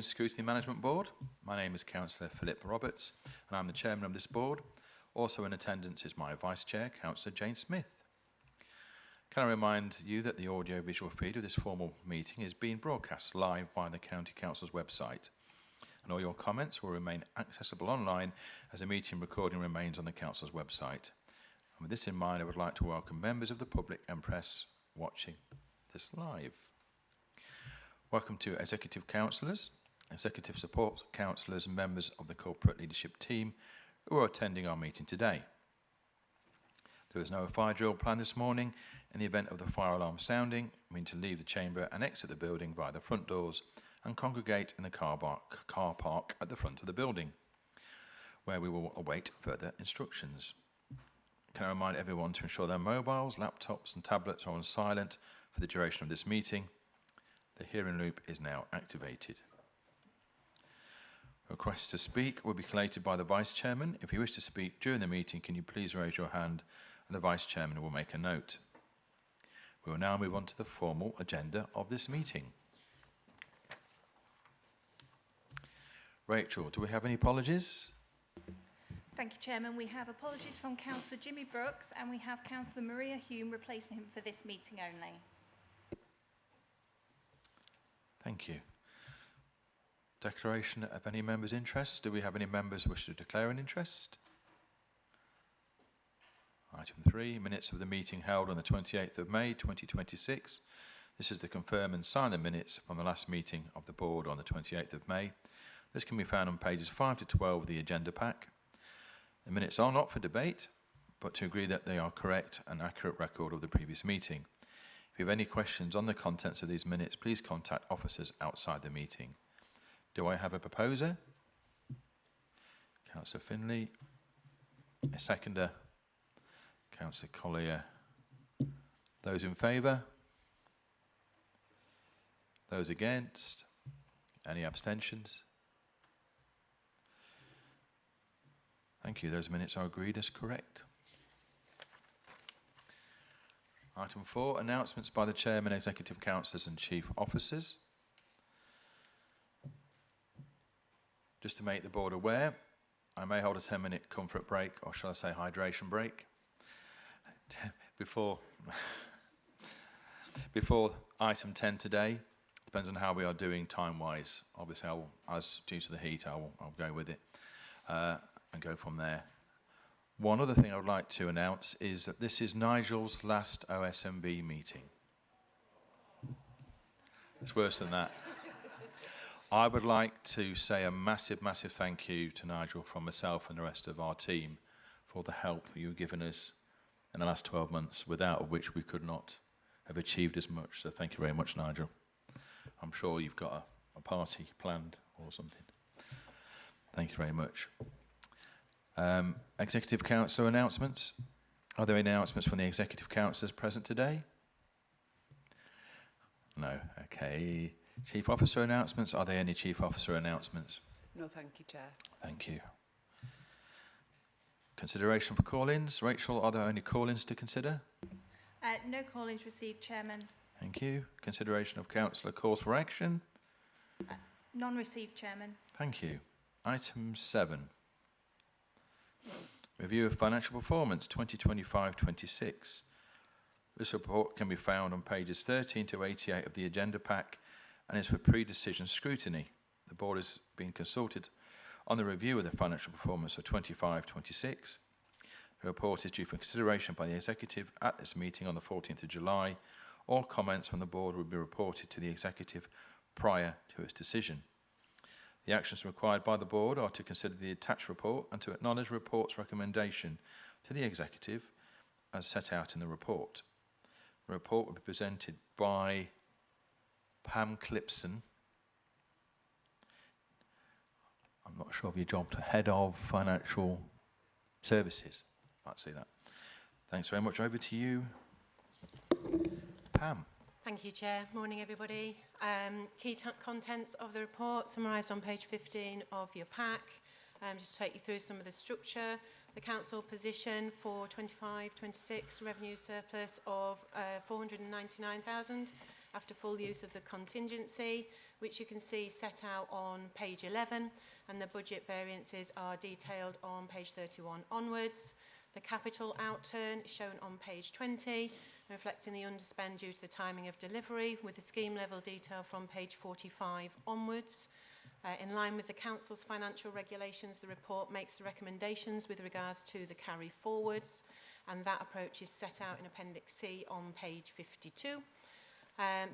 Scrutiny Management Board. My name is Councillor Philip Roberts and I'm the Chairman of this board. Also in attendance is my Vice Chair, Councillor Jane Smith. Can I remind you that the audio-visual feed of this formal meeting is being broadcast live via the County Council's website, and all your comments will remain accessible online as the meeting recording remains on the Council's website. And with this in mind, I would like to welcome members of the public and press watching this live. Welcome to Executive Councillors, Executive Support Councillors and members of the Corporate Leadership Team who are attending our meeting today. There is no fire drill planned this morning. In the event of the fire alarm sounding, we need to leave the chamber and exit the building via the front doors and congregate in the car park at the front of the building, where we will await further instructions. Can I remind everyone to ensure their mobiles, laptops and tablets are on silent for the duration of this meeting. The hearing loop is now activated. Requests to speak will be collated by the Vice Chairman. If you wish to speak during the meeting, can you please raise your hand and the Vice Chairman will make a note. We will now move on to the formal agenda of this meeting. Rachel, do we have any apologies? Thank you, Chairman. We have apologies from Councillor Jimmy Brooks and we have Councillor Maria Hume replacing him for this meeting only. Thank you. Declaration of any members' interest. Do we have any members who wish to declare an interest? Item 3, minutes of the meeting held on the 28th of May 2026. This is to confirm and sign the minutes from the last meeting of the board on the 28th of May. This can be found on pages 5 to 12 of the agenda pack. The minutes are not for debate, but to agree that they are correct and accurate record of the previous meeting. If you have any questions on the contents of these minutes, please contact officers outside the meeting. Do I have a proposer? Councillor Finlay. A seconder? Councillor Collier. Those in favour? Those against? Any abstentions? Thank you. Those minutes are agreed as correct. Item 4, announcements by the Chairman, Executive Councillors and Chief Officers. Just to make the board aware, I may hold a 10-minute comfort break, or shall I say hydration break, before item 10 today. Depends on how we are doing time-wise. Obviously, as due to the heat, I'll go with it and go from there. One other thing I would like to announce is that this is Nigel's last OSMB meeting. It's worse than that. I would like to say a massive, massive thank you to Nigel from myself and the rest of our team for the help you've given us in the last 12 months, without which we could not have achieved as much. So thank you very much, Nigel. I'm sure you've got a party planned or something. Thank you very much. Executive Councillor announcements. Are there any announcements from the Executive Councillors present today? No. Okay. Chief Officer announcements. Are there any Chief Officer announcements? No, thank you, Chair. Thank you. Consideration for call-ins. Rachel, are there any call-ins to consider? No call-ins received, Chairman. Thank you. Consideration of councillor calls for action. None received, Chairman. Thank you. Item 7. Review of financial performance 2025-26. This report can be found on pages 13 to 88 of the agenda pack and is for pre-decision scrutiny. The board has been consulted on the review of the financial performance of 25-26. The report is due for consideration by the Executive at this meeting on the 14th of July. All comments from the board will be reported to the Executive prior to its decision. The actions required by the board are to consider the attached report and to acknowledge the report's recommendation to the Executive as set out in the report. The report will be presented by Pam Clipson. I'm not sure of your job, to Head of Financial Services. I'd see that. Thanks very much. Over to you, Pam. Thank you, Chair. Morning, everybody. Key contents of the report summarised on page 15 of your pack. Just to take you through some of the structure. The council position for 25-26 revenue surplus of 499,000 after full use of the contingency. which you can see set out on page 11, and the budget variances are detailed on page 31 onwards. The capital outturn is shown on page 20, reflecting the underspend due to the timing of delivery, with the scheme level detail from page 45 onwards. In line with the Council's financial regulations, the report makes the recommendations with regards to the carry forwards, and that approach is set out in Appendix C on page 52.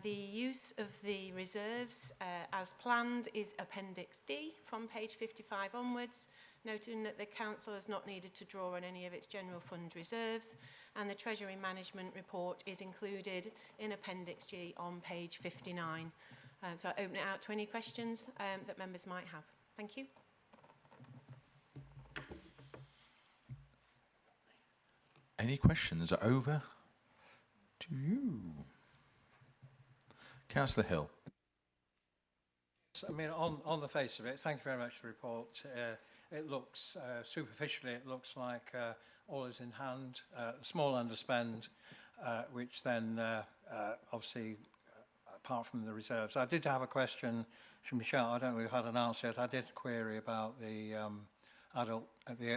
The use of the reserves as planned is Appendix D from page 55 onwards, noting that the Council has not needed to draw on any of its general fund reserves, and the Treasury Management Report is included in Appendix G on page 59. So I'll open it out to any questions that members might have. Thank you. Any questions? Over to you. Councillor Hill. I mean, on the face of it, thank you very much for the report. It looks, superficially, it looks like all is in hand. Small underspend, which then obviously, apart from the reserves. I did have a question from Michelle. I don't know if we've had an answer yet. I did query about the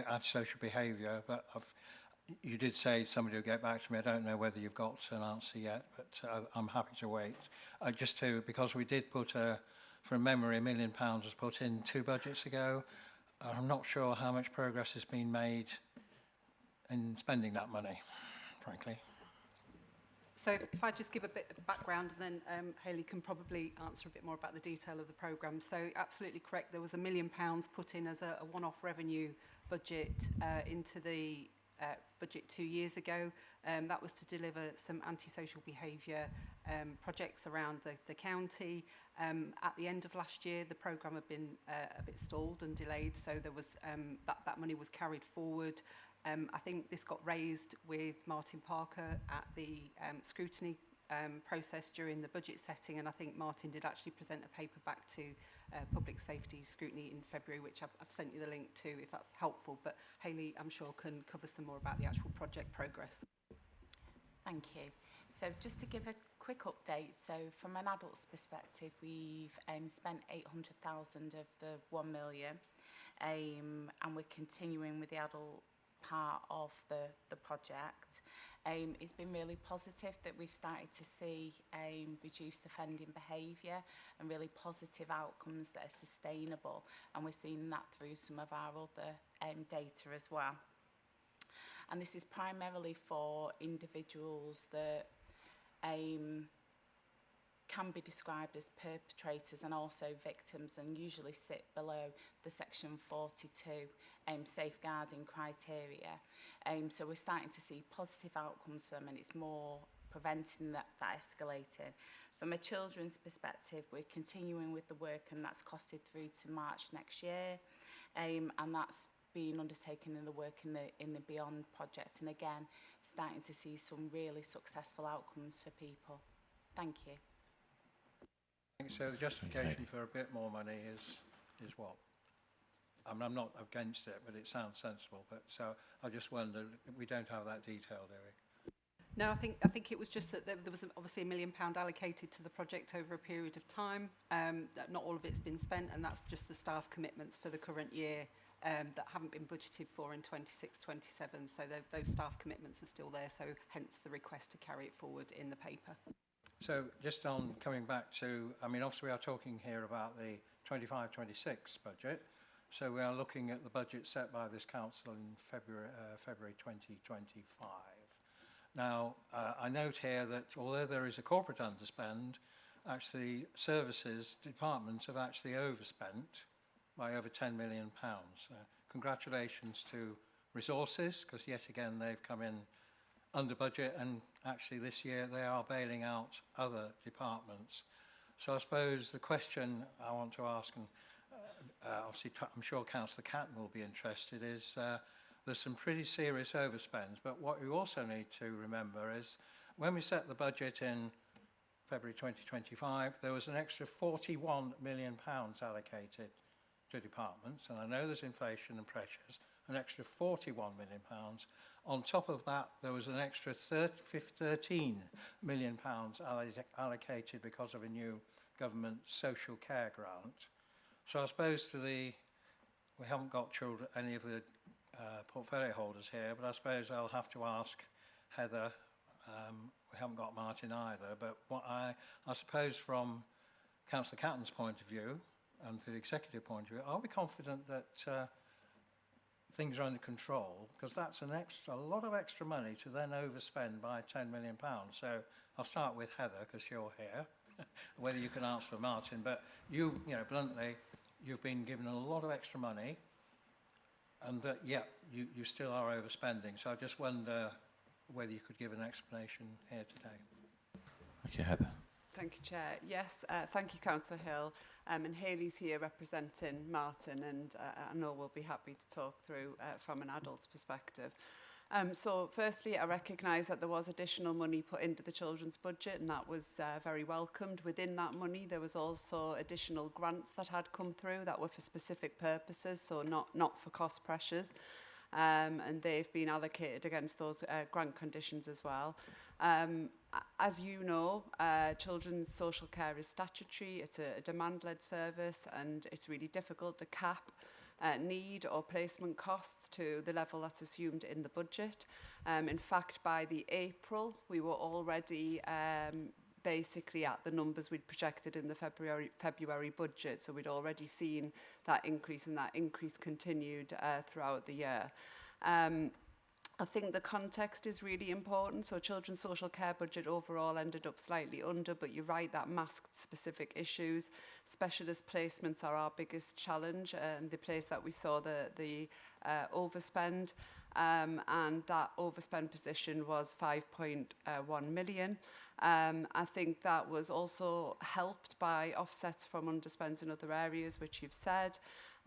antisocial behaviour, but you did say somebody will get back to me. I don't know whether you've got an answer yet, but I'm happy to wait. Because we did put, from memory, £1 million was put in 2 budgets ago. I'm not sure how much progress has been made in spending that money, frankly. So if I just give a bit of background, and then Hayley can probably answer a bit more about the detail of the programme. So absolutely correct, there was £1 million put in as a one-off revenue budget into the budget 2 years ago. That was to deliver some antisocial behaviour projects around the county. At the end of last year, the programme had been a bit stalled and delayed, so there was that money was carried forward. I think this got raised with Martin Parker at the scrutiny process during the budget setting, and I think Martin did actually present a paper back to Public Safety Scrutiny in February, which I've sent you the link to if that's helpful. But Hayley, I'm sure, can cover some more about the actual project progress. Thank you. So just to give a quick update, so from an adult's perspective, we've spent 800,000 of the 1 million, and we're continuing with the adult part of the project. It's been really positive that we've started to see reduced offending behaviour and really positive outcomes that are sustainable, and we're seeing that through some of our other data as well. And this is primarily for individuals that can be described as perpetrators and also victims, and usually sit below the section 42 safeguarding criteria. So we're starting to see positive outcomes for them, and it's more preventing that escalating. From a children's perspective, we're continuing with the work, and that's costed through to March next year, and that's being undertaken in the work in the Beyond project, and again starting to see some really successful outcomes for people. Thank you. So the justification for a bit more money is what? I mean, I'm not against it, but it sounds sensible. But so I just wondered, we don't have that detail, do we? No, I think it was just that there was obviously £1 million allocated to the project over a period of time. That not all of it's been spent, and that's just the staff commitments for the current year that haven't been budgeted for in 26-27. So those staff commitments are still there. So hence the request to carry it forward in the paper. So just on coming back to, I mean, obviously we are talking here about the 25-26 budget. So we are looking at the budget set by this council in February 2025. Now, I note here that although there is a corporate underspend, actually services departments have actually overspent by over £10 million. Congratulations to resources, because yet again they've come in under budget, and actually this year they are bailing out other departments. So I suppose the question I want to ask, and obviously I'm sure Councillor Catton will be interested, is there's some pretty serious overspends, but what you also need to remember is when we set the budget in February 2025, there was an extra £41 million allocated to departments, and I know there's inflation and pressures, an extra £41 million. On top of that, there was an extra £13 million allocated because of a new government social care grant. So I suppose we haven't got any of the portfolio holders here, but I suppose I'll have to ask Heather. We haven't got Martin either, but what I suppose from Councillor Catton's point of view and to the executive point of view, are we confident that things are under control? Because that's a lot of extra money to then overspend by £10 million. So I'll start with Heather because you're here, whether you can answer for Martin, but you know, bluntly, you've been given a lot of extra money and that, yeah, you still are overspending. So I just wonder whether you could give an explanation here today. Okay, Heather. Thank you, Chair. Yes, thank you, Councillor Hill. And Hayley's here representing Martin, and I know we'll be happy to talk through from an adult's perspective. So firstly, I recognise that there was additional money put into the children's budget, and that was very welcomed. Within that money, there was also additional grants that had come through that were for specific purposes, so not for cost pressures. And they've been allocated against those grant conditions as well. As you know, children's social care is statutory, it's a demand-led service, and it's really difficult to cap need or placement costs to the level that's assumed in the budget. In fact, by the April, we were already basically at the numbers we'd projected in the February budget, so we'd already seen that increase, and that increase continued throughout the year. I think the context is really important. So children's social care budget overall ended up slightly under, but you're right, that masked specific issues. Specialist placements are our biggest challenge, and the place that we saw the overspend, and that overspend position was 5.1 million. I think that was also helped by offsets from underspends in other areas, which you've said.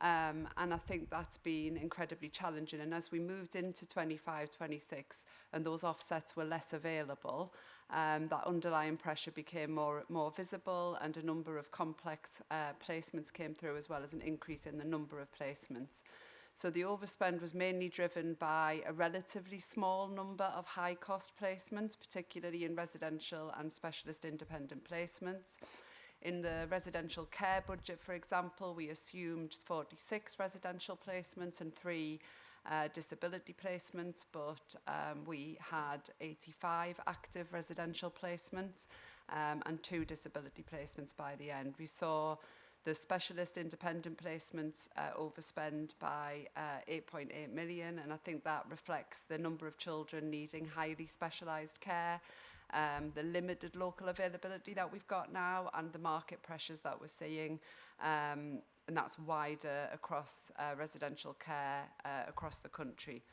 And I think that's been incredibly challenging. And as we moved into 25-26 and those offsets were less available, that underlying pressure became more visible, and a number of complex placements came through, as well as an increase in the number of placements. So the overspend was mainly driven by a relatively small number of high-cost placements, particularly in residential and specialist independent placements. In the residential care budget, for example, we assumed 46 residential placements and 3 disability placements, but we had 85 active residential placements and 2 disability placements by the end. We saw the specialist independent placements overspend by 8.8 million, and I think that reflects the number of children needing highly specialised care, the limited local availability that we've got now, and the market pressures that we're seeing, and that's wider across residential care across the country.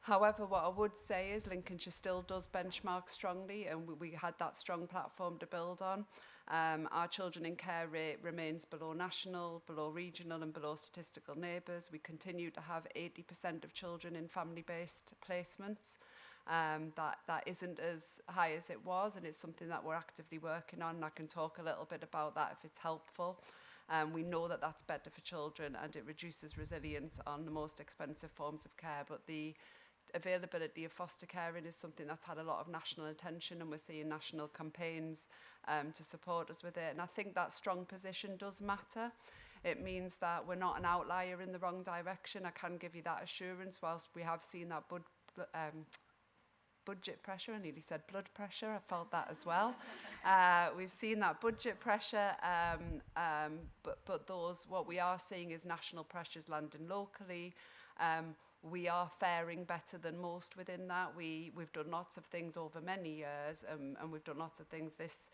However, what I would say is Lincolnshire still does benchmark strongly, and we had that strong platform to build on. Our children in care rate remains below national, below regional and below statistical neighbours. We continue to have 80% of children in family-based placements. That isn't as high as it was, and it's something that we're actively working on, and I can talk a little bit about that if it's helpful. We know that that's better for children, and it reduces resilience on the most expensive forms of care, but the availability of foster caring is something that's had a lot of national attention, and we're seeing national campaigns to support us with it. And I think that strong position does matter. It means that we're not an outlier in the wrong direction. I can give you that assurance, whilst we have seen that budget pressure. I nearly said blood pressure. I felt that as well. We've seen that budget pressure, but what we are seeing is national pressures landing locally. We are faring better than most within that. We've done lots of things over many years, and we've done lots of things this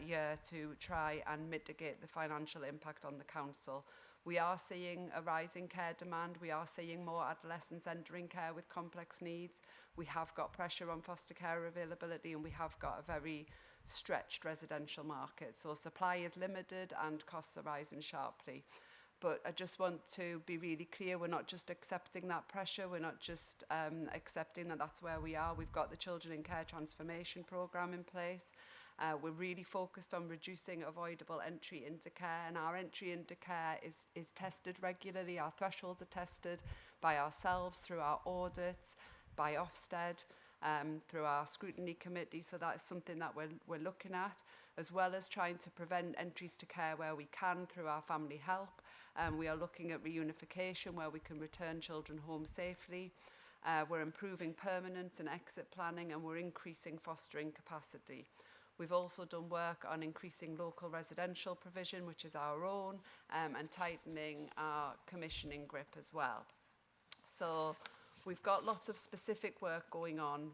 year to try and mitigate the financial impact on the council. We are seeing a rise in care demand. We are seeing more adolescents entering care with complex needs. We have got pressure on foster care availability, and we have got a very stretched residential market. So supply is limited and costs are rising sharply. But I just want to be really clear, we're not just accepting that pressure, we're not just accepting that that's where we are. We've got the Children in Care Transformation Programme in place. We're really focused on reducing avoidable entry into care, and our entry into care is tested regularly. Our thresholds are tested by ourselves through our audits, by Ofsted, through our Scrutiny committee, so that is something that we're looking at. as well as trying to prevent entries to care where we can through our family help. We are looking at reunification where we can return children home safely. We're improving permanence and exit planning, and we're increasing fostering capacity. We've also done work on increasing local residential provision, which is our own, and tightening our commissioning grip as well. So we've got lots of specific work going on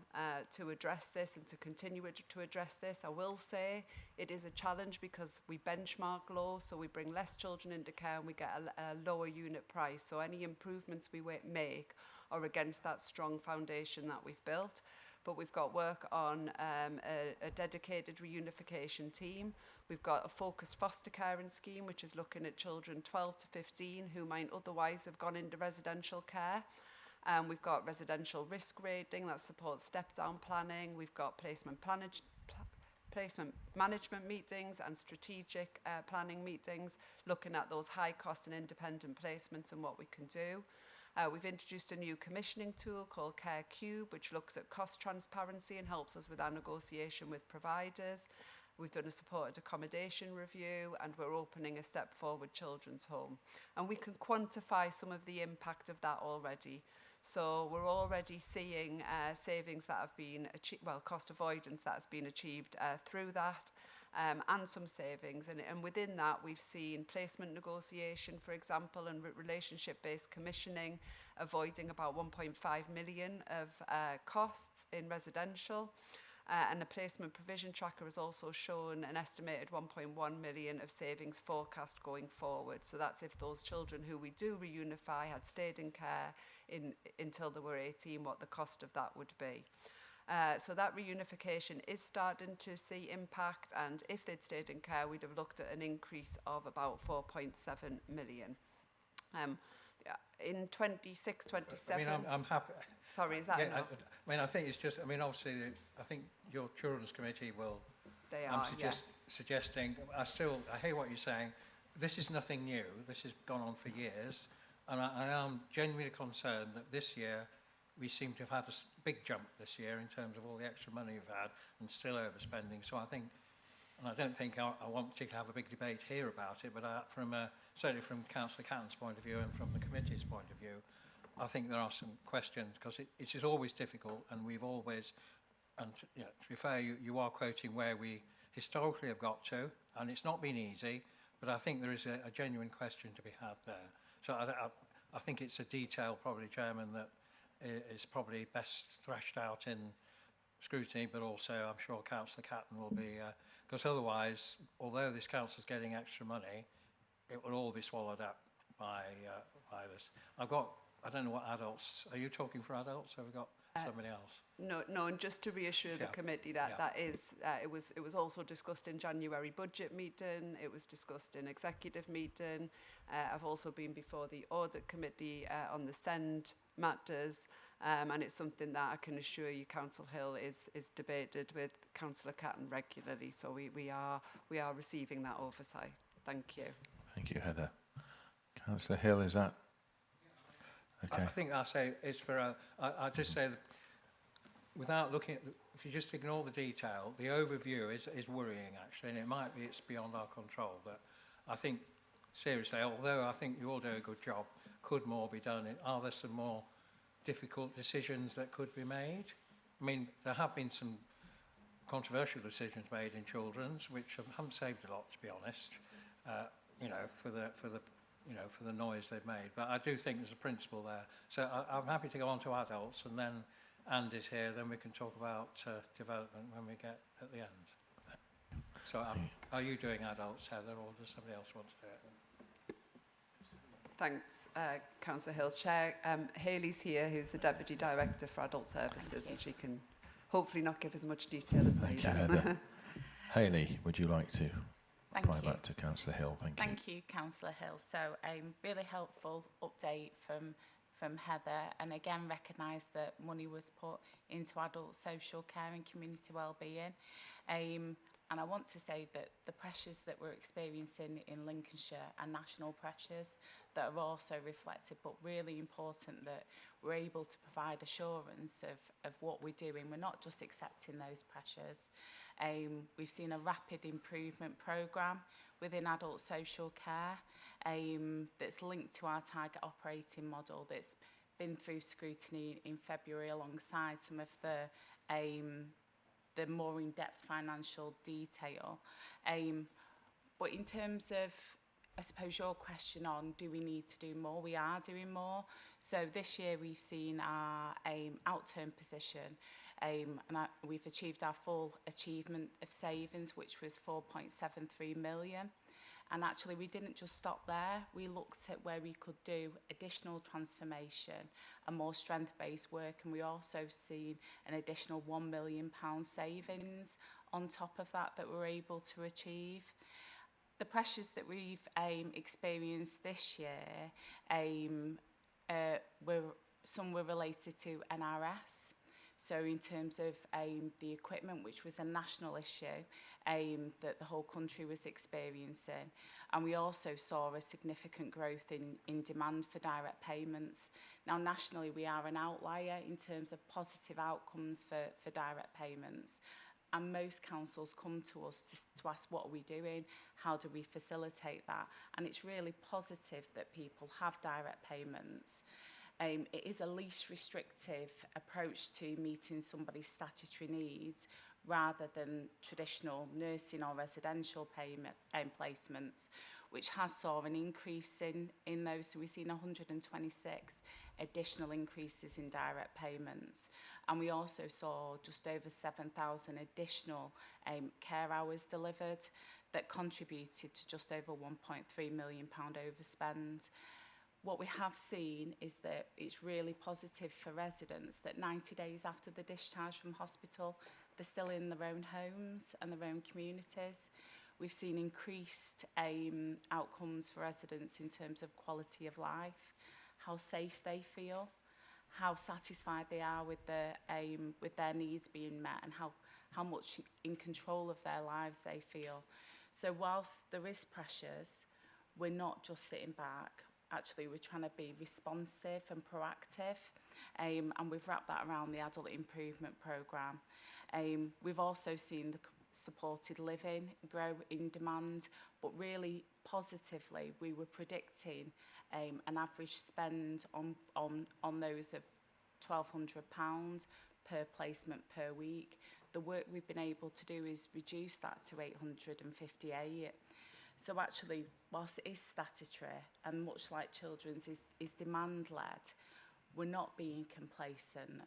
to address this and to continue to address this. I will say it is a challenge because we benchmark low, so we bring less children into care and we get a lower unit price. So any improvements we make are against that strong foundation that we've built. But we've got work on a dedicated reunification team. We've got a focused foster caring scheme, which is looking at children 12 to 15 who might otherwise have gone into residential care. We've got residential risk rating that supports step-down planning. We've got placement management meetings and strategic planning meetings, looking at those high-cost and independent placements and what we can do. We've introduced a new commissioning tool called Care Cube, which looks at cost transparency and helps us with our negotiation with providers. We've done a supported accommodation review, and we're opening a Step Forward Children's Home. And we can quantify some of the impact of that already. So we're already seeing savings that have been achieved, well, cost avoidance that has been achieved through that. And some savings. And within that, we've seen placement negotiation, for example, and relationship-based commissioning, avoiding about 1.5 million of costs in residential. And the placement provision tracker has also shown an estimated 1.1 million of savings forecast going forward. So that's if those children who we do reunify had stayed in care until they were 18, what the cost of that would be. So that reunification is starting to see impact, and if they'd stayed in care, we'd have looked at an increase of about 4.7 million. In 26, 27... I mean, I'm happy. Sorry, is that enough? I mean, I think it's just, I mean, obviously, I think your Children's Committee will... They are, yes. Suggesting, I hear what you're saying. This is nothing new. This has gone on for years. And I am genuinely concerned that this year, we seem to have had a big jump this year in terms of all the extra money we've had and still overspending. So I think, and I don't think I want to have a big debate here about it, but certainly from Councillor Catton's point of view and from the committee's point of view, I think there are some questions, because it is always difficult, and we've always, and you know, to be fair, you are quoting where we historically have got to, and it's not been easy, but I think there is a genuine question to be had there. So I think it's a detail, probably, Chairman, that is probably best thrashed out in scrutiny, but also I'm sure Councillor Catton will be, because otherwise, although this council's getting extra money, it will all be swallowed up by this. I don't know what adults, are you talking for adults, or have we got somebody else? No, and just to reassure the committee that it was also discussed in January budget meeting, it was discussed in executive meeting. I've also been before the audit committee on the SEND matters, and it's something that I can assure you Council Hill is debated with Councillor Catton regularly, so we are receiving that oversight. Thank you. Thank you, Heather. Councillor Hill, is that okay? I think I'll say it's for I just say that without looking at if you just ignore the detail, the overview is worrying actually, and it might be it's beyond our control, but I think seriously, although I think you all do a good job, could more be done? Are there some more difficult decisions that could be made? I mean, there have been some controversial decisions made in children's which haven't saved a lot, to be honest. You know, for the noise they've made. But I do think there's a principle there. So I'm happy to go on to adults, and then Andy's here, then we can talk about development when we get at the end. So are you doing adults, Heather, or does somebody else want to do it? Thanks, Councillor Hill. Chair Hayley's here, who's the Deputy Director for Adult Services, and she can hopefully not give as much detail as we Thank you, Heather. Hayley, would you like to reply back to Councillor Hill? Thank you. Thank you, Councillor Hill. So a really helpful update from Heather, and again recognise that money was put into adult social care and community wellbeing. And I want to say that the pressures that we're experiencing in Lincolnshire are national pressures that are also reflected, but really important that we're able to provide assurance of what we're doing. We're not just accepting those pressures. We've seen a rapid improvement programme within adult social care that's linked to our target operating model that's been through scrutiny in February alongside some of the more in-depth financial detail. But in terms of, I suppose, your question on do we need to do more, we are doing more. So this year we've seen our outturn position we've achieved our full achievement of savings, which was 4.73 million. And actually we didn't just stop there. We looked at where we could do additional transformation and more strength-based work, and we also seen an additional £1 million savings on top of that we're able to achieve. The pressures that we've experienced this year, some were related to NRS. So in terms of the equipment, which was a national issue that the whole country was experiencing. And we also saw a significant growth in demand for direct payments. Now, nationally, we are an outlier in terms of positive outcomes for direct payments. And most councils come to us to ask, what are we doing? How do we facilitate that? And it's really positive that people have direct payments. It is a least restrictive approach to meeting somebody's statutory needs rather than traditional nursing or residential payment placements, which has saw an increase in those. So we've seen 126 additional increases in direct payments. And we also saw just over 7,000 additional care hours delivered that contributed to just over £1.3 million overspend. What we have seen is that it's really positive for residents that 90 days after the discharge from hospital, they're still in their own homes and their own communities. We've seen increased outcomes for residents in terms of quality of life, how safe they feel, how satisfied they are with their needs being met, and how much in control of their lives they feel. So whilst there is pressures, we're not just sitting back. Actually, we're trying to be responsive and proactive, and we've wrapped that around the adult improvement programme. We've also seen the supported living grow in demand, but really positively, we were predicting an average spend on those of £1,200 per placement per week. The work we've been able to do is reduce that to 858. So actually, whilst it is statutory and much like children's is demand-led, we're not being complacent.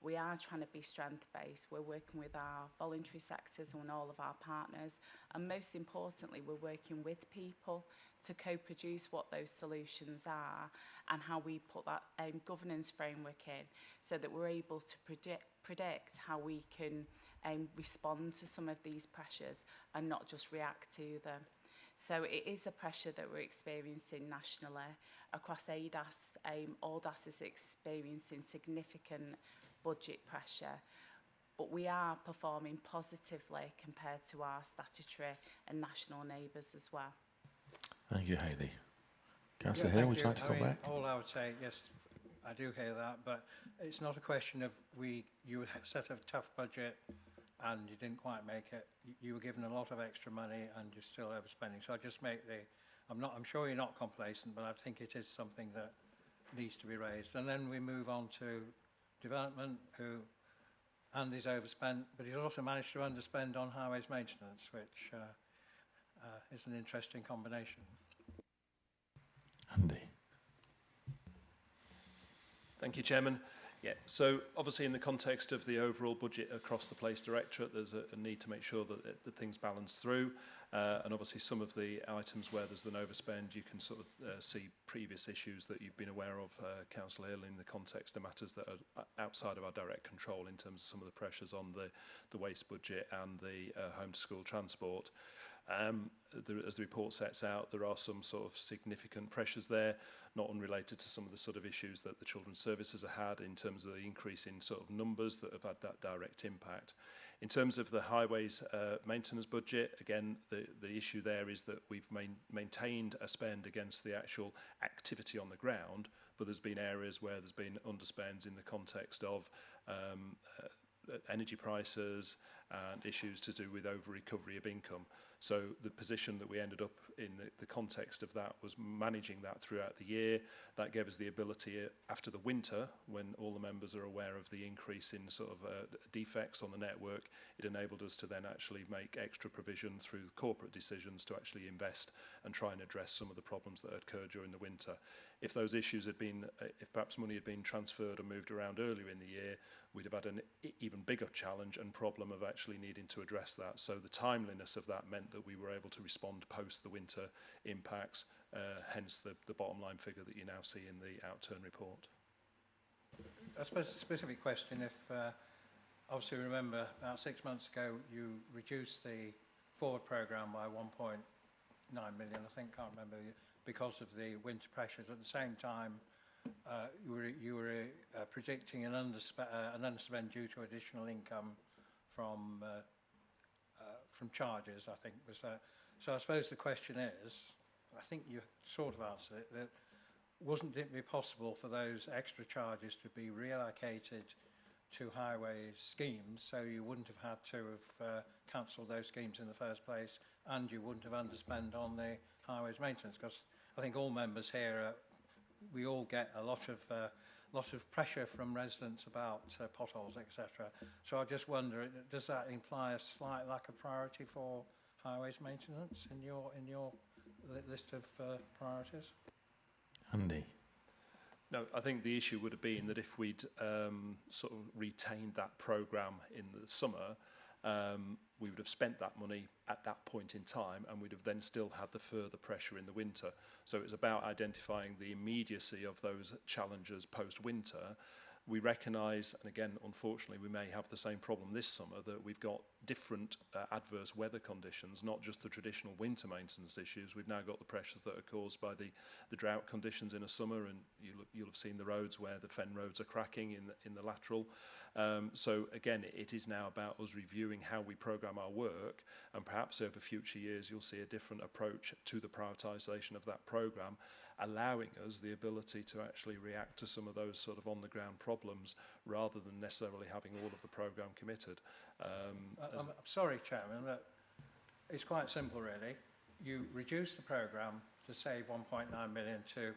We are trying to be strength-based. We're working with our voluntary sectors and all of our partners. And most importantly, we're working with people to co-produce what those solutions are and how we put that governance framework in so that we're able to predict how we can respond to some of these pressures and not just react to them. So it is a pressure that we're experiencing nationally. Across ADAS, all DAS is experiencing significant budget pressure, but we are performing positively compared to our statutory and national neighbours as well. Thank you, Hayley. Councillor Hill, would you like to come back? All I would say, yes, I do hear that, but it's not a question of you set a tough budget and you didn't quite make it. You were given a lot of extra money and you're still overspending. So I just make I'm sure you're not complacent, but I think it is something that needs to be raised. And then we move on to development, Andy's overspent, but he's also managed to underspend on highways maintenance, which is an interesting combination. Andy. Thank you, Chairman. Yeah, so obviously in the context of the overall budget across the Police Directorate, there's a need to make sure that things balance through. And obviously some of the items where there's an overspend, you can sort of see previous issues that you've been aware of, Councillor Hill, in the context of matters that are outside of our direct control in terms of some of the pressures on the waste budget and the home-to-school transport. As the report sets out, there are some sort of significant pressures there, not unrelated to some of the sort of issues that the Children's Services have had in terms of the increase in sort of numbers that have had that direct impact. In terms of the highways maintenance budget, again, the issue there is that we've maintained a spend against the actual activity on the ground, but there's been areas where there's been underspends in the context of energy prices, and issues to do with over-recovery of income. So the position that we ended up in the context of that was managing that throughout the year. That gave us the ability after the winter, when all the members are aware of the increase in sort of defects on the network, it enabled us to then actually make extra provision through corporate decisions to actually invest and try and address some of the problems that occurred during the winter. If those issues had been, if perhaps money had been transferred and moved around earlier in the year, we'd have had an even bigger challenge and problem of actually needing to address that. So the timeliness of that meant that we were able to respond post the winter impacts, hence the bottom line figure that you now see in the outturn report. I suppose a specific question, if obviously remember about 6 months ago you reduced the forward programme by 1.9 million, I think, can't remember, because of the winter pressures. At the same time, you were predicting an underspend due to additional income from charges, I think was that. So I suppose the question is, I think you sort of answered it, that wasn't it be possible for those extra charges to be reallocated to highways schemes, so you wouldn't have had to have cancelled those schemes in the first place, and you wouldn't have underspent on the highways maintenance? Because I think all members here, we all get a lot of pressure from residents about potholes, etc. So I just wonder, does that imply a slight lack of priority for highways maintenance in your list of priorities? Andy? No, I think the issue would have been that if we'd sort of retained that programme in the summer, we would have spent that money at that point in time, and we'd have then still had the further pressure in the winter. So it's about identifying the immediacy of those challenges post-winter. We recognise, and again, unfortunately, we may have the same problem this summer, that we've got different adverse weather conditions, not just the traditional winter maintenance issues. We've now got the pressures that are caused by the drought conditions in a summer, and you'll have seen the roads where the fen roads are cracking in the lateral. So again, it is now about us reviewing how we programme our work, and perhaps over future years you'll see a different approach to the prioritisation of that programme, allowing us the ability to actually react to some of those sort of on-the-ground problems rather than necessarily having all of the programme committed. I'm sorry, Chairman, but it's quite simple, really. You reduce the programme to save 1.9 million to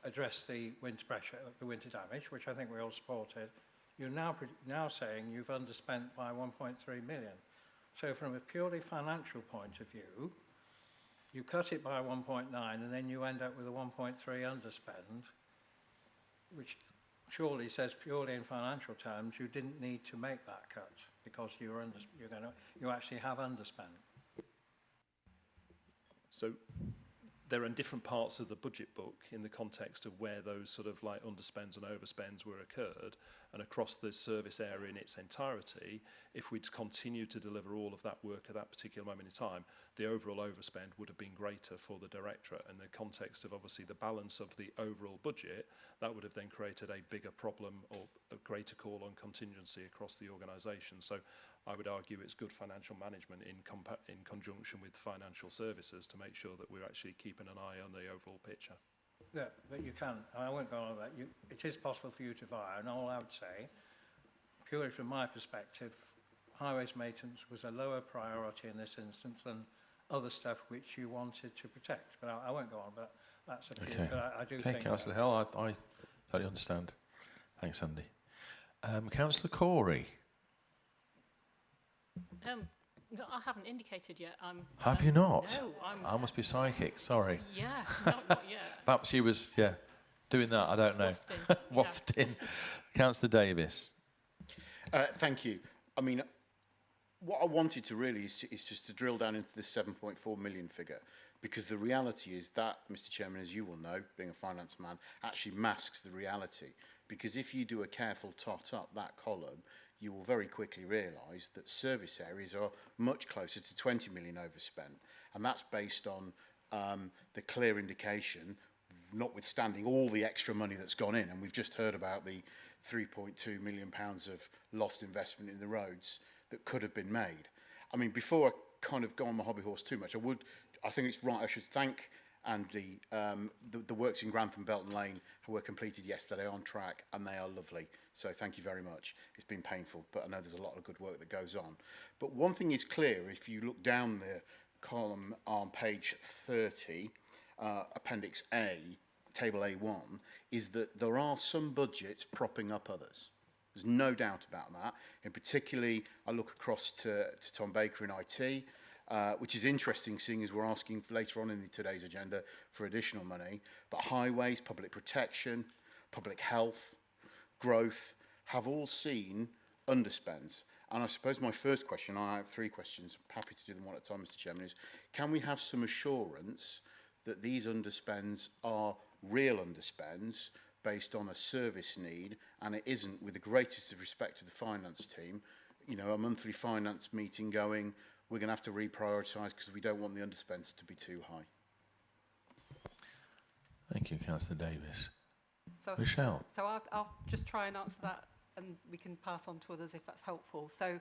address the winter pressure, the winter damage, which I think we all supported. You're now saying you've underspent by 1.3 million. So from a purely financial point of view, you cut it by 1.9 and then you end up with a 1.3 underspend, which surely says purely in financial terms you didn't need to make that cut because you actually have underspent. So there are different parts of the budget book in the context of where those sort of like underspends and overspends were occurred, and across the service area in its entirety, if we'd continued to deliver all of that work at that particular moment in time, the overall overspend would have been greater for the directorate. In the context of obviously the balance of the overall budget, that would have then created a bigger problem or a greater call on contingency across the organisation. So I would argue it's good financial management in conjunction with financial services to make sure that we're actually keeping an eye on the overall picture. Yeah, but you can, and I won't go on that. It is possible for you to via, and all I would say, purely from my perspective, highways maintenance was a lower priority in this instance than other stuff which you wanted to protect. But I won't go on, but that's a few. Okay. But I do Okay, think... Councillor Hill, I totally understand. Thanks, Andy. Councillor Corey. No, I haven't indicated yet. Have you not? No, I must be psychic, sorry. Yeah, not yet. Perhaps she was, doing that, I don't know. Wafting. Councillor Davis. Thank you. I mean, what I wanted to really is just to drill down into this 7.4 million figure, because the reality is that, Mr. Chairman, as you will know, being a finance man, actually masks the reality. Because if you do a careful tot up that column, you will very quickly realise that service areas are much closer to 20 million overspent. And that's based on the clear indication, notwithstanding all the extra money that's gone in. And we've just heard about the £3.2 million of lost investment in the roads that could have been made. I mean, before I kind of go on my hobby horse too much, I think it's right, I should thank and the works in Grantham Belton Lane were completed yesterday on track, and they are lovely. So thank you very much. It's been painful, but I know there's a lot of good work that goes on. But one thing is clear, if you look down the column on page 30, Appendix A, Table A1, is that there are some budgets propping up others. There's no doubt about that. And particularly, I look across to Tom Baker in IT, which is interesting, seeing as we're asking later on in today's agenda for additional money. But highways, public protection, public health, growth have all seen underspends. And I suppose my first question, I have three questions, I'm happy to do them one at a time, Mr. Chairman, is can we have some assurance that these underspends are real underspends based on a service need, and it isn't, with the greatest of respect to the finance team, you know, a monthly finance meeting going, we're going to have to reprioritise because we don't want the underspends to be too high. Thank you, Councillor Davis. So, Michelle. So I'll just try and answer that, and we can pass on to others if that's helpful. So,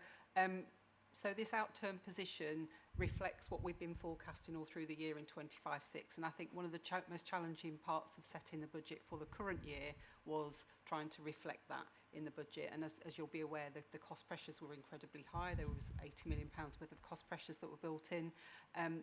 so this outturn position reflects what we've been forecasting all through the year in 25-6, and I think one of the most challenging parts of setting the budget for the current year was trying to reflect that in the budget. And as you'll be aware, the cost pressures were incredibly high. There was £80 million worth of cost pressures that were built in.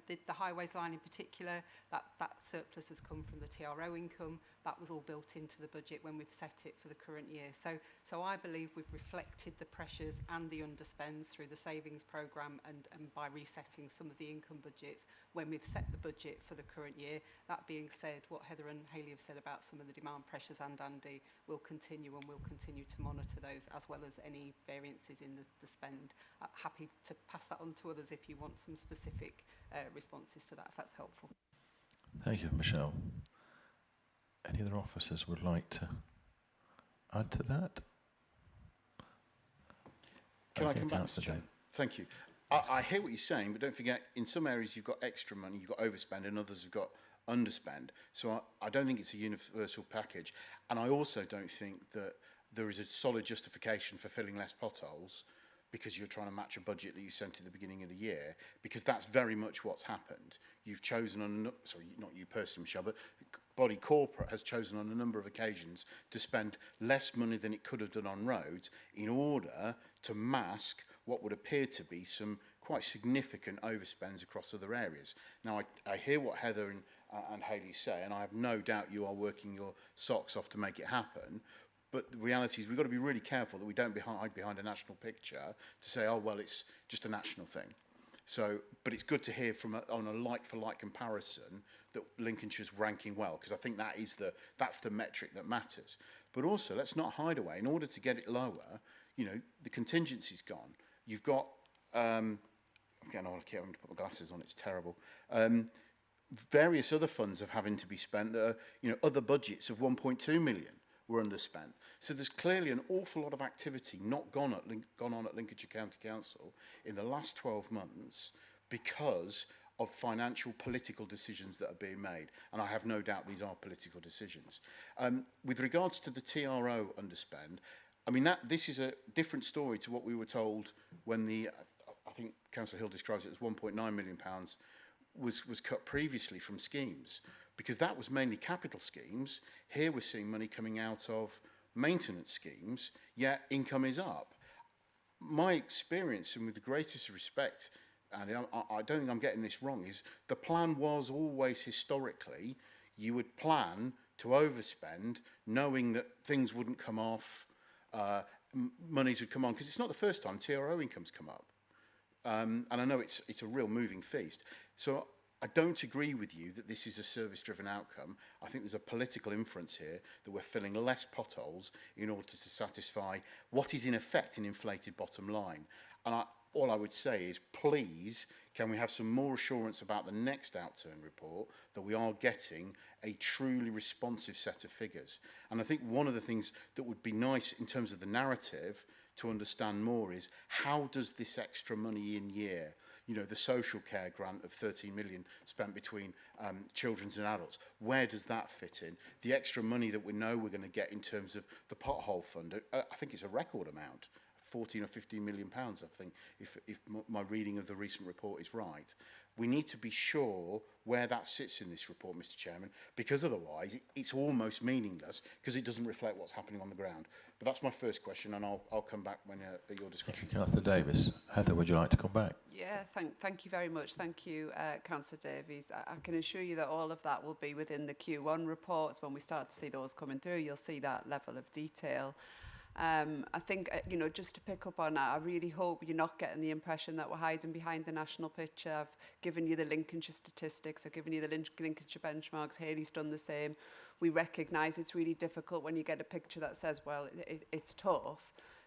The highways line in particular, that surplus has come from the TRO income. That was all built into the budget when we've set it for the current year. So I believe we've reflected the pressures and the underspends through the savings programme and by resetting some of the income budgets when we've set the budget for the current year. That being said, what Heather and Hayley have said about some of the demand pressures and Andy will continue, and we'll continue to monitor those as well as any variances in the spend. Happy to pass that on to others if you want some specific responses to that, if that's helpful. Thank you, Michelle. Any other officers would like to add to that? Can Okay, I come back, Councillor Mr. Chairman? Davis. Thank you. I hear what you're saying, but don't forget, in some areas you've got extra money, you've got overspend, and others have got underspend. So I don't think it's a universal package. And I also don't think that there is a solid justification for filling less potholes because you're trying to match a budget that you sent at the beginning of the year, because that's very much what's happened. You've chosen, sorry, not you personally, Michelle, but body corporate has chosen on a number of occasions to spend less money than it could have done on roads in order to mask what would appear to be some quite significant overspends across other areas. Now, I hear what Heather and Hayley say, and I have no doubt you are working your socks off to make it happen. But the reality is we've got to be really careful that we don't hide behind a national picture to say, oh, well, it's just a national thing. So, but it's good to hear from on a like-for-like comparison that Lincolnshire's ranking well, because I think that's the metric that matters. But also, let's not hide away. In order to get it lower, you know, the contingency's gone. You've got, I'm getting on, I can't remember to put my glasses on, it's terrible. Various other funds have having to be spent that are, you know, other budgets of 1.2 million were underspent. So there's clearly an awful lot of activity not gone on at Lincolnshire County Council in the last 12 months because of financial political decisions that are being made. And I have no doubt these are political decisions. With regards to the TRO underspend, I mean, this is a different story to what we were told when I think Councillor Hill describes it as £1.9 million was cut previously from schemes, because that was mainly capital schemes. Here we're seeing money coming out of maintenance schemes, yet income is up. My experience, and with the greatest respect, and I don't think I'm getting this wrong, is the plan was always historically you would plan to overspend knowing that things wouldn't come off, monies would come on, because it's not the first time TRO income's come up. And I know it's a real moving feast. So I don't agree with you that this is a service-driven outcome. I think there's a political inference here that we're filling less potholes in order to satisfy what is in effect an inflated bottom line. And all I would say is, please, can we have some more assurance about the next outturn report that we are getting a truly responsive set of figures? And I think one of the things that would be nice in terms of the narrative to understand more is, how does this extra money in year, you know, the social care grant of 13 million spent between children's and adults, where does that fit in? The extra money that we know we're going to get in terms of the pothole fund, I think it's a record amount, 14 or 15 million pounds, I think, if my reading of the recent report is right. We need to be sure where that sits in this report, Mr. Chairman, because otherwise it's almost meaningless because it doesn't reflect what's happening on the ground. But that's my first question, and I'll come back when at your discussion. Thank you, Councillor Davis. Heather, would you like to come back? Yeah, thank you very much. Thank you, Councillor Davies. I can assure you that all of that will be within the Q1 reports. When we start to see those coming through, you'll see that level of detail. I think, you know, just to pick up on that, I really hope you're not getting the impression that we're hiding behind the national picture. I've given you the Lincolnshire statistics, I've given you the Lincolnshire benchmarks, Hayley's done the same. We recognise it's really difficult when you get a picture that says, well, it's tough.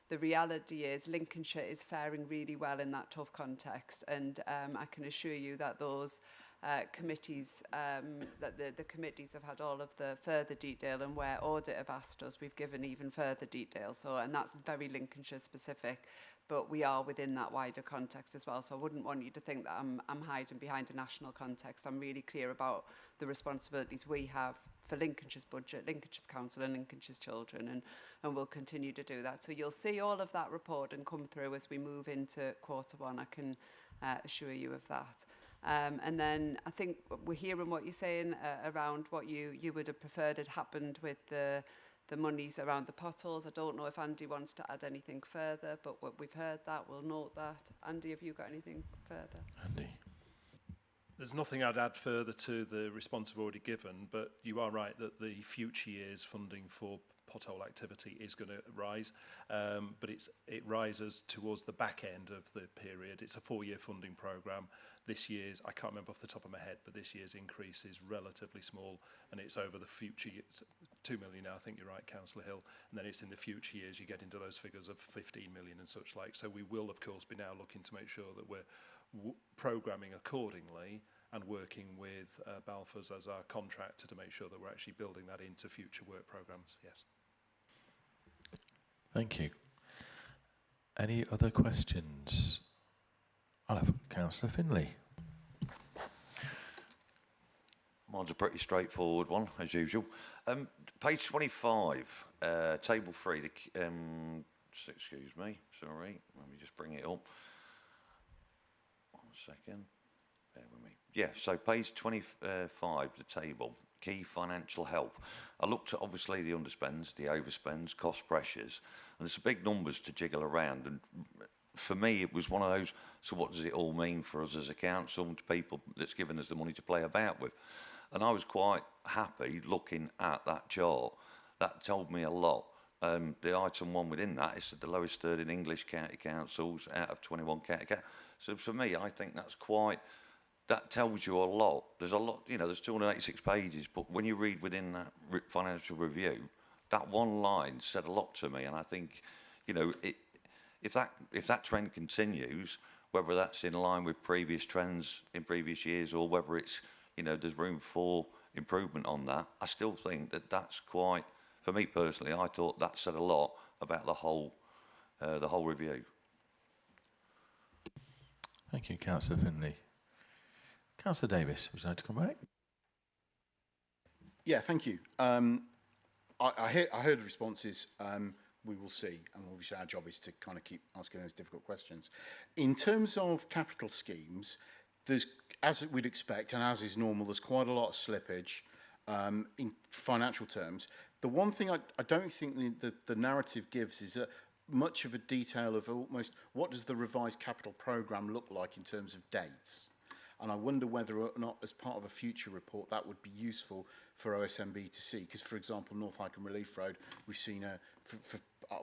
The reality is Lincolnshire is faring really well in that tough context, and I can assure you that those committees, that the committees have had all of the further detail, and where audit have asked us, we've given even further detail. So, and that's very Lincolnshire specific, but we are within that wider context as well. So I wouldn't want you to think that I'm hiding behind a national context. I'm really clear about the responsibilities we have for Lincolnshire's budget, Lincolnshire's council and Lincolnshire's children, and we'll continue to do that. So you'll see all of that report and come through as we move into Q1, I can assure you of that. And then I think we're hearing what you're saying around what you would have preferred had happened with the monies around the potholes. I don't know if Andy wants to add anything further, but we've heard that, we'll note that. Andy, have you got anything further? Andy. There's nothing I'd add further to the response I've already given, but you are right that the future years funding for pothole activity is going to rise, but it rises towards the back end of the period. It's a 4-year funding programme. This year's, I can't remember off the top of my head, but this year's increase is relatively small, and it's over the future years, 2 million now, I think you're right, Councillor Hill, and then it's in the future years you get into those figures of 15 million and such like. So we will, of course, be now looking to make sure that we're programming accordingly and working with Balfour's as our contractor to make sure that we're actually building that into future work programmes. Yes. Thank you. Any other questions? I'll have Councillor Finlay. Mine's a pretty straightforward one, as usual. Page 25, table 3. Excuse me, sorry. Let me just bring it up. 1 second. Bear with me. Yeah, so page 25, the table, key financial help. I looked at obviously the underspends, the overspends, cost pressures, and there's some big numbers to jiggle around. And for me, it was one of those, so what does it all mean for us as a council, to people that's given us the money to play about with? And I was quite happy looking at that chart. That told me a lot. The item 1 within that is the lowest third in English county councils out of 21 county councils. So for me, I think that's quite, that tells you a lot. There's a lot, you know, there's 286 pages, but when you read within that financial review, that one line said a lot to me. And I think, you know, if that trend continues, whether that's in line with previous trends in previous years or whether it's, you know, there's room for improvement on that, I still think that that's quite, for me personally, I thought that said a lot about the whole review. Thank you, Councillor Finlay. Councillor Davis, would you like to come back? Yeah, thank you. I heard the responses. We will see, and obviously our job is to kind of keep asking those difficult questions. In terms of capital schemes, there's, as we'd expect, and as is normal, there's quite a lot of slippage in financial terms. The one thing I don't think the narrative gives is much of a detail of almost what does the revised capital programme look like in terms of dates. And I wonder whether or not, as part of a future report, that would be useful for OSMB to see. Because, for example, North Highcombe Relief Road, we've seen, for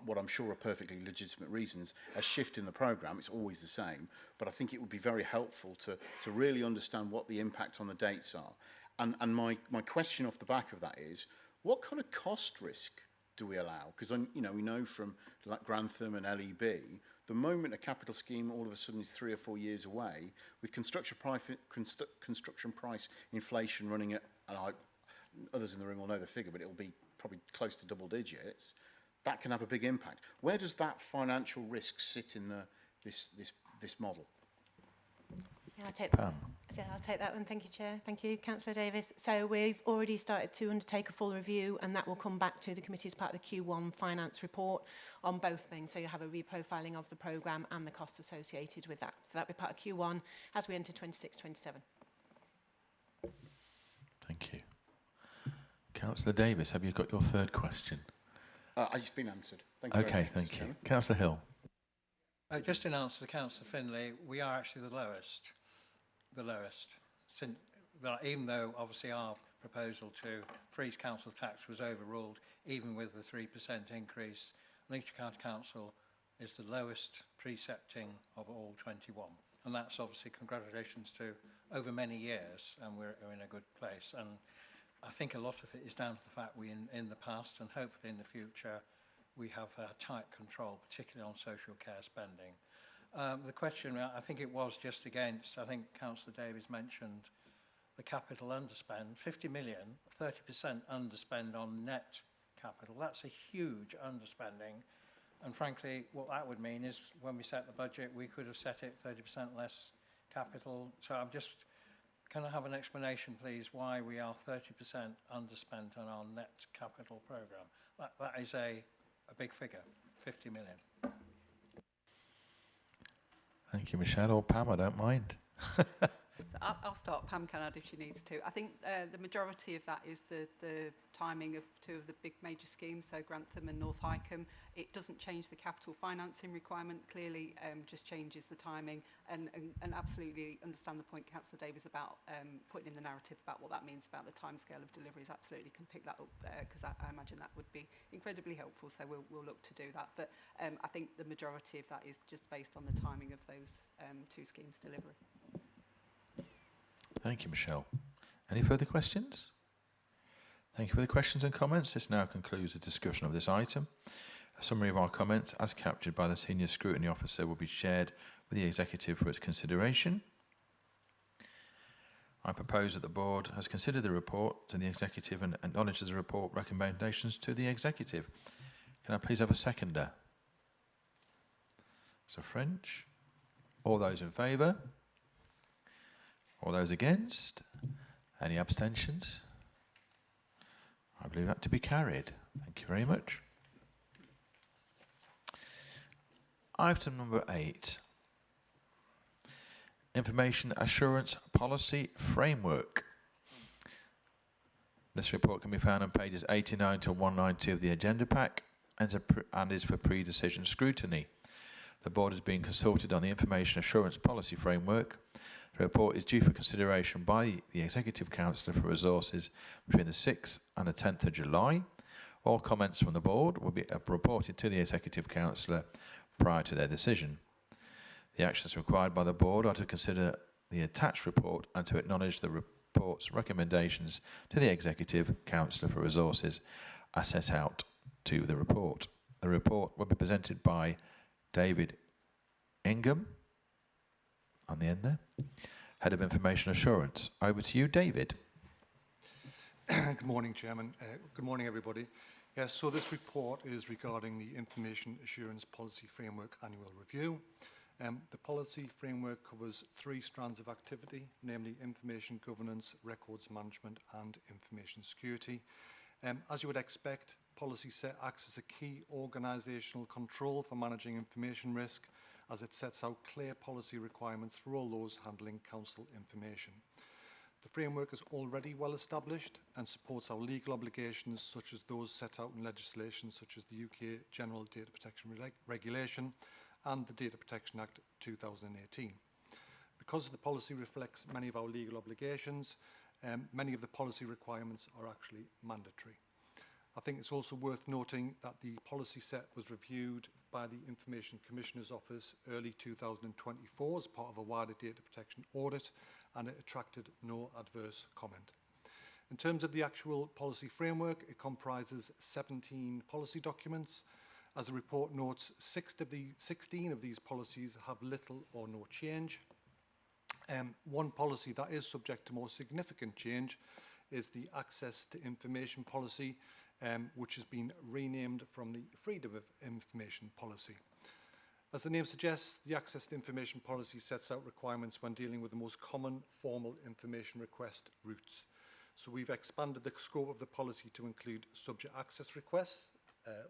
what I'm sure are perfectly legitimate reasons, a shift in the programme. It's always the same. But I think it would be very helpful to really understand what the impact on the dates are. And my question off the back of that is, what kind of cost risk do we allow? Because, you know, we know from like Grantham and LEB, the moment a capital scheme all of a sudden is 3 or 4 years away, with construction price inflation running at, and others in the room will know the figure, but it'll be probably close to double digits, that can have a big impact. Where does that financial risk sit in this model? Yeah, I'll take Pam. So I'll take that one. Thank you, Chair. Thank you, Councillor Davis. So we've already started to undertake a full review, and that will come back to the committee as part of the Q1 finance report on both things. So you have a reprofiling of the programme and the costs associated with that. So that'll be part of Q1 as we enter 26-27. Thank you. Councillor Davis, have you got your third question? It's been answered. Thank you very Okay, much, Mr. thank you. Chairman. Councillor Hill. Just in answer to Councillor Finlay, we are actually the lowest. Since, even though obviously our proposal to freeze council tax was overruled, even with the 3% increase, Lincolnshire County Council is the lowest precepting of all 21. And that's obviously congratulations to over many years, and we're in a good place. And I think a lot of it is down to the fact we, in the past and hopefully in the future, we have tight control, particularly on social care spending. The question, I think it was just against, I think Councillor Davies mentioned the capital underspend, 50 million, 30% underspend on net capital. That's a huge underspending. And frankly, what that would mean is when we set the budget, we could have set it 30% less capital. So I'm just, can I have an explanation, please, why we are 30% underspent on our net capital programme? That is a big figure, 50 million. Thank you, Michelle, or Pam, I don't mind. So I'll start. Pam can add if she needs to. I think the majority of that is the timing of two of the big major schemes, so Grantham and North Hykeham. It doesn't change the capital financing requirement, clearly just changes the timing, and absolutely understand the point Councillor Davies about putting in the narrative about what that means about the timescale of deliveries. Absolutely can pick that up because I imagine that would be incredibly helpful, so we'll look to do that. But I think the majority of that is just based on the timing of those two schemes' delivery. Thank you, Michelle. Any further questions? Thank you for the questions and comments. This now concludes the discussion of this item. A summary of our comments, as captured by the Senior Scrutiny Officer, will be shared with the Executive for its consideration. I propose that the Board has considered the report to the Executive and acknowledges the report recommendations to the Executive. Can I please have a seconder? So French. All those in favour? All those against? Any abstentions? I believe that to be carried. Thank you very much. Item number 8. Information Assurance Policy Framework. This report can be found on pages 89 to 192 of the agenda pack and is for pre-decision scrutiny. The Board has been consulted on the Information Assurance Policy Framework. The report is due for consideration by the Executive Councillor for Resources between the 6th and the 10th of July. All comments from the Board will be reported to the Executive Councillor prior to their decision. The actions required by the Board are to consider the attached report and to acknowledge the report's recommendations to the Executive Councillor for Resources as set out to the report. The report will be presented by David Ingham, on the end there, Head of Information Assurance. Over to you, David. Good morning, Chairman. Good morning, everybody. Yes, so this report is regarding the Information Assurance Policy Framework Annual Review. The policy framework covers 3 strands of activity, namely information governance, records management and information security. As you would expect, policy set acts as a key organisational control for managing information risk, as it sets out clear policy requirements for all those handling council information. The framework is already well established and supports our legal obligations, such as those set out in legislation such as the UK General Data Protection Regulation and the Data Protection Act 2018. Because the policy reflects many of our legal obligations, many of the policy requirements are actually mandatory. I think it's also worth noting that the policy set was reviewed by the Information Commissioner's Office early 2024 as part of a wider data protection audit, and it attracted no adverse comment. In terms of the actual policy framework, it comprises 17 policy documents. As the report notes, 16 of these policies have little or no change. One policy that is subject to more significant change is the Access to Information policy, which has been renamed from the Freedom of Information policy. As the name suggests, the Access to Information Policy sets out requirements when dealing with the most common formal information request routes. So we've expanded the scope of the policy to include subject access requests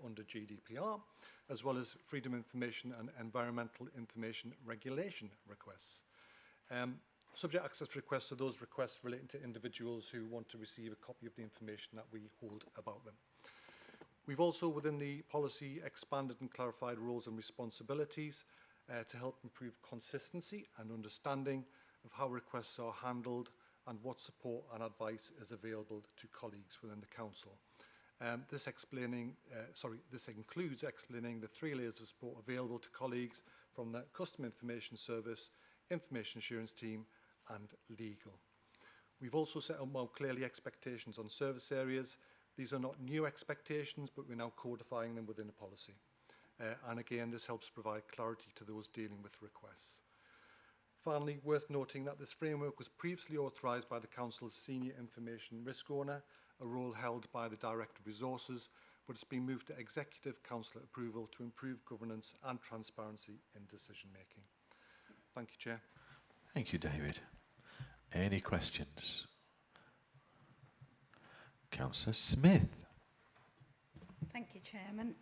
under GDPR, as well as freedom of information and environmental information regulation requests. Subject access requests are those requests relating to individuals who want to receive a copy of the information that we hold about them. We've also, within the policy, expanded and clarified roles and responsibilities to help improve consistency and understanding of how requests are handled and what support and advice is available to colleagues within the council. This includes explaining the 3 layers of support available to colleagues from the Customer Information Service, Information Assurance Team and Legal. We've also set out more clearly expectations on service areas. These are not new expectations, but we're now codifying them within the policy. And again, this helps provide clarity to those dealing with requests. Finally, worth noting that this framework was previously authorised by the Council's Senior Information Risk Owner, a role held by the Director of Resources, but it's been moved to Executive Council approval to improve governance and transparency in decision making. Thank you, Chair. Thank you, David. Any questions? Councillor Smith. Thank you, Chairman.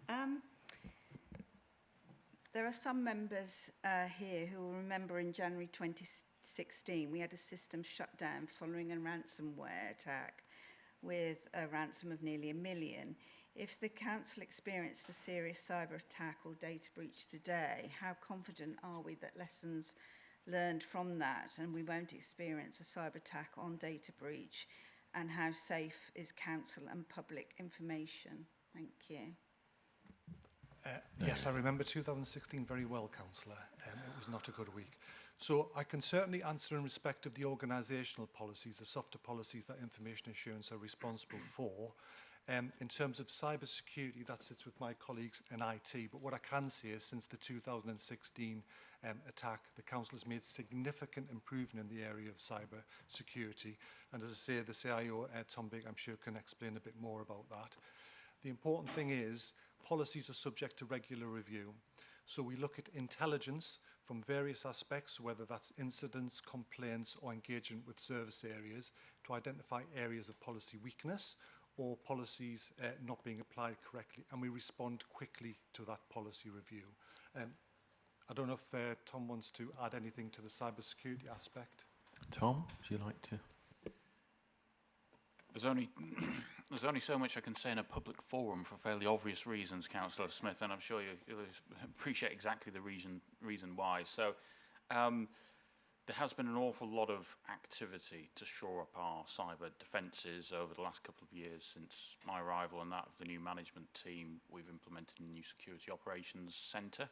There are some members here who will remember in January 2016 we had a system shut down following a ransomware attack with a ransom of nearly £1 million. If the council experienced a serious cyber attack or data breach today, how confident are we that lessons learned from that and we won't experience a cyber attack on data breach? And how safe is council and public information? Thank you. Yes, I remember 2016 very well, Councillor. It was not a good week. So I can certainly answer in respect of the organisational policies, the softer policies that information assurance are responsible for. In terms of cyber security, that sits with my colleagues in IT. But what I can say is since the 2016 attack, the Council has made significant improvement in the area of cyber security. And as I say, the CIO, Tom Big, I'm sure can explain a bit more about that. The important thing is policies are subject to regular review. So we look at intelligence from various aspects, whether that's incidents, complaints, or engagement with service areas, to identify areas of policy weakness or policies not being applied correctly, and we respond quickly to that policy review. I don't know if Tom wants to add anything to the cybersecurity aspect. Tom, would you like to? There's only so much I can say in a public forum for fairly obvious reasons, Councillor Smith, and I'm sure you'll appreciate exactly the reason why. So there has been an awful lot of activity to shore up our cyber defences over the last couple of years since my arrival and that of the new management team. We've implemented a new security operations centre.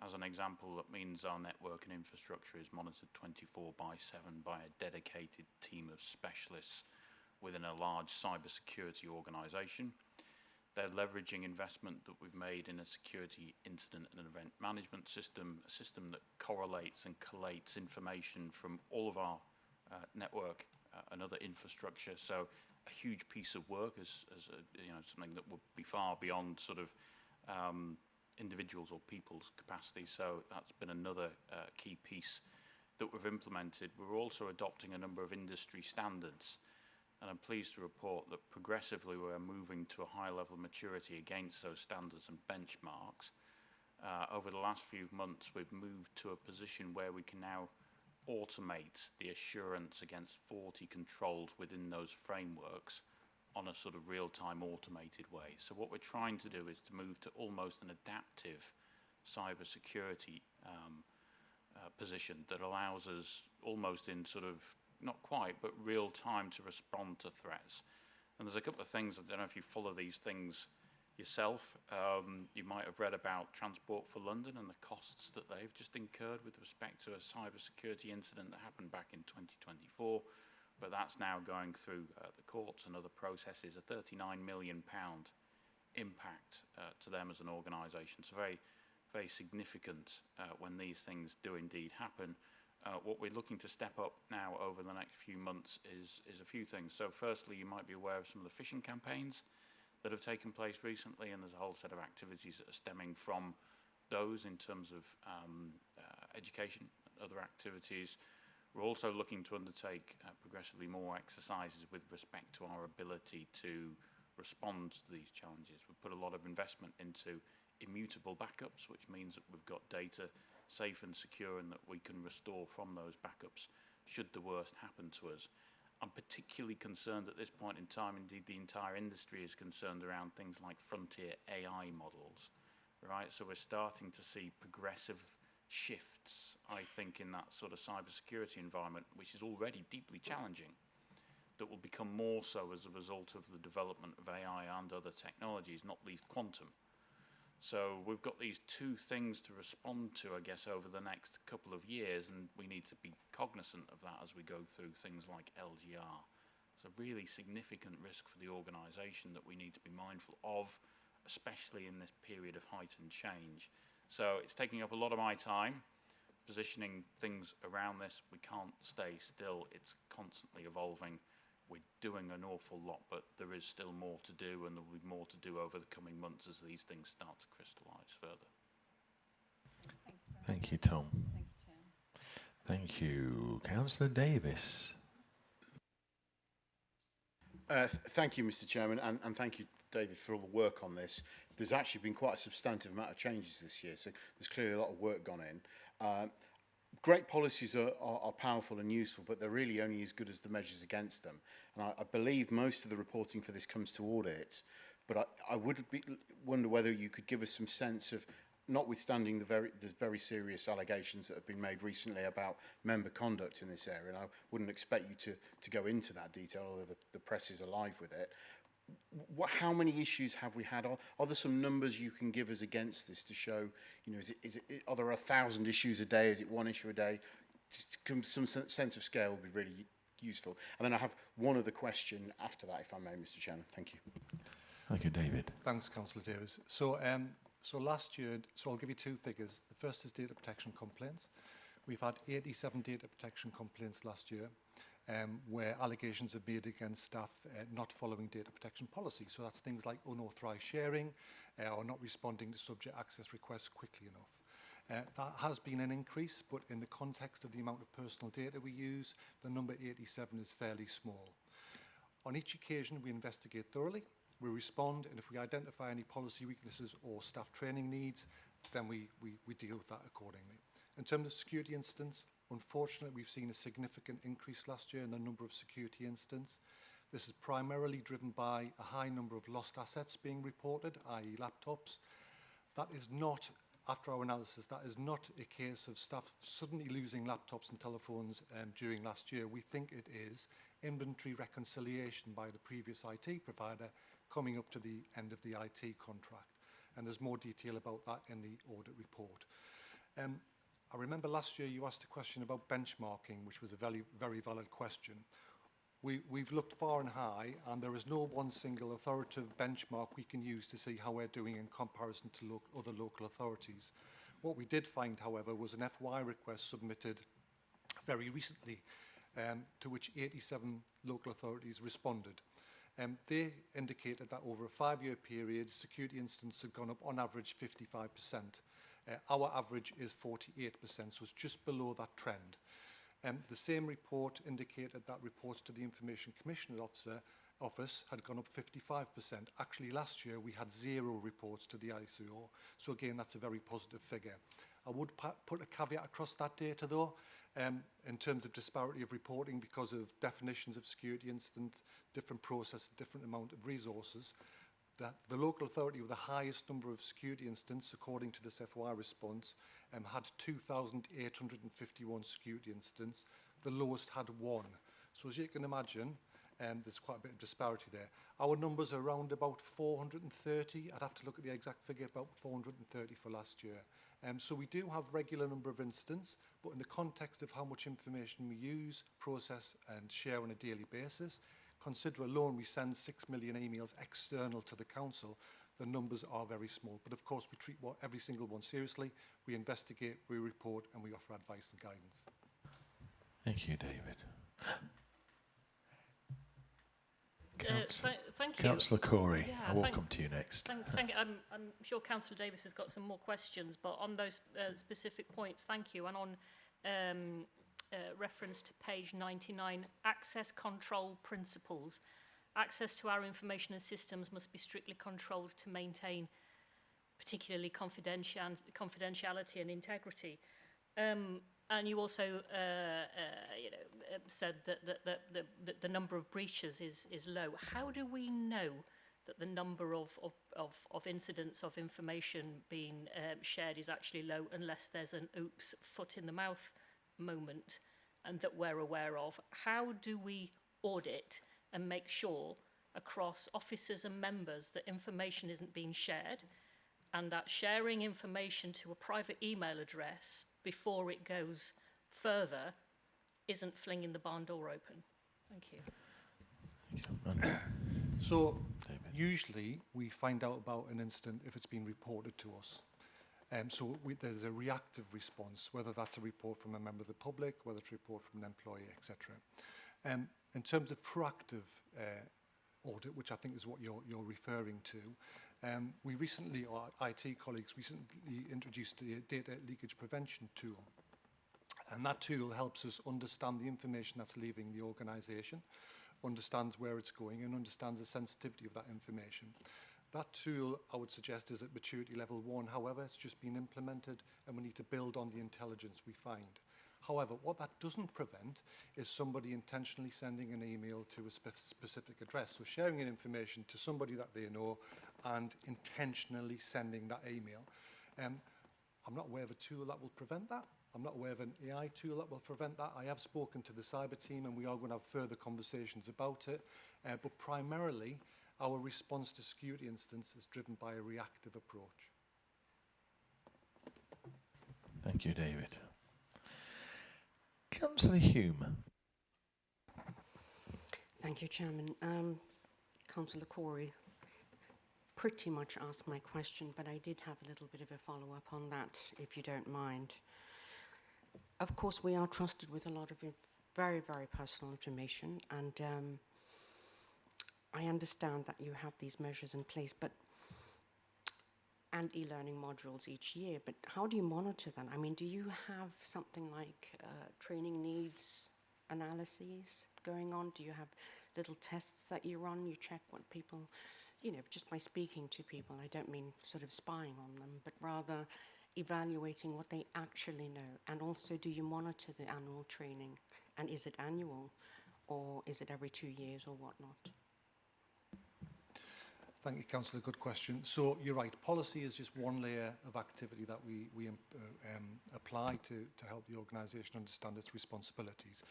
As an example, that means our network and infrastructure is monitored 24/7 by a dedicated team of specialists within a large cybersecurity organisation. They're leveraging investment that we've made in a security incident and event management system, a system that correlates and collates information from all of our network and other infrastructure. So a huge piece of work as something that would be far beyond sort of individuals or people's capacity. So that's been another key piece that we've implemented. We're also adopting a number of industry standards. And I'm pleased to report that progressively we're moving to a high level of maturity against those standards and benchmarks. Over the last few months, we've moved to a position where we can now automate the assurance against 40 controls within those frameworks on a sort of real-time automated way. So what we're trying to do is to move to almost an adaptive cybersecurity position that allows us almost in sort of not quite, but real time to respond to threats. And there's a couple of things, I don't know if you follow these things yourself. You might have read about Transport for London and the costs that they've just incurred with respect to a cybersecurity incident that happened back in 2024, but that's now going through the courts and other processes, a £39 million impact to them as an organisation. So very, very significant when these things do indeed happen. What we're looking to step up now over the next few months is a few things. So firstly, you might be aware of some of the phishing campaigns that have taken place recently, and there's a whole set of activities that are stemming from those in terms of education and other activities. We're also looking to undertake progressively more exercises with respect to our ability to respond to these challenges. We've put a lot of investment into immutable backups, which means that we've got data safe and secure and that we can restore from those backups should the worst happen to us. I'm particularly concerned at this point in time, indeed the entire industry is concerned around things like frontier AI models, right? So we're starting to see progressive shifts, I think, in that sort of cybersecurity environment, which is already deeply challenging, that will become more so as a result of the development of AI and other technologies, not least quantum. So we've got these two things to respond to, I guess, over the next couple of years, and we need to be cognizant of that as we go through things like LGR. It's a really significant risk for the organisation that we need to be mindful of, especially in this period of heightened change. So it's taking up a lot of my time, positioning things around this. We can't stay still. It's constantly evolving. We're doing an awful lot, but there is still more to do, and there will be more to do over the coming months as these things start to crystallise further. Thank you, Tom. Thank you, Chair. Thank you. Councillor Davis. Thank you, Mr. Chairman, and thank you, David, for all the work on this. There's actually been quite a substantive amount of changes this year, so there's clearly a lot of work gone in. Great policies are powerful and useful, but they're really only as good as the measures against them. And I believe most of the reporting for this comes to audit, but I would wonder whether you could give us some sense of, notwithstanding the very serious allegations that have been made recently about member conduct in this area, and I wouldn't expect you to go into that detail, although the press is alive with it. How many issues have we had? Are there some numbers you can give us against this to show, you know, are there 1,000 issues a day? Is it one issue a day? Some sense of scale would be really useful. And then I have one other question after that, if I may, Mr. Chairman. Thank you. Thank you, David. Thanks, Councillor Davis. So last year, I'll give you two figures. The first is data protection complaints. We've had 87 data protection complaints last year, where allegations have been made against staff not following data protection policy. So that's things like unauthorised sharing or not responding to subject access requests quickly enough. That has been an increase, but in the context of the amount of personal data we use, the number 87 is fairly small. On each occasion, we investigate thoroughly, we respond, and if we identify any policy weaknesses or staff training needs, then we deal with that accordingly. In terms of security incidents, unfortunately, we've seen a significant increase last year in the number of security incidents. This is primarily driven by a high number of lost assets being reported, i.e. laptops. That is not, after our analysis, that is not a case of staff suddenly losing laptops and telephones during last year. We think it is inventory reconciliation by the previous IT provider coming up to the end of the IT contract. And there's more detail about that in the audit report. I remember last year you asked a question about benchmarking, which was a very, very valid question. We've looked far and high, and there is no one single authoritative benchmark we can use to see how we're doing in comparison to other local authorities. What we did find, however, was an FY request submitted very recently, to which 87 local authorities responded. They indicated that over a 5-year period, security incidents have gone up on average 55%. Our average is 48%, so it's just below that trend. The same report indicated that reports to the Information Commissioner Office had gone up 55%. Actually, last year we had 0 reports to the ICO, so again, that's a very positive figure. I would put a caveat across that data, though, in terms of disparity of reporting because of definitions of security incident, different process, different amount of resources. That the local authority with the highest number of security incidents, according to this FY response, had 2,851 security incidents. The lowest had 1. So as you can imagine, there's quite a bit of disparity there. Our numbers are around about 430. I'd have to look at the exact figure, about 430 for last year. So we do have regular number of incidents, but in the context of how much information we use, process and share on a daily basis, consider alone we send 6 million emails external to the council, the numbers are very small. But of course we treat every single one seriously, we investigate, we report and we offer advice and guidance. Thank you, David. Thank you. Councillor Corey, Yeah, I will thank- come to you next. Thank you. I'm sure Councillor Davis has got some more questions, but on those specific points, thank you. And on reference to page 99, access control principles. Access to our information and systems must be strictly controlled to maintain particularly confidentiality and integrity. And you also said that the number of breaches is low. How do we know that the number of incidents of information being shared is actually low unless there's an oops, foot in the mouth moment and that we're aware of? How do we audit and make sure across officers and members that information isn't being shared and that sharing information to a private email address before it goes further isn't flinging the barn door open? Thank you. So usually we find out about an incident if it's been reported to us. There's a reactive response, whether that's a report from a member of the public, whether it's a report from an employee, etc. In terms of proactive audit, which I think is what you're referring to, we recently, our IT colleagues recently introduced a data leakage prevention tool. And that tool helps us understand the information that's leaving the organisation, understands where it's going, and understands the sensitivity of that information. That tool, I would suggest, is at maturity level 1. However, it's just been implemented, and we need to build on the intelligence we find. However, what that doesn't prevent is somebody intentionally sending an email to a specific address. So sharing an information to somebody that they know and intentionally sending that email. I'm not aware of a tool that will prevent that. I'm not aware of an AI tool that will prevent that. I have spoken to the cyber team and we are going to have further conversations about it. But primarily, our response to security incidents is driven by a reactive approach. Thank you, David. Councillor Hume. Thank you, Chairman. Councillor Corey pretty much asked my question, but I did have a little bit of a follow-up on that, if you don't mind. Of course, we are trusted with a lot of very, very personal information, and I understand that you have these measures in place, and e-learning modules each year, but how do you monitor that? I mean, do you have something like training needs analyses going on? Do you have little tests that you run? You check what people, just by speaking to people, I don't mean sort of spying on them, but rather evaluating what they actually know. And also, do you monitor the annual training? And is it annual, or is it every 2 years or whatnot? Thank you, Councillor. Good question. So you're right. Policy is just one layer of activity that we apply to help the organisation understand its responsibilities.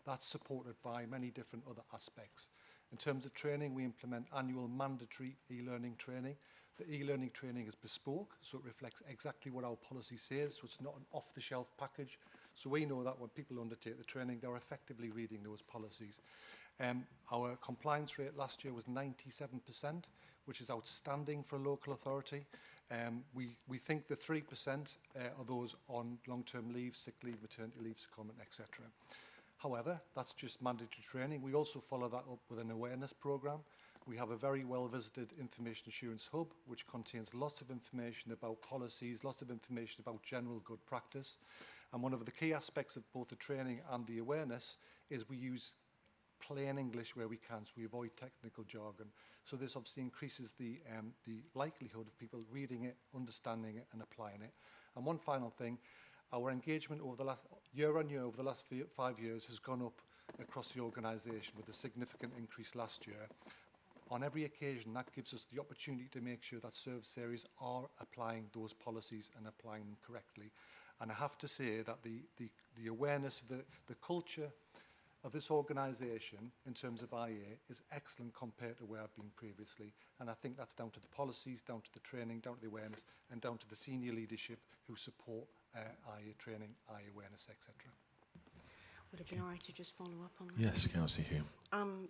That's supported by many different other aspects. In terms of training, we implement annual mandatory e-learning training. The e-learning training is bespoke, so it reflects exactly what our policy says, so it's not an off-the-shelf package. So we know that when people undertake the training, they're effectively reading those policies. Our compliance rate last year was 97%, which is outstanding for a local authority. We think the 3% are those on long-term leave, sick leave, maternity leave, secondment, etc. However, that's just mandatory training. We also follow that up with an awareness programme. We have a very well-visited information assurance hub, which contains lots of information about policies, lots of information about general good practice. And one of the key aspects of both the training and the awareness is we use plain English where we can, so we avoid technical jargon. So this obviously increases the likelihood of people reading it, understanding it, and applying it. And one final thing, our engagement over the last year on year over the last 5 years has gone up across the organisation with a significant increase last year. On every occasion, that gives us the opportunity to make sure that service areas are applying those policies and applying them correctly. And I have to say that the awareness of the culture of this organisation in terms of IA is excellent compared to where I've been previously. And I think that's down to the policies, down to the training, down to the awareness, and down to the senior leadership who support IA training, IA awareness, etc. Would it be all right to just follow up on that? Yes, Councillor Hume.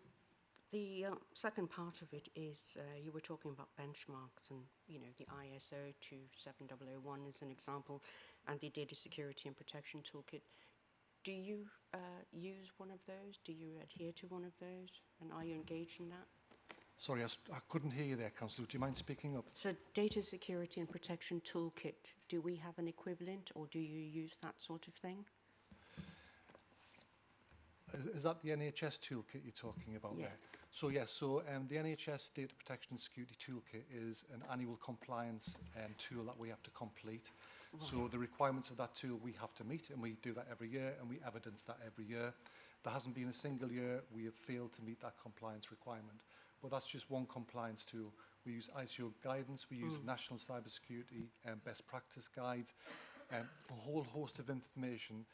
The second part of it is you were talking about benchmarks and, the ISO 27001 is an example, and the Data Security and Protection Toolkit. Do you use one of those? Do you adhere to one of those? And are you engaged in that? Sorry, I couldn't hear you there, Councillor. Do you mind speaking up? So data security and protection toolkit, do we have an equivalent or do you use that sort of thing? Is that the NHS toolkit you're talking about Yeah. there? So yes, the NHS Data Protection and Security Toolkit is an annual compliance tool that we have to complete. Right. So the requirements of that tool we have to meet, and we do that every year, and we evidence that every year. There hasn't been a single year we have failed to meet that compliance requirement. But that's just one compliance tool. We use ICO guidance, we use national cybersecurity best practice guides, a whole host of information,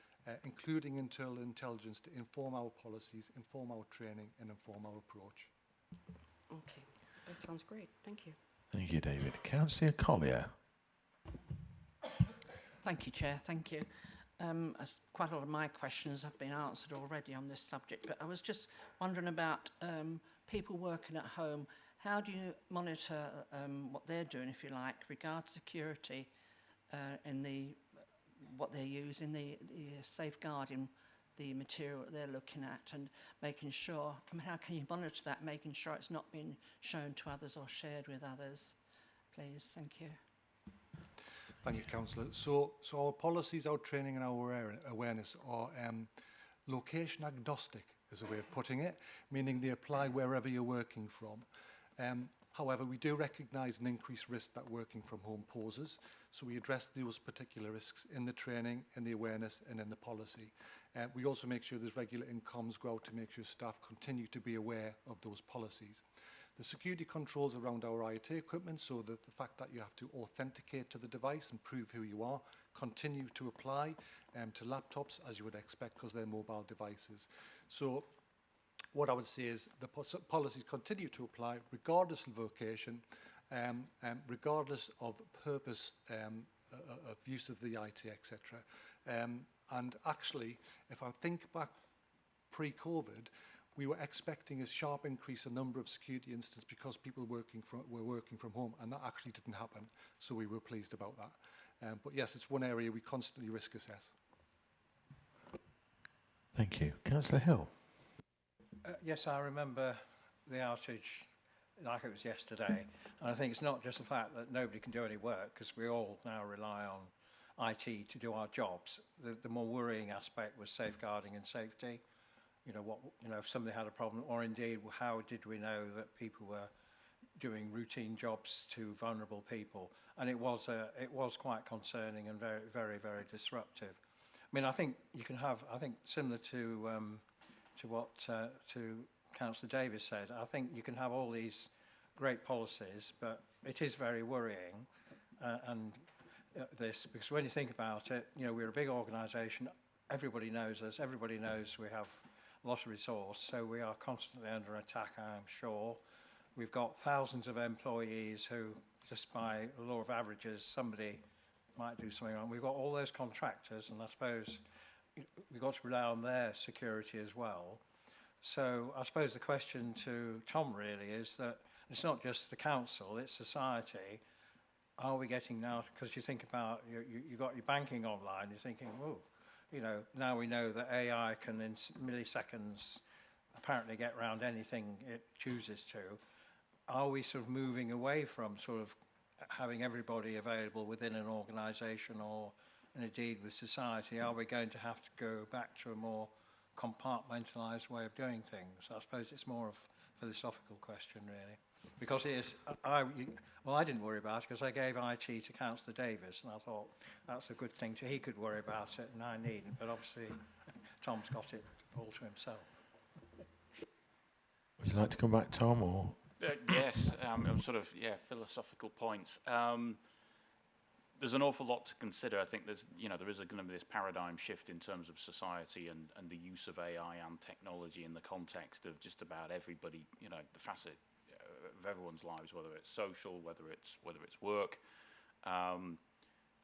including internal intelligence, to inform our policies, inform our training, and inform our approach. Okay, that sounds great. Thank you. Thank you, David. Councillor Collier. Thank you, Chair. Thank you. As quite a lot of my questions have been answered already on this subject, but I was just wondering about people working at home. How do you monitor what they're doing, if you like, regard security in what they use in the safeguarding the material that they're looking at and making sure, I mean, how can you monitor that, making sure it's not being shown to others or shared with others? Please, thank you. Thank you, Councillor. So our policies, our training and our awareness are location agnostic, is a way of putting it, meaning they apply wherever you're working from. However, we do recognise an increased risk that working from home poses, so we address those particular risks in the training, in the awareness and in the policy. We also make sure there's regular comms go out to make sure staff continue to be aware of those policies. The security controls around our IT equipment, so that the fact that you have to authenticate to the device and prove who you are, continue to apply to laptops, as you would expect, because they're mobile devices. So what I would say is the policies continue to apply regardless of vocation, regardless of purpose of use of the IT, etc. And actually, if I think back pre-COVID, we were expecting a sharp increase in number of security incidents because people were working from home, and that actually didn't happen. So we were pleased about that. But yes, it's one area we constantly risk assess. Thank you. Councillor Hill. Yes, I remember the outage like it was yesterday. And I think it's not just the fact that nobody can do any work, because we all now rely on IT to do our jobs. The more worrying aspect was safeguarding and safety. If somebody had a problem, or indeed, how did we know that people were doing routine jobs to vulnerable people? And it was quite concerning and very, very, very disruptive. I mean, I think you can have, similar to what Councillor Davis said, I think you can have all these great policies, but it is very worrying, because when you think about it, we're a big organisation. Everybody knows us. Everybody knows we have a lot of resource, so we are constantly under attack, I'm sure. We've got thousands of employees who, just by the law of averages, somebody might do something wrong. We've got all those contractors, and I suppose we've got to rely on their security as well. So I suppose the question to Tom really is that it's not just the council, it's society. Are we getting now, because you think about, you got your banking online, you're thinking, oh, now we know that AI can in milliseconds apparently get around anything it chooses to. Are we sort of moving away from sort of having everybody available within an organisation, or indeed with society? Are we going to have to go back to a more compartmentalised way of doing things? I suppose it's more of a philosophical question, really. Because it is, I didn't worry about it because I gave IT to Councillor Davis, and I thought that's a good thing. He could worry about it, and I needn't. But obviously, Tom's got it all to himself. Would you like to come back, Tom, or? Yes, philosophical points. There's an awful lot to consider. I think there is going to be this paradigm shift in terms of society and the use of AI and technology in the context of just about everybody, the facet of everyone's lives, whether it's social, whether it's work.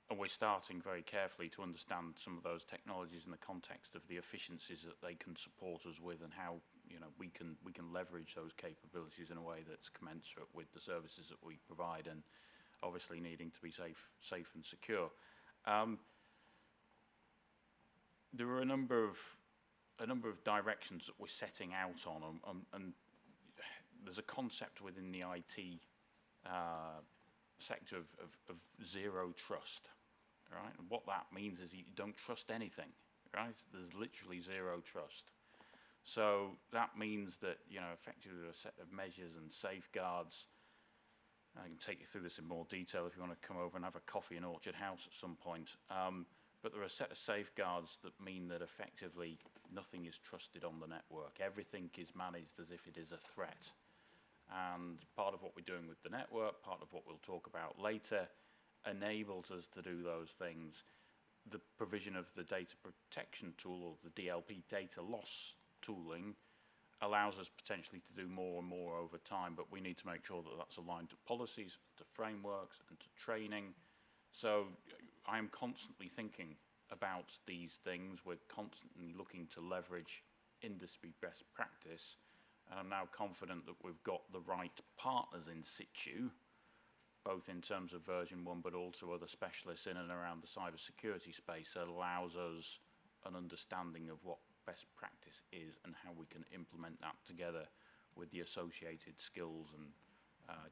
And we're starting very carefully to understand some of those technologies in the context of the efficiencies that they can support us with, and how we can leverage those capabilities in a way that's commensurate with the services that we provide, and obviously needing to be safe and secure. There are a number of directions that we're setting out on, and there's a concept within the IT sector of zero trust, right? And what that means is you don't trust anything, right? There's literally zero trust. So that means that, you know, effectively there are a set of measures and safeguards. I can take you through this in more detail if you want to come over and have a coffee in Orchard House at some point. But there are a set of safeguards that mean that effectively nothing is trusted on the network. Everything is managed as if it is a threat. And part of what we're doing with the network, part of what we'll talk about later, enables us to do those things. The provision of the data protection tool, or the DLP data loss tooling, allows us potentially to do more and more over time, but we need to make sure that that's aligned to policies, to frameworks, and to training. So I am constantly thinking about these things. We're constantly looking to leverage industry best practice, and I'm now confident that we've got the right partners in situ, both in terms of version 1, but also other specialists in and around the cybersecurity space, that allows us an understanding of what best practice is and how we can implement that together with the associated skills and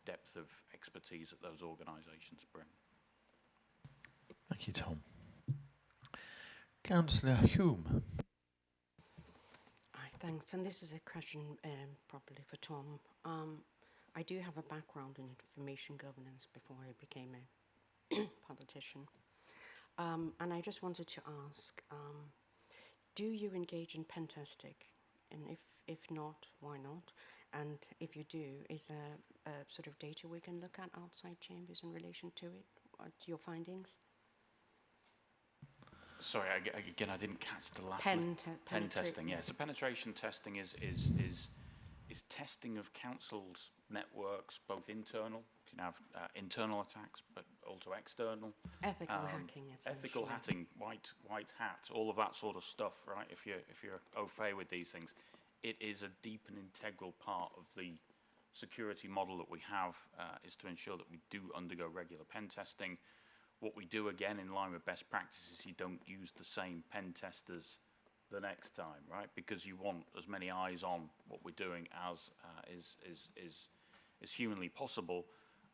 depth of expertise that those organisations bring. Thank you, Tom. Councillor Hume. Hi, thanks. And this is a question probably for Tom. I do have a background in information governance before I became a politician. And I just wanted to ask, do you engage in pen testing? And if not, why not? And if you do, is there a sort of data we can look at outside chambers in relation to it, to your findings? Sorry, again, I didn't catch the last Pen testing. Yeah, so penetration testing is testing of councils' networks, both internal. You can have internal attacks, but also external. Ethical hacking, essentially. Ethical hacking, white hat, all of that sort of stuff, right? If you're au fait with these things, it is a deep and integral part of the security model that we have, is to ensure that we do undergo regular pen testing. What we do, again, in line with best practices, you don't use the same pen testers the next time, right? Because you want as many eyes on what we're doing as is humanly possible.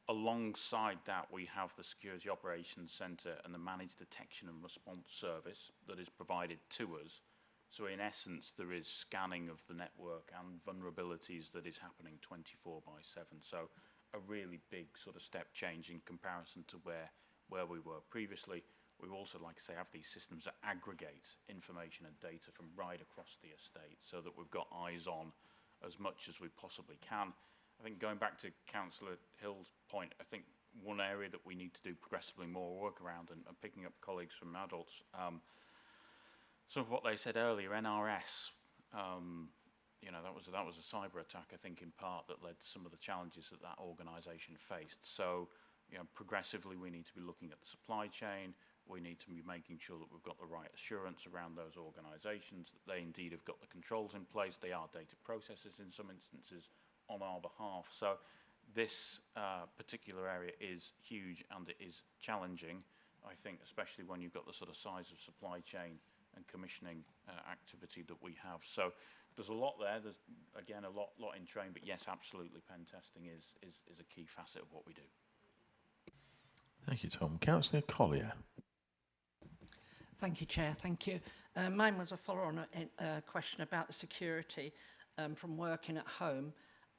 Alongside that, we have the Security Operations Centre and the Managed Detection and Response Service that is provided to us. So in essence, there is scanning of the network and vulnerabilities that is happening 24/7. So a really big sort of step change in comparison to where we were previously. We also, like I say, have these systems that aggregate information and data from right across the estate so that we've got eyes on as much as we possibly can. I think going back to Councillor Hill's point, I think one area that we need to do progressively more work around, and picking up colleagues from adults, some of what they said earlier, NRS, you know, that was a cyber attack, I think, in part that led to some of the challenges that organisation faced. So, you know, progressively we need to be looking at the supply chain. We need to be making sure that we've got the right assurance around those organisations, that they indeed have got the controls in place. They are data processors in some instances on our behalf. So this particular area is huge and it is challenging, I think, especially when you've got the sort of size of supply chain and commissioning activity that we have. So there's a lot there. There's, again, a lot in train, but yes, absolutely, pen testing is a key facet of what we do. Thank you, Tom. Councillor Collier. Thank you, Chair. Thank you. Mine was a follow-on question about the security from working at home.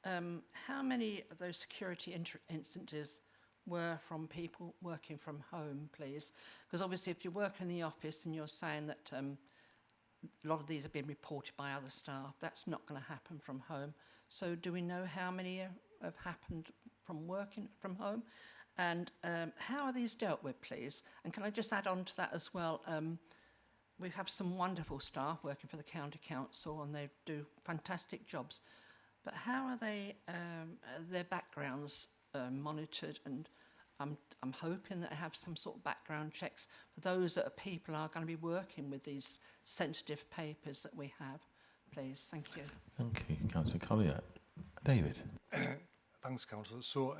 How many of those security incidents were from people working from home, please? Because obviously if you work in the office and you're saying that a lot of these have been reported by other staff, that's not going to happen from home. So do we know how many have happened from working from home? And how are these dealt with, please? And can I just add on to that as well? We have some wonderful staff working for the County Council and they do fantastic jobs. But how are they, their backgrounds monitored? And I'm hoping that I have some sort of background checks for those that are people are going to be working with these sensitive papers that we have, please. Thank you. Thank you, Councillor Collier. David. Thanks, Councillor. So,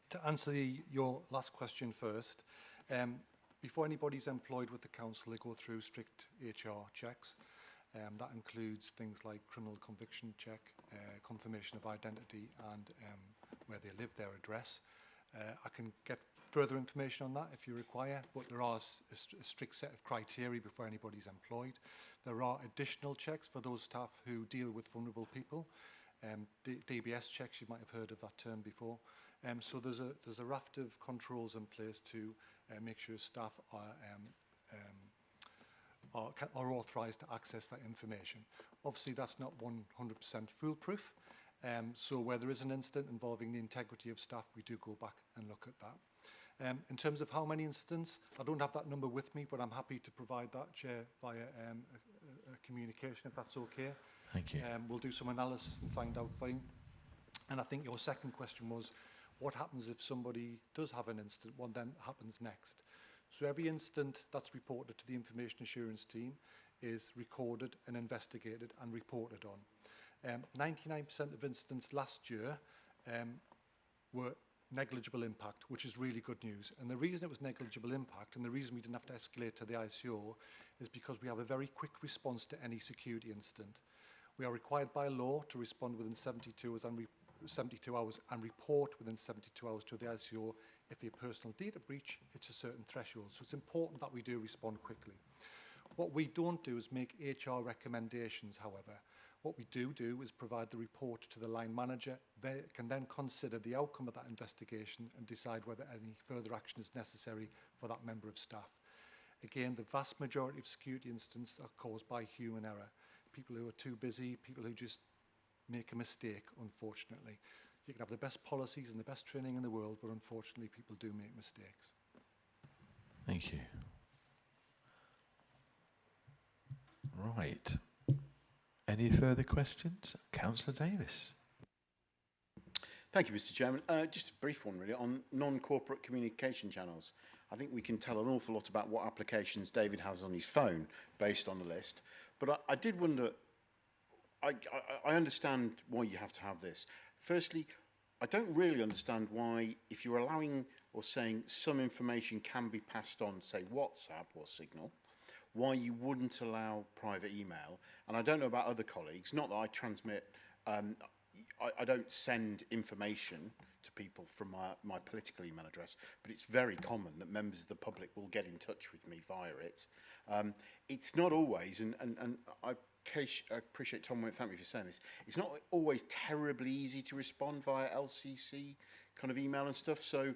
to answer your last question first, before anybody's employed with the council, they go through strict HR checks. That includes things like criminal conviction check, confirmation of identity, and where they live, their address. I can get further information on that if you require, but there are a strict set of criteria before anybody's employed. There are additional checks for those staff who deal with vulnerable people. DBS checks, you might have heard of that term before. So there's a raft of controls in place to make sure staff are authorised to access that information. Obviously, that's not 100% foolproof. So where there is an incident involving the integrity of staff, we do go back and look at that. In terms of how many incidents, I don't have that number with me, but I'm happy to provide that, Chair, via a communication, if that's okay. Thank you. We'll do some analysis and find out for you. And I think your second question was, what happens if somebody does have an incident? What then happens next? So every incident that's reported to the information assurance team is recorded and investigated and reported on. 99% of incidents last year were negligible impact, which is really good news. And the reason it was negligible impact and the reason we didn't have to escalate to the ICO is because we have a very quick response to any security incident. We are required by law to respond within 72 hours and report within 72 hours to the ICO if a personal data breach hits a certain threshold. So it's important that we do respond quickly. What we don't do is make HR recommendations, however. What we do is provide the report to the line manager. They can then consider the outcome of that investigation and decide whether any further action is necessary for that member of staff. Again, the vast majority of security incidents are caused by human error. People who are too busy, people who just make a mistake, unfortunately. You can have the best policies and the best training in the world, but unfortunately people do make mistakes. Thank you. Right. Any further questions? Councillor Davis. Thank you, Mr. Chairman. Just a brief one, really, on non-corporate communication channels. I think we can tell an awful lot about what applications David has on his phone based on the list. But I did wonder, I understand why you have to have this. Firstly, I don't really understand why, if you're allowing or saying some information can be passed on, say WhatsApp or Signal, why you wouldn't allow private email. And I don't know about other colleagues, not that I transmit, I don't send information to people from my political email address, but it's very common that members of the public will get in touch with me via it. It's not always, and I appreciate Tom won't thank me for saying this, it's not always terribly easy to respond via LCC kind of email and stuff, so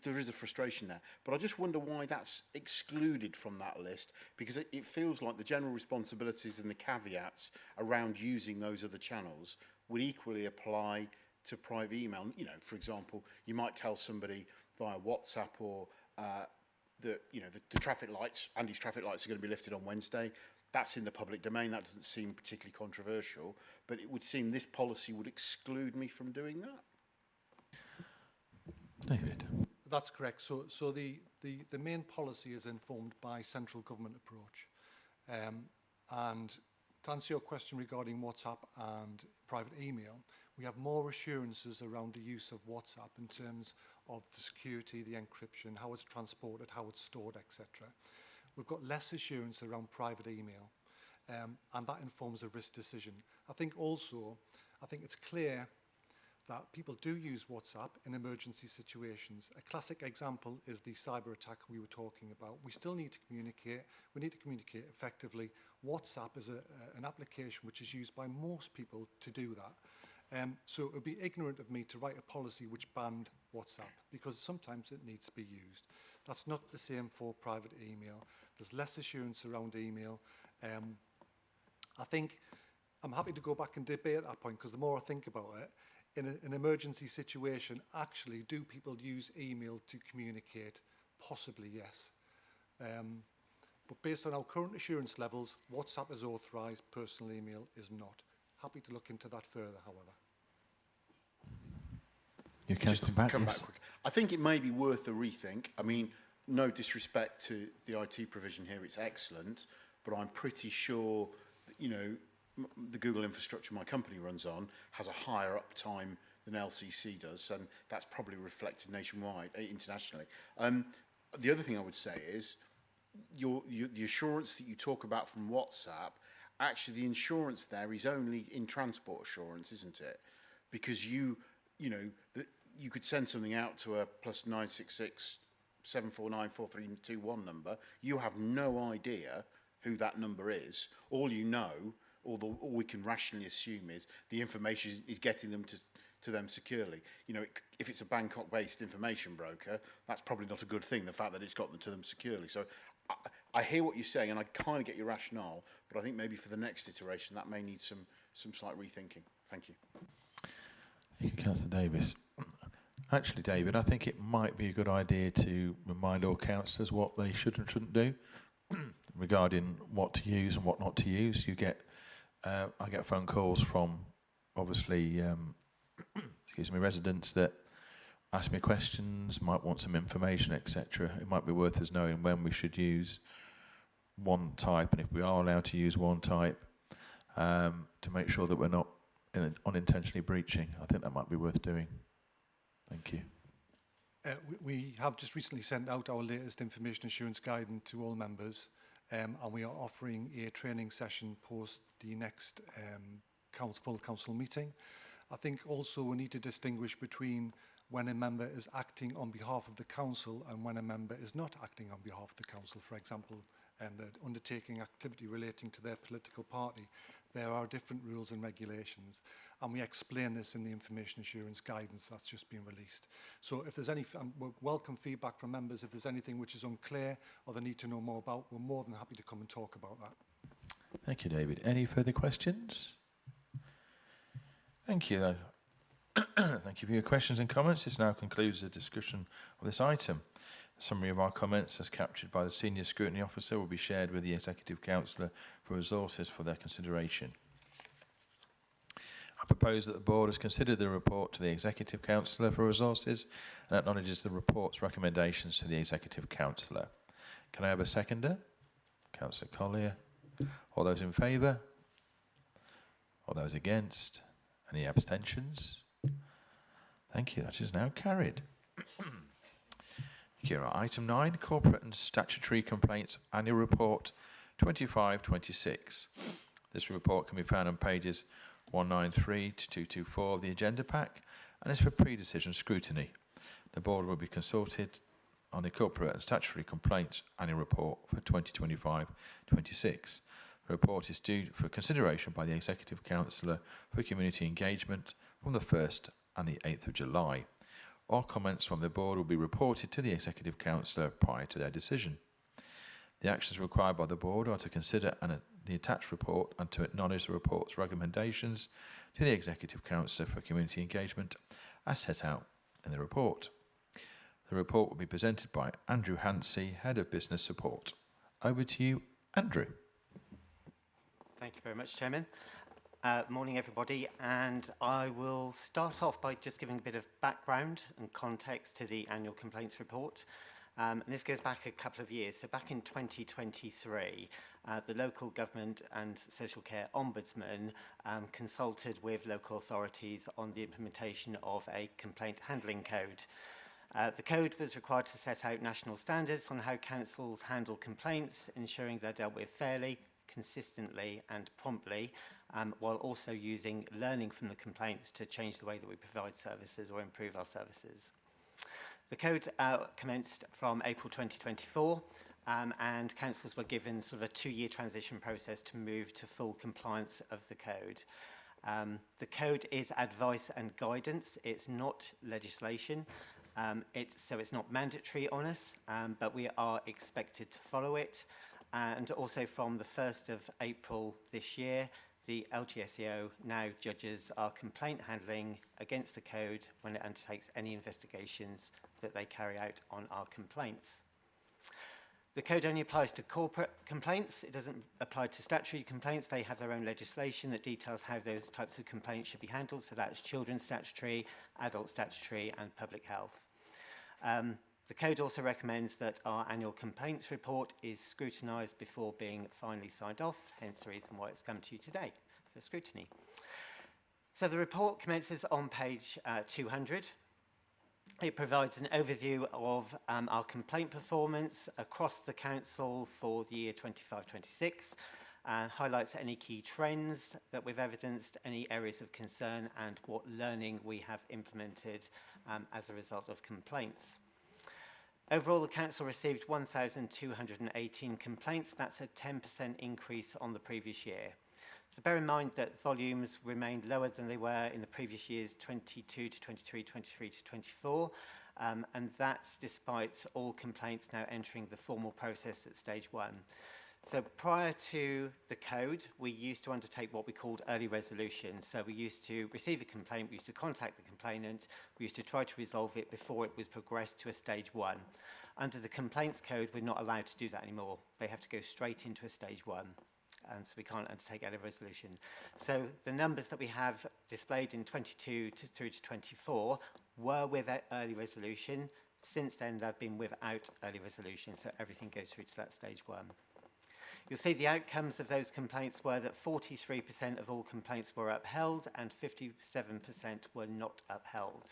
there is a frustration there. But I just wonder why that's excluded from that list, because it feels like the general responsibilities and the caveats around using those other channels would equally apply to private email. You know, for example, you might tell somebody via WhatsApp or the traffic lights, Andy's traffic lights are going to be lifted on Wednesday. That's in the public domain. That doesn't seem particularly controversial, but it would seem this policy would exclude me from doing that. David. That's correct. So the main policy is informed by central government approach. And to answer your question regarding WhatsApp and private email, we have more assurances around the use of WhatsApp in terms of the security, the encryption, how it's transported, how it's stored, etc. We've got less assurance around private email, and that informs a risk decision. I think it's clear that people do use WhatsApp in emergency situations. A classic example is the cyber attack we were talking about. We still need to communicate. We need to communicate effectively. WhatsApp is an application which is used by most people to do that. So it would be ignorant of me to write a policy which banned WhatsApp, because sometimes it needs to be used. That's not the same for private email. There's less assurance around email. I think I'm happy to go back and debate that point, because the more I think about it, in an emergency situation, actually, do people use email to communicate? Possibly, yes. But based on our current assurance levels, WhatsApp is authorised, personal email is not. Happy to look into that further, however. You can come back, come yes. back quickly. I think it may be worth a rethink. I mean, no disrespect to the IT provision here, it's excellent, but I'm pretty sure that, you know, the Google infrastructure my company runs on has a higher uptime than LCC does, and that's probably reflected nationwide, internationally. The other thing I would say is the assurance that you talk about from WhatsApp actually the insurance there is only in transport assurance, isn't it? Because you could send something out to a +966 749 4321 number. You have no idea who that number is. All you know, all we can rationally assume is the information is getting them to them securely. You know, if it's a Bangkok-based information broker, that's probably not a good thing, the fact that it's got them to them securely. So I hear what you're saying, and I kind of get your rationale, but I think maybe for the next iteration, that may need some slight rethinking. Thank you. Thank you, Councillor Davis. Actually, David, I think it might be a good idea to remind all councillors what they should and shouldn't do regarding what to use and what not to use. You get, I get phone calls from, obviously, residents that ask me questions, might want some information, etc. It might be worth us knowing when we should use one type, and if we are allowed to use one type, to make sure that we're not unintentionally breaching. I think that might be worth doing. Thank you. We have just recently sent out our latest information assurance guidance to all members, and we are offering a training session post the next full council meeting. I think also we need to distinguish between when a member is acting on behalf of the council and when a member is not acting on behalf of the council. For example, they're undertaking activity relating to their political party. There are different rules and regulations, and we explain this in the information assurance guidance that's just been released. So if there's any, we'll welcome feedback from members. If there's anything which is unclear or they need to know more about, we're more than happy to come and talk about that. Thank you, David. Any further questions? Thank you. Thank you for your questions and comments. This now concludes the discussion of this item. A summary of our comments as captured by the Senior Scrutiny Officer will be shared with the Executive Councillor for resources for their consideration. I propose that the Board has considered the report to the Executive Councillor for resources and acknowledges the report's recommendations to the Executive Councillor. Can I have a seconder? Councillor Collier. All those in favour? All those against? Any abstentions? Thank you. That is now carried. Here are item 9, Corporate and Statutory Complaints Annual Report 25-26. This report can be found on pages 193 to 224 of the agenda pack and is for pre-decision scrutiny. The Board will be consulted on the Corporate and Statutory Complaints Annual Report for 2025-26. The report is due for consideration by the Executive Councillor for Community Engagement from the 1st and the 8th of July. All comments from the Board will be reported to the Executive Councillor prior to their decision. The actions required by the Board are to consider the attached report and to acknowledge the report's recommendations to the Executive Councillor for Community Engagement as set out in the report. The report will be presented by Andrew Hansey, Head of Business Support. Over to you, Andrew. Thank you very much, Chairman. Morning, everybody, and I will start off by just giving a bit of background and context to the annual complaints report. And this goes back a couple of years. So back in 2023, the local government and social care ombudsman consulted with local authorities on the implementation of a complaint handling code. The code was required to set out national standards on how councils handle complaints, ensuring they're dealt with fairly, consistently and promptly, while also using learning from the complaints to change the way that we provide services or improve our services. The code commenced from April 2024, and councils were given sort of a 2-year transition process to move to full compliance of the code. The code is advice and guidance. It's not legislation. So it's not mandatory on us, but we are expected to follow it. And also from the 1st of April this year, the LGSEO now judges our complaint handling against the code when it undertakes any investigations that they carry out on our complaints. The code only applies to corporate complaints. It doesn't apply to statutory complaints. They have their own legislation that details how those types of complaints should be handled. So that's children's statutory, adult statutory, and public health. The code also recommends that our annual complaints report is scrutinised before being finally signed off, hence the reason why it's come to you today for scrutiny. So the report commences on page 200. It provides an overview of our complaint performance across the council for the year 25-26. highlights any key trends that we've evidenced, any areas of concern, and what learning we have implemented as a result of complaints. Overall, the Council received 1,218 complaints. That's a 10% increase on the previous year. So bear in mind that volumes remained lower than they were in the previous years, 22 to 23, 23 to 24, and that's despite all complaints now entering the formal process at stage 1. So prior to the code, we used to undertake what we called early resolution. So we used to receive a complaint, we used to contact the complainant, we used to try to resolve it before it was progressed to a stage 1. Under the complaints code, we're not allowed to do that anymore. They have to go straight into a stage 1. So we can't undertake early resolution. So the numbers that we have displayed in 22 through to 24 were with early resolution. Since then, they've been without early resolution, so everything goes through to that stage 1. You'll see the outcomes of those complaints were that 43% of all complaints were upheld and 57% were not upheld.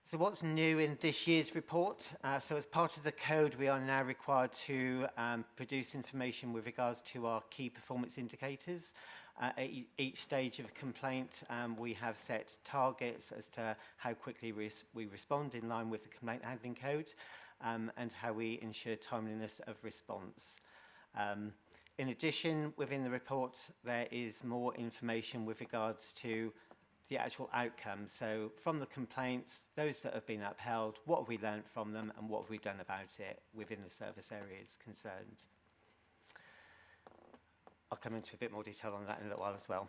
So what's new in this year's report? So as part of the code, we are now required to produce information with regards to our key performance indicators. At each stage of a complaint, we have set targets as to how quickly we respond in line with the complaint handling code and how we ensure timeliness of response. In addition, within the report, there is more information with regards to the actual outcome. So from the complaints, those that have been upheld, what have we learned from them and what have we done about it within the service areas concerned? I'll come into a bit more detail on that in a little while as well.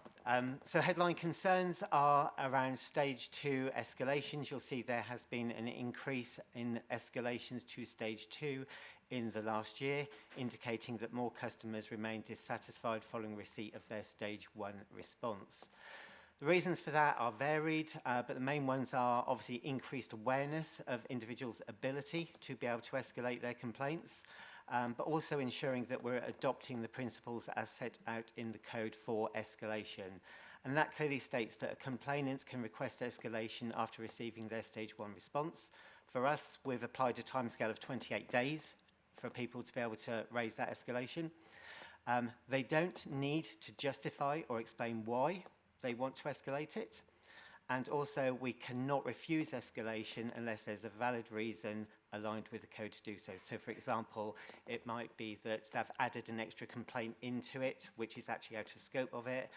So headline concerns are around stage 2 escalations. You'll see there has been an increase in escalations to stage 2 in the last year, indicating that more customers remain dissatisfied following receipt of their stage 1 response. The reasons for that are varied, but the main ones are obviously increased awareness of individuals' ability to be able to escalate their complaints, but also ensuring that we're adopting the principles as set out in the code for escalation. And that clearly states that a complainant can request escalation after receiving their stage 1 response. For us, we've applied a timescale of 28 days for people to be able to raise that escalation. They don't need to justify or explain why they want to escalate it. And also, we cannot refuse escalation unless there's a valid reason aligned with the code to do so. So, for example, it might be that they've added an extra complaint into it, which is actually out of scope of it,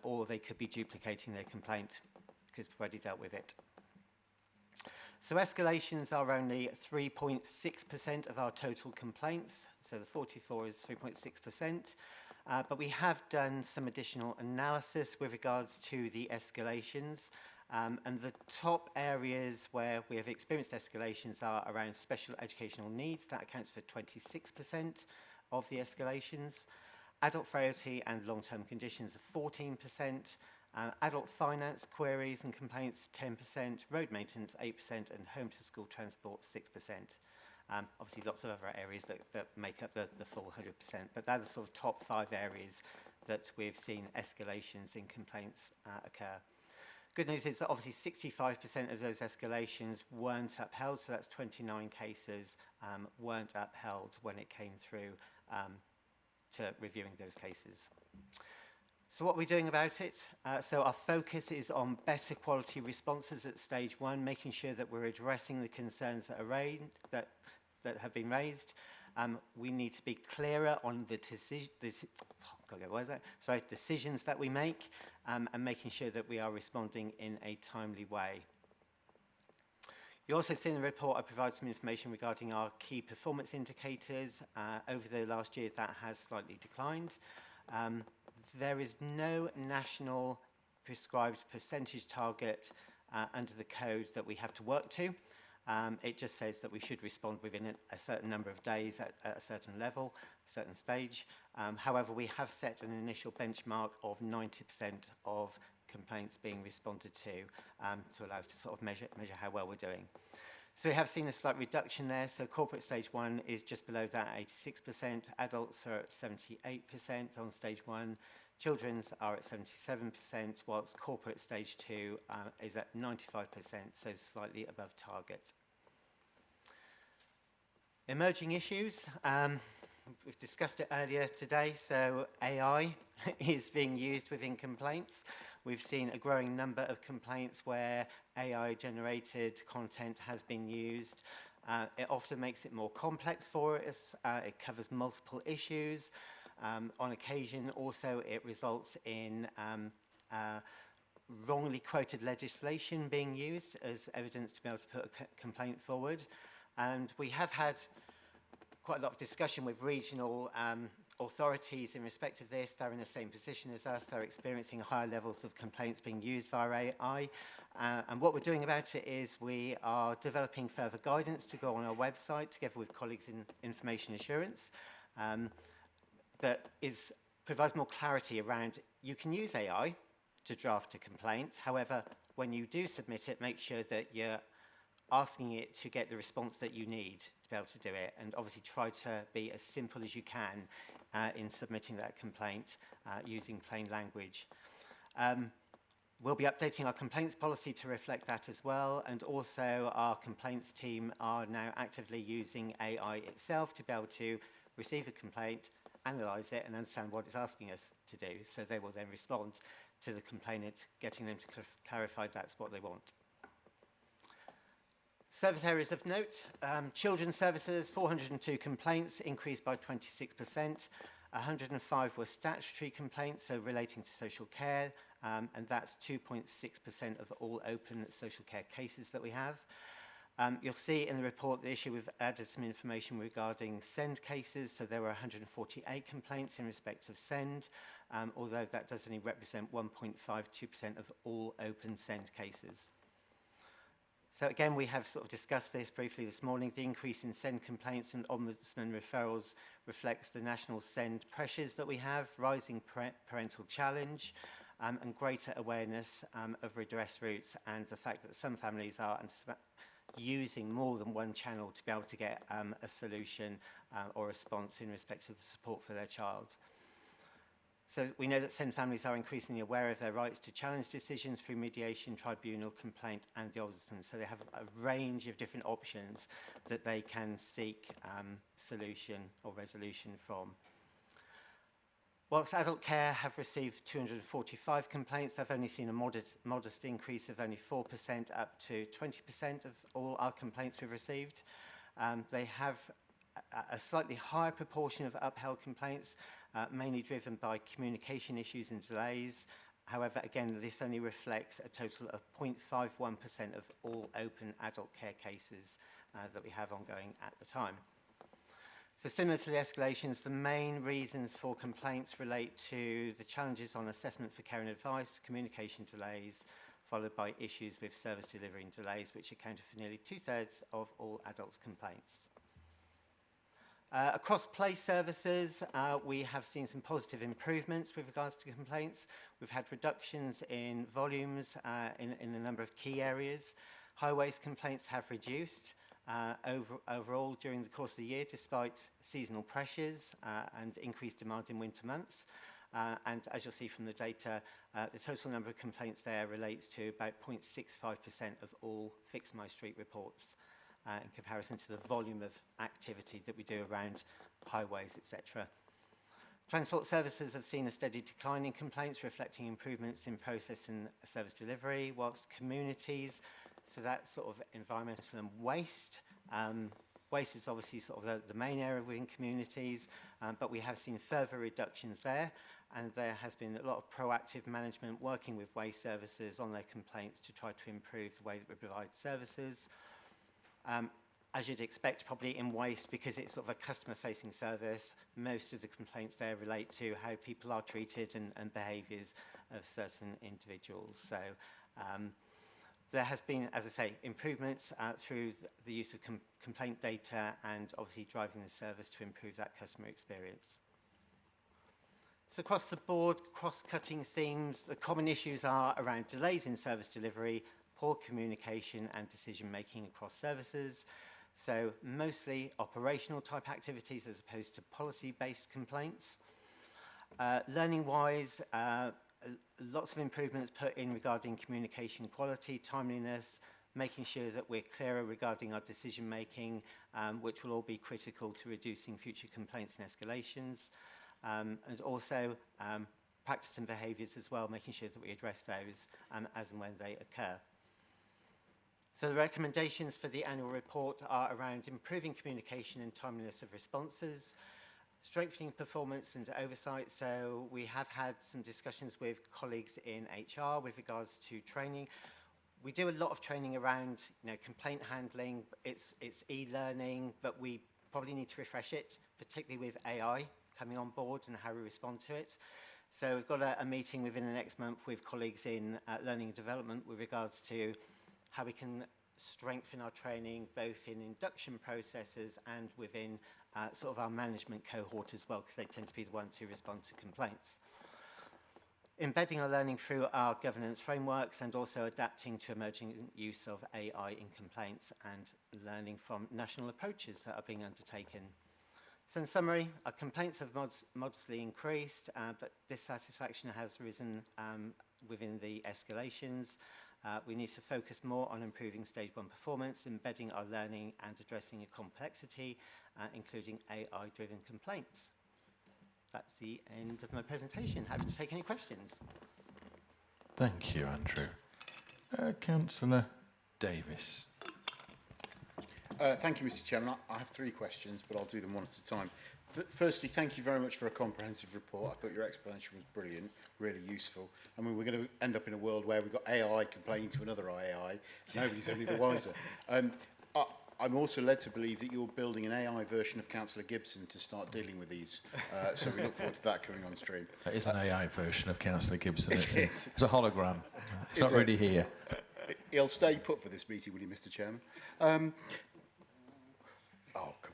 or they could be duplicating their complaint because we've already dealt with it. So escalations are only 3.6% of our total complaints. So the 44 is 3.6%. But we have done some additional analysis with regards to the escalations. And the top areas where we have experienced escalations are around special educational needs. That accounts for 26% of the escalations. Adult frailty and long-term conditions are 14%. Adult finance queries and complaints 10%. Road maintenance 8%. And home-to-school transport 6%. Obviously, lots of other areas that make up the full 100%, but they're the sort of top 5 areas that we've seen escalations in complaints occur. Good news is that obviously 65% of those escalations weren't upheld, so that's 29 cases weren't upheld when it came through to reviewing those cases. So what are we doing about it? So our focus is on better quality responses at stage 1, making sure that we're addressing the concerns that have been raised. We need to be clearer on the decisions that we make and making sure that we are responding in a timely way. You also see in the report I provide some information regarding our key performance indicators. Over the last year that has slightly declined. There is no national prescribed percentage target under the code that we have to work to. It just says that we should respond within a certain number of days at a certain level, a certain stage. However, we have set an initial benchmark of 90% of complaints being responded to allow us to sort of measure how well we're doing. So we have seen a slight reduction there. So corporate stage 1 is just below that, 86%. Adults are at 78% on stage 1. Children's are at 77%, whilst corporate stage 2 is at 95%, so slightly above target. Emerging issues. we've discussed it earlier today, so AI is being used within complaints. We've seen a growing number of complaints where AI-generated content has been used. It often makes it more complex for us. It covers multiple issues. On occasion, also, it results in wrongly quoted legislation being used as evidence to be able to put a complaint forward. And we have had quite a lot of discussion with regional authorities in respect of this. They're in the same position as us. They're experiencing higher levels of complaints being used via AI. And what we're doing about it is we are developing further guidance to go on our website together with colleagues in information assurance that provides more clarity around you can use AI to draft a complaint. However, when you do submit it, make sure that you're asking it to get the response that you need to be able to do it, and obviously try to be as simple as you can in submitting that complaint using plain language. We'll be updating our complaints policy to reflect that as well, and also our complaints team are now actively using AI itself to be able to receive a complaint, analyse it and understand what it's asking us to do, so they will then respond to the complainant, getting them to clarify that's what they want. Service areas of note, children's services, 402 complaints, increased by 26%. 105 were statutory complaints, so relating to social care, and that's 2.6% of all open social care cases that we have. You'll see in the report the issue we've added some information regarding SEND cases, so there were 148 complaints in respect of SEND, although that does only represent 1.52% of all open SEND cases. So again, we have sort of discussed this briefly this morning. The increase in SEND complaints and ombudsman referrals reflects the national SEND pressures that we have, rising parental challenge, and greater awareness of redress routes, and the fact that some families are using more than one channel to be able to get a solution or response in respect of the support for their child. So we know that SEND families are increasingly aware of their rights to challenge decisions through mediation, tribunal, complaint and the ombudsman. So they have a range of different options that they can seek solution or resolution from. Whilst adult care have received 245 complaints, they've only seen a modest increase of only 4% up to 20% of all our complaints we've received. They have a slightly higher proportion of upheld complaints, mainly driven by communication issues and delays. However, again, this only reflects a total of 0.51% of all open adult care cases that we have ongoing at the time. So similar to the escalations, the main reasons for complaints relate to the challenges on assessment for care and advice, communication delays, followed by issues with service delivery and delays, which accounted for nearly 2/3 of all adults' complaints. Across place services, we have seen some positive improvements with regards to complaints. We've had reductions in volumes in a number of key areas. Highways complaints have reduced overall during the course of the year, despite seasonal pressures and increased demand in winter months. And as you'll see from the data, the total number of complaints there relates to about 0.65% of all Fix My Street reports in comparison to the volume of activity that we do around highways, etc. Transport services have seen a steady decline in complaints, reflecting improvements in process and service delivery, whilst communities, so that's sort of environmental and waste. Waste is obviously sort of the main area within communities, but we have seen further reductions there, and there has been a lot of proactive management working with waste services on their complaints to try to improve the way that we provide services. As you'd expect, probably in waste, because it's sort of a customer-facing service, most of the complaints there relate to how people are treated and behaviours of certain individuals. So there has been, as I say, improvements through the use of complaint data and obviously driving the service to improve that customer experience. So across the board, cross-cutting themes, the common issues are around delays in service delivery, poor communication and decision-making across services. So mostly operational type activities as opposed to policy-based complaints. Learning-wise, lots of improvements put in regarding communication quality, timeliness, making sure that we're clearer regarding our decision making, which will all be critical to reducing future complaints and escalations, and also practice and behaviours as well, making sure that we address those as and when they occur. So the recommendations for the annual report are around improving communication and timeliness of responses, strengthening performance and oversight. So we have had some discussions with colleagues in HR with regards to training. We do a lot of training around, complaint handling. It's e-learning, but we probably need to refresh it, particularly with AI coming on board and how we respond to it. So we've got a meeting within the next month with colleagues in learning and development with regards to how we can strengthen our training both in induction processes and within sort of our management cohort as well, because they tend to be the ones who respond to complaints. Embedding our learning through our governance frameworks and also adapting to emerging use of AI in complaints and learning from national approaches that are being undertaken. So in summary, our complaints have modestly increased, but dissatisfaction has risen within the escalations. We need to focus more on improving stage 1 performance, embedding our learning and addressing a complexity, including AI-driven complaints. That's the end of my presentation. Happy to take any questions. Thank you, Andrew. Councillor Davis. Thank you, Mr. Chairman. I have 3 questions, but I'll do them one at a time. Firstly, thank you very much for a comprehensive report. I thought your explanation was brilliant, really useful. I mean, we're going to end up in a world where we've got AI complaining to another AI. Nobody's any the wiser. I'm also led to believe that you're building an AI version of Councillor Gibson to start dealing with these. So we look forward to that coming on stream. That is an AI version of Councillor Gibson. It's a hologram. It's not really here. He'll stay put for this meeting, will you, Mr. Chairman? Oh, come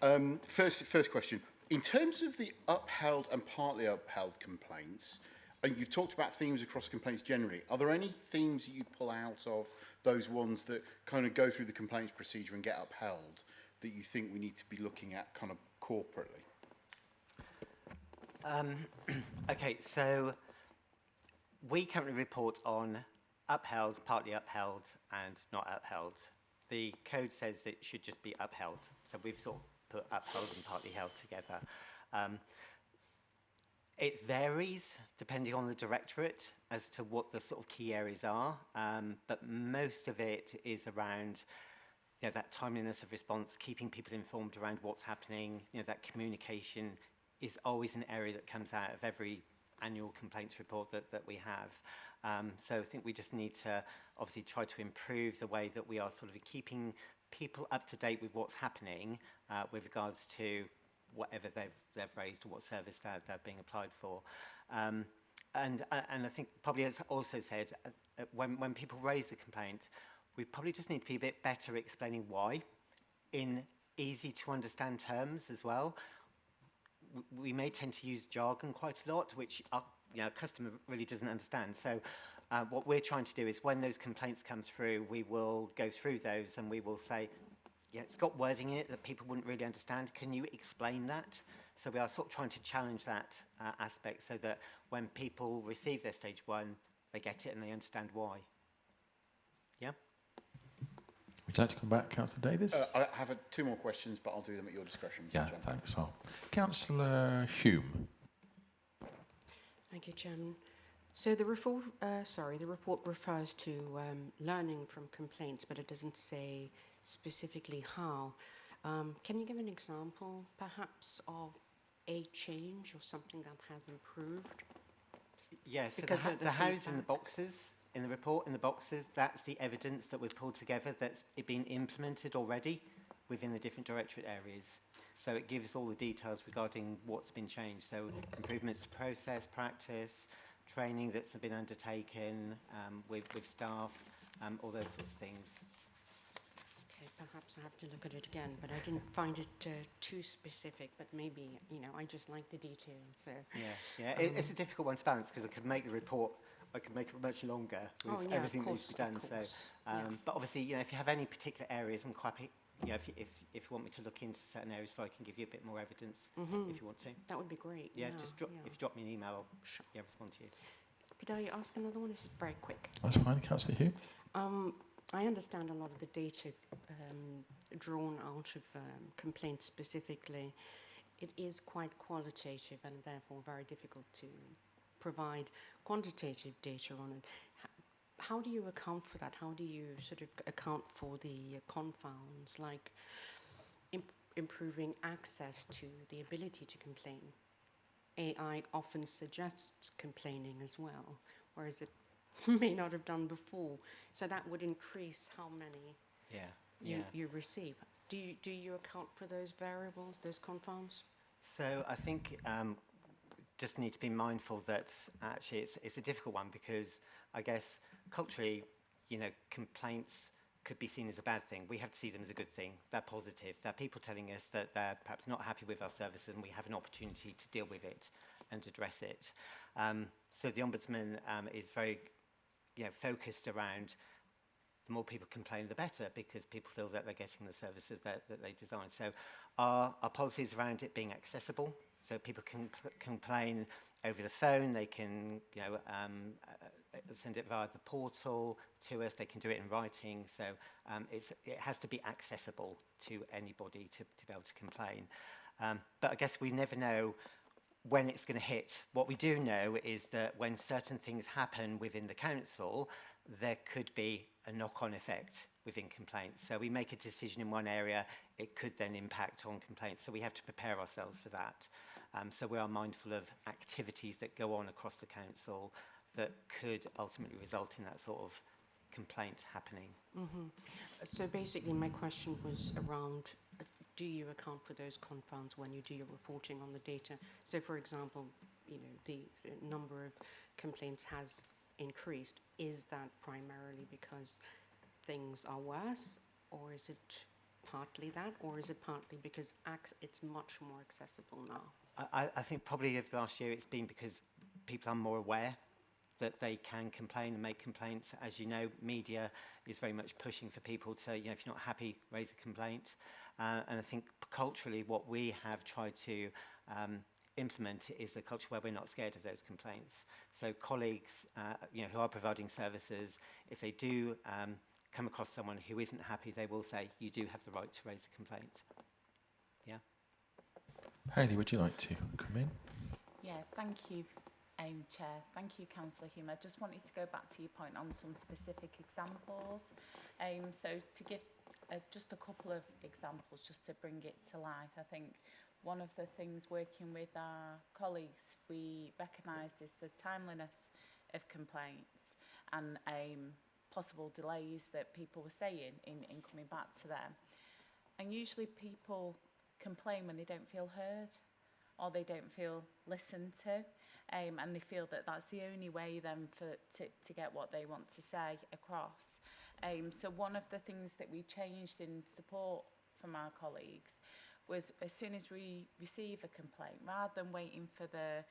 on. First question. In terms of the upheld and partly upheld complaints, and you've talked about themes across complaints generally, are there any themes that you pull out of those ones that kind of go through the complaints procedure and get upheld that you think we need to be looking at kind of corporately? Okay, so we currently report on upheld, partly upheld, and not upheld. The code says it should just be upheld, so we've sort of put upheld and partly held together. It varies depending on the directorate as to what the sort of key areas are, but most of it is around that timeliness of response, keeping people informed around what's happening. That communication is always an area that comes out of every annual complaints report that we have. So I think we just need to obviously try to improve the way that we are sort of keeping people up to date with what's happening with regards to whatever they've raised or what service they're being applied for. And I think probably as also said, when people raise a complaint, we probably just need to be a bit better explaining why in easy to understand terms as well. We may tend to use jargon quite a lot, which our customer really doesn't understand. So what we're trying to do is when those complaints come through, we will go through those and we will say, yeah, it's got wording in it that people wouldn't really understand. Can you explain that? So we are sort of trying to challenge that aspect so that when people receive their stage 1, they get it and they understand why. Yeah? Would you like to come back, Councillor Davis? I have 2 more questions, but I'll do them at your discretion, Mr. Chairman. Thanks. Councillor Hume. Thank you, Chairman. So the report refers to learning from complaints, but it doesn't say specifically how. Can you give an example, perhaps, of a change or something that has improved? Yes, so Because of the house feedback. in the boxes, in the report, in the boxes, that's the evidence that we've pulled together that's been implemented already within the different directorate areas. So it gives all the details regarding what's been changed. So improvements to process, practice, training that's been undertaken with staff, all those sorts of things. Okay, perhaps I have to look at it again, but I didn't find it too specific, but maybe, I just like the details. So, It's a difficult one to balance because I could make the report, I could make it much longer with everything that needs to be done. So, but obviously, if you have any particular areas, I'm quite, if you want me to look into certain areas, so I can give you a bit more evidence if you want to. That would be great. If you drop me an email, I'll respond to you. Could I ask another one? This is very quick. That's fine, Councillor Hume. I understand a lot of the data drawn out of complaints specifically. It is quite qualitative and therefore very difficult to provide quantitative data on it. How do you account for that? How do you sort of account for the confounds, like improving access to the ability to complain? AI often suggests complaining as well, whereas it may not have done before. So that would increase how many you receive. Do you account for those variables, those confounds? So I think just need to be mindful that actually it's a difficult one, because I guess culturally, you know, complaints could be seen as a bad thing. We have to see them as a good thing. They're positive. They're people telling us that they're perhaps not happy with our services, and we have an opportunity to deal with it and address it. So the Ombudsman is very, you know, focused around the more people complain, the better, because people feel that they're getting the services that they design. So our policies around it being accessible, so people can complain over the phone, they can, you know, send it via the portal to us, they can do it in writing, so it has to be accessible to anybody to be able to complain. But I guess we never know when it's going to hit. What we do know is that when certain things happen within the council, there could be a knock-on effect within complaints. So we make a decision in one area, it could then impact on complaints. So we have to prepare ourselves for that. So we are mindful of activities that go on across the council that could ultimately result in that sort of complaint happening. Mm-hmm. So basically my question was around, do you account for those confounds when you do your reporting on the data? So for example, you know, the number of complaints has increased. Is that primarily because things are worse, or is it partly that, or is it partly because it's much more accessible now? I think probably of last year it's been because people are more aware that they can complain and make complaints. As you know, media is very much pushing for people to, you know, if you're not happy, raise a complaint. And I think culturally what we have tried to implement is a culture where we're not scared of those complaints. So colleagues, you know, who are providing services, if they do come across someone who isn't happy, they will say, you do have the right to raise a complaint. Yeah. Hayley, would you like to come in? Yeah, thank you, Chair. Thank you, Councillor Hume. I just wanted to go back to your point on some specific examples. So to give just a couple of examples, just to bring it to life, I think one of the things working with our colleagues we recognised is the timeliness of complaints and possible delays that people were saying in coming back to them. And usually people complain when they don't feel heard or they don't feel listened to, and they feel that that's the only way then to get what they want to say across. So one of the things that we changed in support from our colleagues was, as soon as we receive a complaint, rather than waiting for the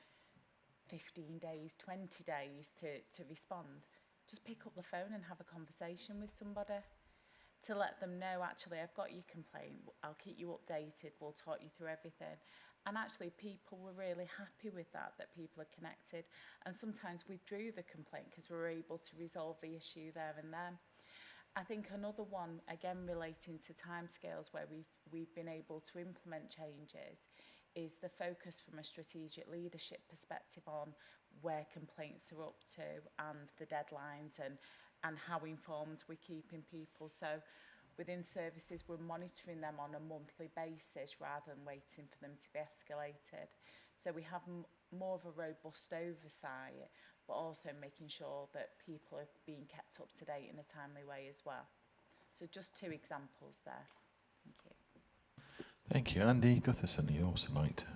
15 days, 20 days to respond, just pick up the phone and have a conversation with somebody to let them know, actually, I've got your complaint, I'll keep you updated, we'll talk you through everything. And actually people were really happy with that people are connected, and sometimes withdrew the complaint because we were able to resolve the issue there and then. I think another one, again relating to timescales where we've been able to implement changes, is the focus from a strategic leadership perspective on where complaints are up to and the deadlines and how informed we're keeping people. So within services, we're monitoring them on a monthly basis rather than waiting for them to be escalated. So we have more of a robust oversight, but also making sure that people are being kept up to date in a timely way as well. So just two examples there. Thank you. Thank you. Andy Gutherson, you also like to...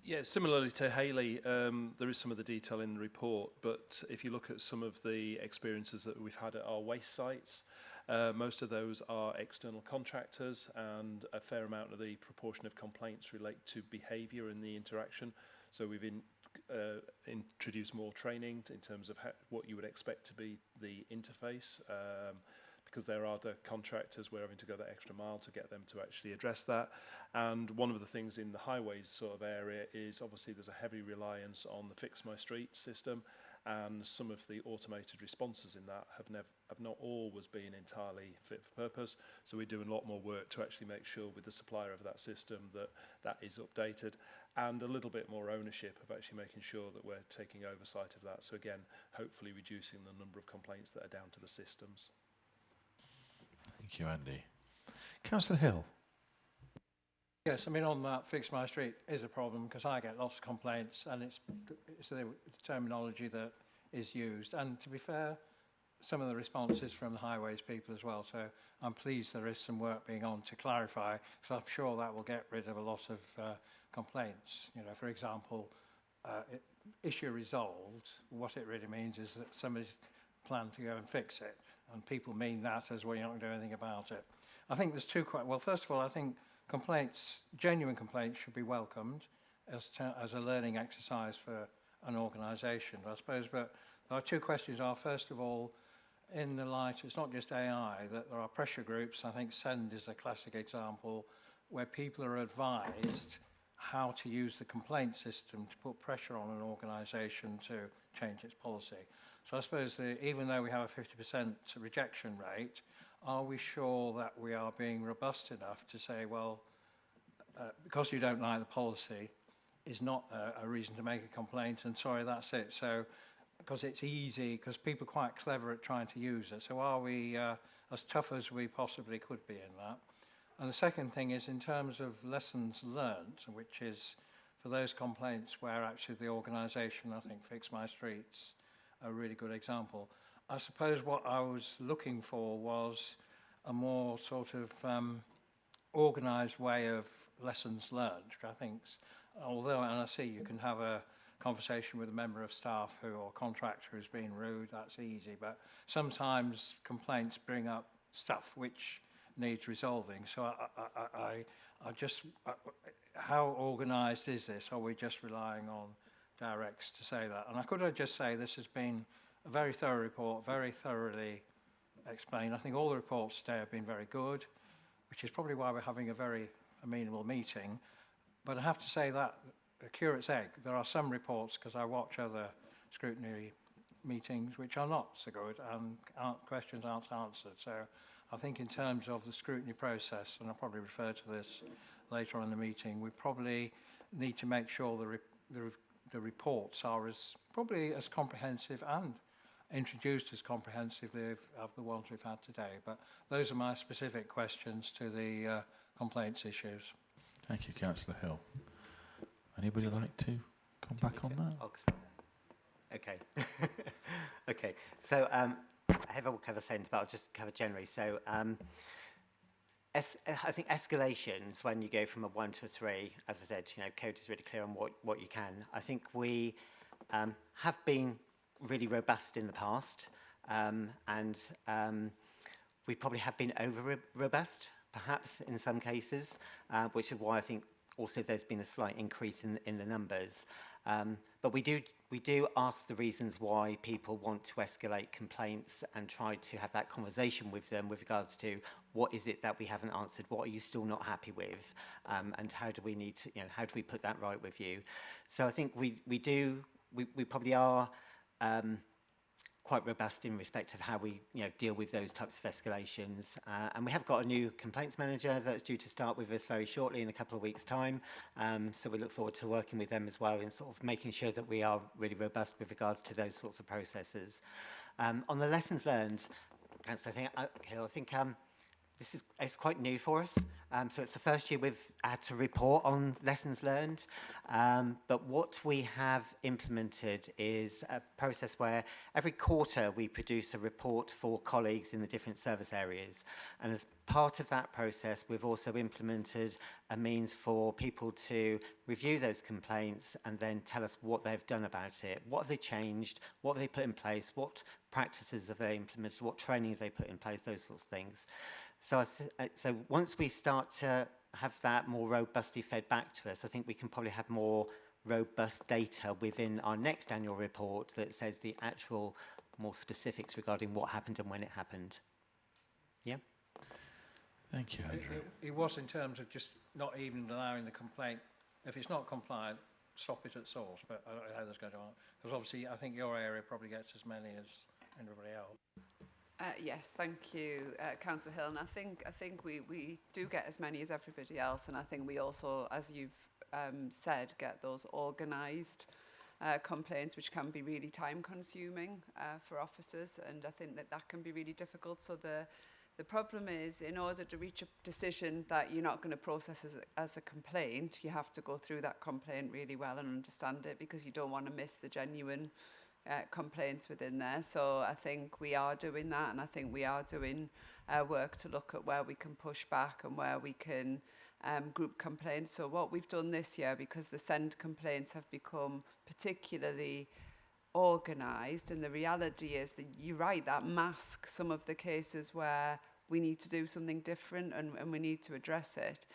Yeah, similarly to Hayley, there is some of the detail in the report, but if you look at some of the experiences that we've had at our waste sites, most of those are external contractors, and a fair amount of the proportion of complaints relate to behaviour and the interaction. So we've introduced more training in terms of what you would expect to be the interface, because there are the contractors, we're having to go that extra mile to get them to actually address that. And one of the things in the highways sort of area is obviously there's a heavy reliance on the Fix My Street system, and some of the automated responses in that have not always been entirely fit for purpose. So we're doing a lot more work to actually make sure with the supplier of that system that that is updated, and a little bit more ownership of actually making sure that we're taking oversight of that. So again, hopefully reducing the number of complaints that are down to the systems. Thank you, Andy. Councillor Hill. Yes, I mean, on that, Fix My Street is a problem because I get lots of complaints, and it's the terminology that is used. And to be fair, some of the responses from the highways people as well. So I'm pleased there is some work being on to clarify, because I'm sure that will get rid of a lot of complaints. You know, for example, issue resolved, what it really means is that somebody's planned to go and fix it. And people mean that as well, you're not going to do anything about it. I think there's two quite, well, first of all, I think complaints, genuine complaints, should be welcomed as a learning exercise for an organisation, I suppose. But there are two questions. First of all, in the light, it's not just AI, that there are pressure groups. I think SEND is a classic example where people are advised how to use the complaint system to put pressure on an organisation to change its policy. So I suppose even though we have a 50% rejection rate, are we sure that we are being robust enough to say, well, because you don't like the policy is not a reason to make a complaint, and sorry, that's it. So, because it's easy, because people are quite clever at trying to use it. So are we as tough as we possibly could be in that? And the second thing is in terms of lessons learned, which is for those complaints where actually the organisation, I think Fix My Streets, a really good example. I suppose what I was looking for was a more sort of organised way of lessons learned, which I think, although, and I see you can have a conversation with a member of staff or contractor who's been rude, that's easy, but sometimes complaints bring up stuff which needs resolving. So how organised is this? Are we just relying on directs to say that? And I could just say this has been a very thorough report, very thoroughly explained. I think all the reports today have been very good, which is probably why we're having a very amenable meeting. But I have to say that a curate's egg, there are some reports, because I watch other scrutiny meetings, which are not so good and questions aren't answered. So I think in terms of the scrutiny process, and I'll probably refer to this later on in the meeting, we probably need to make sure the reports are probably as comprehensive and introduced as comprehensively of the ones we've had today. But those are my specific questions to the complaints issues. Thank you, Councillor Hill. Anybody like to come back on that? Okay. Okay. So Heather will cover SEND, but I'll just cover generally. So I think escalations, when you go from a 1 to a 3, as I said, code is really clear on what you can. I think we have been really robust in the past, and we probably have been over robust, perhaps in some cases, which is why I think also there's been a slight increase in the numbers. But we do ask the reasons why people want to escalate complaints and try to have that conversation with them with regards to what is it that we haven't answered, what are you still not happy with, and how do we need to, how do we put that right with you? So I think we probably are quite robust in respect of how we deal with those types of escalations. And we have got a new complaints manager that's due to start with us very shortly in a couple of weeks' time. So we look forward to working with them as well in sort of making sure that we are really robust with regards to those sorts of processes. On the lessons learned, Councillor Hill, I think it's quite new for us. So it's the first year we've had to report on lessons learned. But what we have implemented is a process where every quarter we produce a report for colleagues in the different service areas. And as part of that process, we've also implemented a means for people to review those complaints and then tell us what they've done about it. What have they changed? What have they put in place? What practices have they implemented? What training have they put in place? Those sorts of things. So once we start to have that more robustly fed back to us, I think we can probably have more robust data within our next annual report that says the actual more specifics regarding what happened and when it happened. Yeah? Thank you, Andrew. It was in terms of just not even allowing the complaint. If it's not compliant, stop it at source, but I don't know how that's going to work. Because obviously, I think your area probably gets as many as everybody else. Yes, thank you, Councillor Hill. And I think we do get as many as everybody else, and I think we also, as you've said, get those organised complaints, which can be really time-consuming for officers, and I think that can be really difficult. So the problem is, in order to reach a decision that you're not going to process as a complaint, you have to go through that complaint really well and understand it, because you don't want to miss the genuine complaints within there. So I think we are doing that, and I think we are doing work to look at where we can push back and where we can group complaints. So what we've done this year, because the send complaints have become particularly organised, and the reality is that you're right, that masks some of the cases where we need to do something different and we need to address it.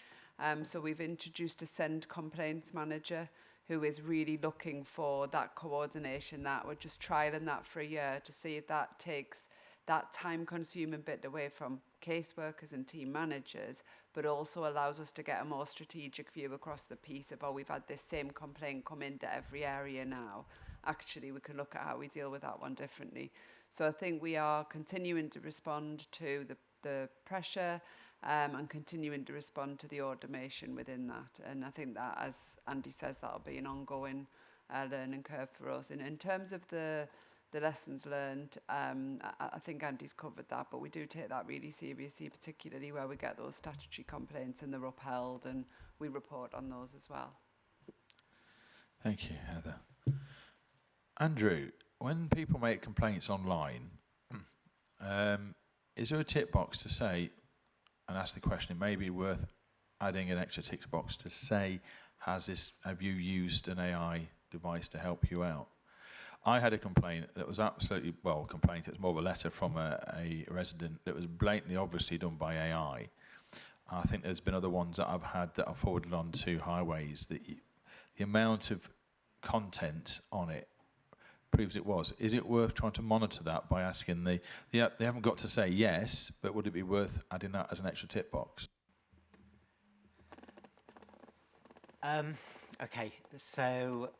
So we've introduced a send complaints manager who is really looking for that coordination, that we're just trialling that for a year to see if that takes that time-consuming bit away from caseworkers and team managers, but also allows us to get a more strategic view across the piece of, oh, we've had this same complaint come into every area now. Actually, we can look at how we deal with that one differently. So I think we are continuing to respond to the pressure and continuing to respond to the automation within that. And I think that, as Andy says, that'll be an ongoing learning curve for us. And in terms of the lessons learned, I think Andy's covered that, but we do take that really seriously, particularly where we get those statutory complaints and they're upheld, and we report on those as well. Thank you, Heather. Andrew, when people make complaints online, is there a tick box to say, and ask the question, it may be worth adding an extra tick box to say, have you used an AI device to help you out? I had a complaint that was absolutely, well, complaint, it was more of a letter from a resident that was blatantly, obviously done by AI. I think there's been other ones that I've had that I've forwarded on to highways. The amount of content on it proves it was. Is it worth trying to monitor that by asking they haven't got to say yes, but would it be worth adding that as an extra tick box? Okay, so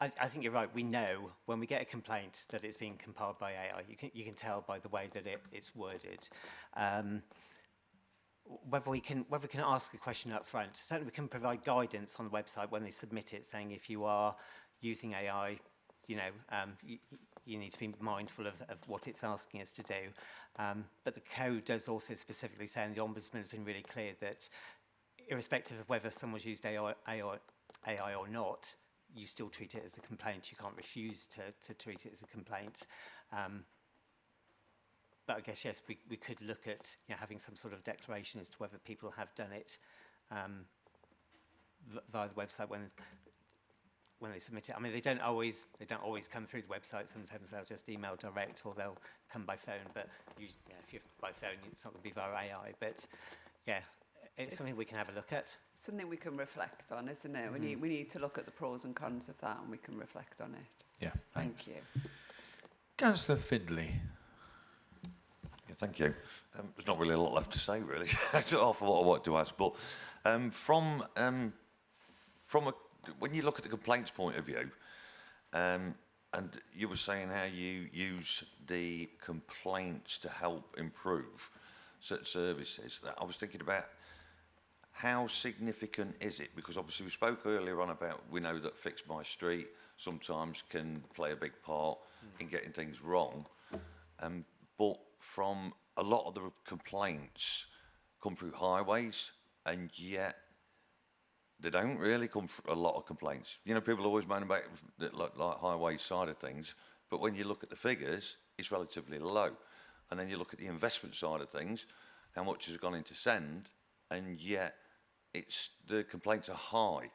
I think you're right. We know when we get a complaint that it's being compiled by AI. You can tell by the way that it's worded. Whether we can ask a question up front. Certainly we can provide guidance on the website when they submit it, saying if you are using AI, you need to be mindful of what it's asking us to do. But the code does also specifically say, and the Ombudsman has been really clear, that irrespective of whether someone's used AI or not, you still treat it as a complaint. You can't refuse to treat it as a complaint. But I guess, yes, we could look at having some sort of declaration as to whether people have done it via the website when they submit it. I mean, they don't always come through the website. Sometimes they'll just email direct, or they'll come by phone. But if you're by phone, it's not going to be via AI. But yeah, it's something we can have a look at. Something we can reflect on, isn't it? Mm-hmm. We need to look at the pros and cons of that, and we can reflect on it. Yeah, thanks. Thank you. Councillor Findlay. Yeah, thank you. There's not really a lot left to say, really, after what I want to ask. But when you look at the complaints point of view, and you were saying how you use the complaints to help improve certain services, I was thinking about how significant is it? Because obviously we spoke earlier on about, we know that Fix My Street sometimes can play a big part in getting things wrong. But from a lot of the complaints come through highways, and yet they don't really come from a lot of complaints. People always moan about the like highway side of things, but when you look at the figures, it's relatively low. And then you look at the investment side of things, how much has gone into send, and yet the complaints are high.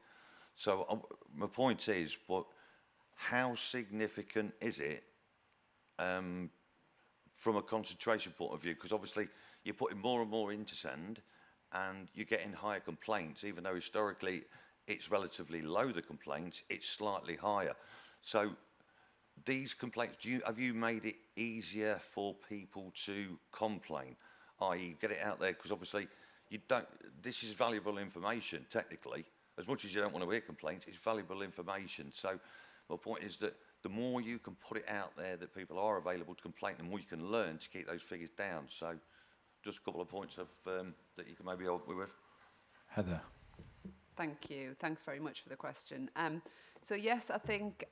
So my point is, but how significant is it from a concentration point of view? Because obviously you're putting more and more into send, and you're getting higher complaints, even though historically it's relatively low, the complaints, it's slightly higher. So these complaints, have you made it easier for people to complain, i.e. get it out there? Because obviously this is valuable information technically, as much as you don't want to hear complaints, it's valuable information. So my point is that the more you can put it out there that people are available to complain, the more you can learn to keep those figures down. So just a couple of points of, that you can maybe help me with. Heather. Thank you. Thanks very much for the question. So yes, I think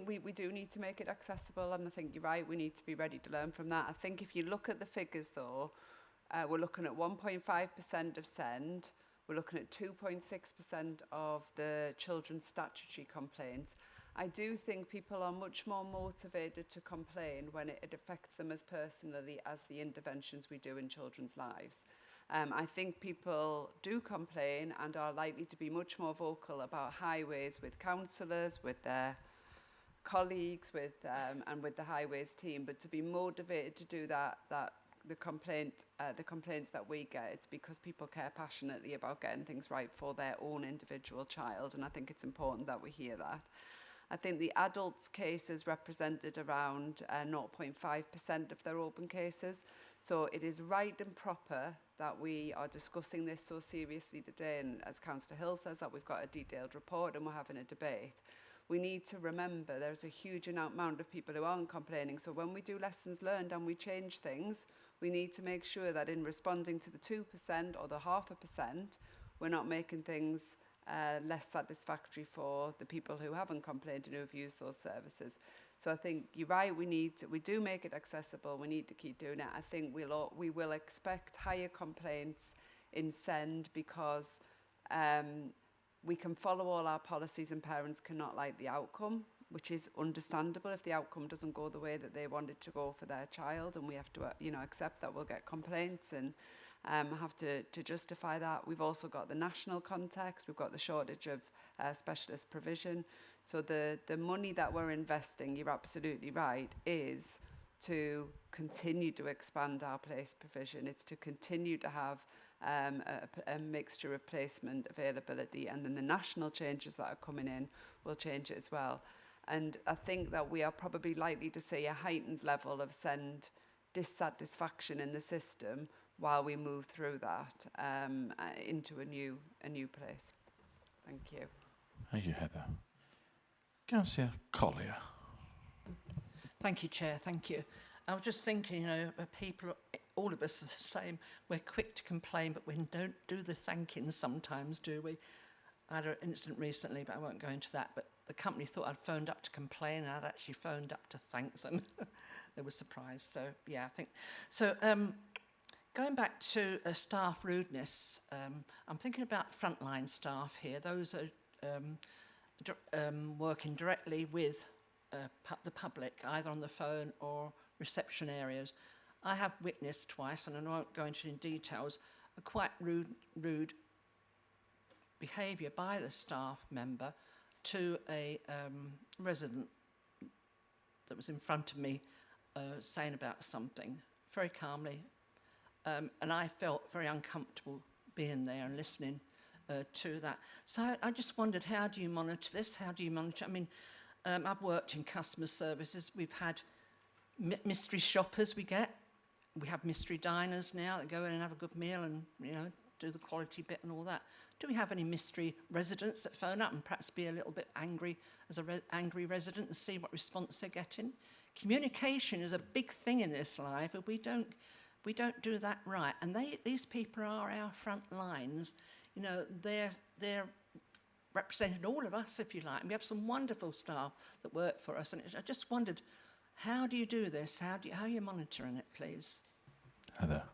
we do need to make it accessible, and I think you're right, we need to be ready to learn from that. I think if you look at the figures though, we're looking at 1.5% of SEND, we're looking at 2.6% of the children's statutory complaints. I do think people are much more motivated to complain when it affects them as personally as the interventions we do in children's lives. I think people do complain and are likely to be much more vocal about highways with councillors, with their colleagues, and with the highways team. But to be motivated to do that the complaints that we get, it's because people care passionately about getting things right for their own individual child, and I think it's important that we hear that. I think the adults' cases represented around 0.5% of their open cases. So it is right and proper that we are discussing this so seriously today, and as Councillor Hill says, that we've got a detailed report and we're having a debate. We need to remember there's a huge amount of people who aren't complaining. So when we do lessons learned and we change things, we need to make sure that in responding to the 2% or the 0.5%, we're not making things less satisfactory for the people who haven't complained and who have used those services. So I think you're right, we do make it accessible, we need to keep doing it. I think we will expect higher complaints in SEND because we can follow all our policies and parents cannot like the outcome, which is understandable if the outcome doesn't go the way that they want it to go for their child, and we have to accept that we'll get complaints and have to justify that. We've also got the national context, we've got the shortage of specialist provision. So the money that we're investing, you're absolutely right, is to continue to expand our place provision. It's to continue to have a mixture of placement availability, and then the national changes that are coming in will change it as well. And I think that we are probably likely to see a heightened level of SEND dissatisfaction in the system while we move through that into a new place. Thank you. Thank you, Heather. Councillor Collier. Thank you, Chair. Thank you. I was just thinking, people, all of us are the same. We're quick to complain, but we don't do the thanking sometimes, do we? I had an incident recently, but I won't go into that. But the company thought I'd phoned up to complain, and I'd actually phoned up to thank them. They were surprised. So, yeah, I think. So, going back to staff rudeness, I'm thinking about frontline staff here. Those are working directly with the public, either on the phone or reception areas. I have witnessed twice, and I won't go into details, a quite rude behaviour by the staff member to a resident that was in front of me saying about something very calmly. And I felt very uncomfortable being there and listening to that. So I just wondered, how do you monitor this? How do you monitor? I mean, I've worked in customer services. We've had mystery shoppers we have mystery diners now that go in and have a good meal and, do the quality bit and all that. Do we have any mystery residents that phone up and perhaps be a little bit angry as an angry resident and see what response they're getting? Communication is a big thing in this life, and we don't do that right. And these people are our front lines. They're representing all of us, if you like. And we have some wonderful staff that work for us. And I just wondered, how do you do this? How are you monitoring it, please? Heather.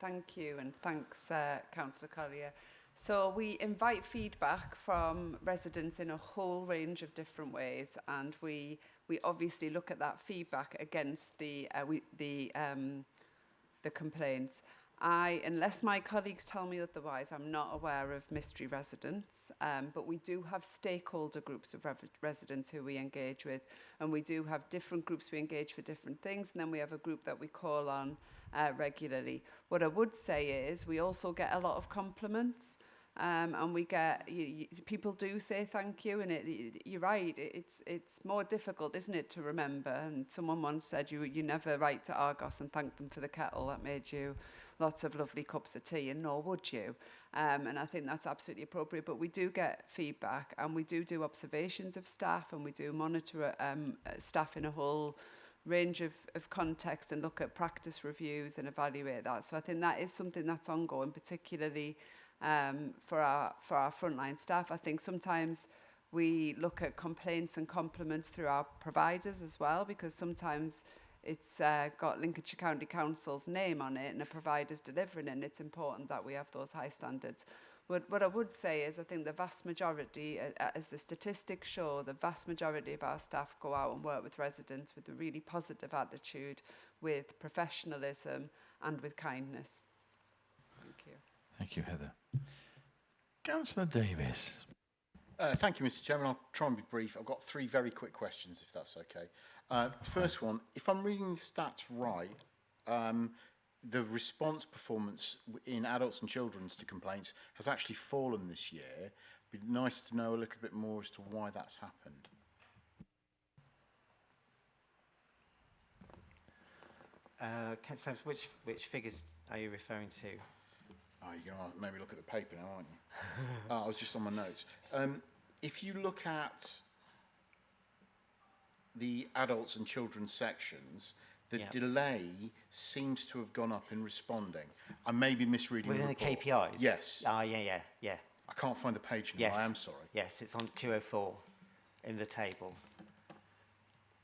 Thank you, and thanks, Councillor Collier. So we invite feedback from residents in a whole range of different ways, and we obviously look at that feedback against the complaints. Unless my colleagues tell me otherwise, I'm not aware of mystery residents, but we do have stakeholder groups of residents who we engage with, and we do have different groups we engage for different things, and then we have a group that we call on regularly. What I would say is we also get a lot of compliments, and we get, people do say thank you, and you're right, it's more difficult, isn't it, to remember? And someone once said, you never write to Argos and thank them for the kettle that made you lots of lovely cups of tea, and nor would you. And I think that's absolutely appropriate, but we do get feedback, and we do observations of staff, and we do monitor staff in a whole range of context and look at practice reviews and evaluate that. So I think that is something that's ongoing, particularly for our frontline staff. I think sometimes we look at complaints and compliments through our providers as well, because sometimes it's got Lincolnshire County Council's name on it and a provider's delivering it, and it's important that we have those high standards. What I would say is I think the vast majority, as the statistics show, the vast majority of our staff go out and work with residents with a really positive attitude, with professionalism and with kindness. Thank you. Thank you, Heather. Councillor Davis. Thank you, Mr. Chairman. I'll try and be brief. I've got 3 very quick questions, if that's okay. First one, if I'm reading the stats right, the response performance in adults and children's to complaints has actually fallen this year. It'd be nice to know a little bit more as to why that's happened. Councillor, which figures are you referring to? Oh, you're going to maybe look at the paper now, aren't you? I was just on my notes. If you look at the adults and children's sections, the delay seems to have gone up in responding. I may be misreading within the report. the KPIs? Yes. Yeah. I can't find the page now. Yes. I am sorry. Yes, it's on 204 in the table.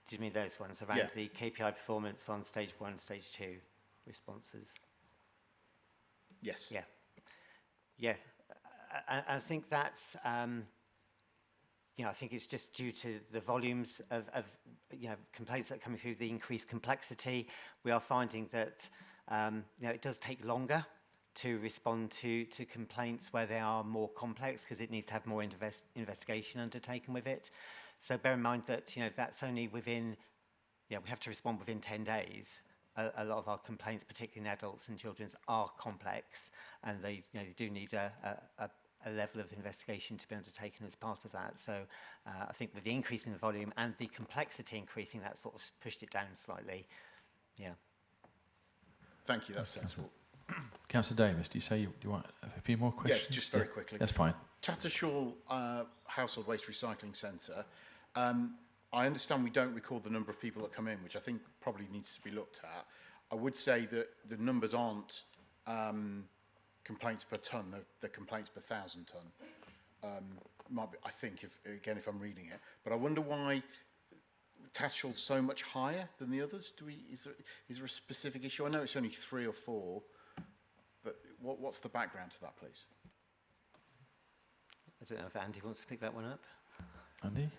Do you mean those ones around the KPI performance on stage 1, stage 2 responses? Yes. Yeah. I think that's, I think it's just due to the volumes of complaints that are coming through, the increased complexity. We are finding that, it does take longer to respond to complaints where they are more complex, because it needs to have more investigation undertaken with it. So bear in mind that, that's only within, we have to respond within 10 days. A lot of our complaints, particularly in adults and children's, are complex, and they do need a level of investigation to be undertaken as part of that. So I think with the increase in the volume and the complexity increasing, that sort of pushed it down slightly. Yeah. Thank you, that's sensible. Councillor Davis, do you want a few more questions? Yeah, just very quickly. That's fine. Tattershall Household Waste Recycling Centre. I understand we don't record the number of people that come in, which I think probably needs to be looked at. I would say that the numbers aren't complaints per tonne, they're complaints per 1,000 tonne. Might be, I think, if I'm reading it. But I wonder why Tattershall's so much higher than the others. Is there a specific issue? I know it's only 3 or 4, but what's the background to that, please? I don't know if Andy wants to pick that one up. Andy?